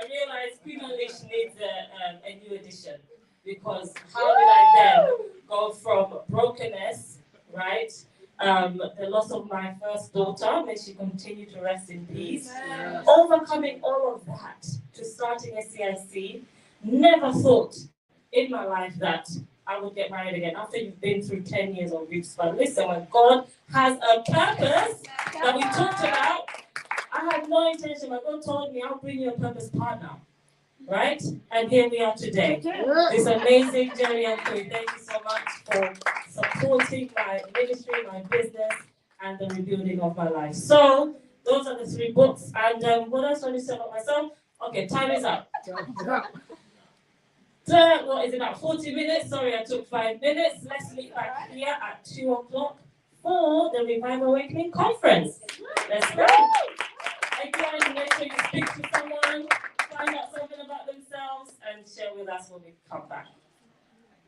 realized Queen Unleashed needs a new edition because how did I then go from brokenness, right? The loss of my first daughter, may she continue to rest in peace. Overcoming all of that to starting a CIC, never thought in my life that I would get married again after you've been through 10 years of grief. But listen, when God has a purpose that we talked about, I had no intention, but God told me, I'll bring you a purpose partner. Right? And here we are today. This amazing Jerry and Queen. Thank you so much for supporting my ministry, my business, and the rebuilding of my life. So, those are the 3 books. And what else want to say about myself? Okay, time is up. What is it now? 40 minutes? Sorry, I took 5 minutes. Let's meet back here at 2 o'clock for the Revival Awakening Conference. Let's go. Again, make sure you speak to someone, find out something about themselves, and share with us when we come back.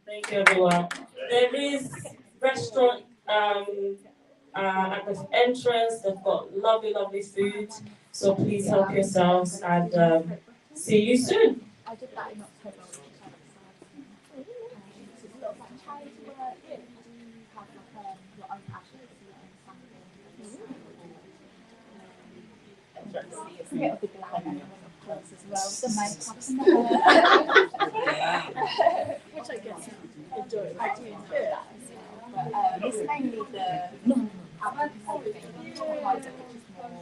Thank you, everyone. There is restaurant at the entrance. They've got lovely, lovely food. So please help yourselves and see you soon. I did that in October. It's a bit of the glam of course as well, the makeup and the hair. Which I guess you enjoy. I do enjoy that as well. But it's mainly the advocacy thing, which is more,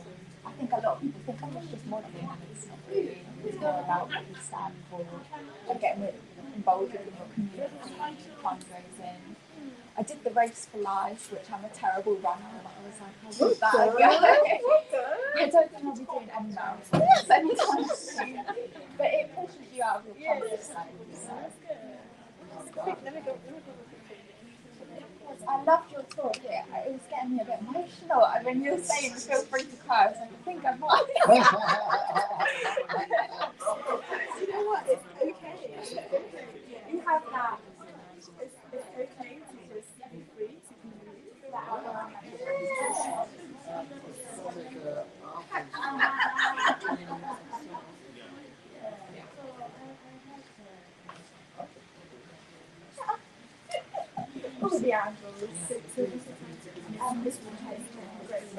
I think a lot of people think I'm just modelling and it's not really. It's more about what you stand for and getting involved with your community, fundraising. I did the Race for Life, which I'm a terrible runner, but I was like, I'll do that again. I don't think I'll be doing any marathons anytime soon. But it pushes you out of your comfort zone. I loved your talk. Yeah, it was getting me a bit emotional. And when you were saying feel free to cry, I was like, I think I might. You know what? It's okay. You have that. It's okay to just be free to communicate that out. Oh, the angels. This one has great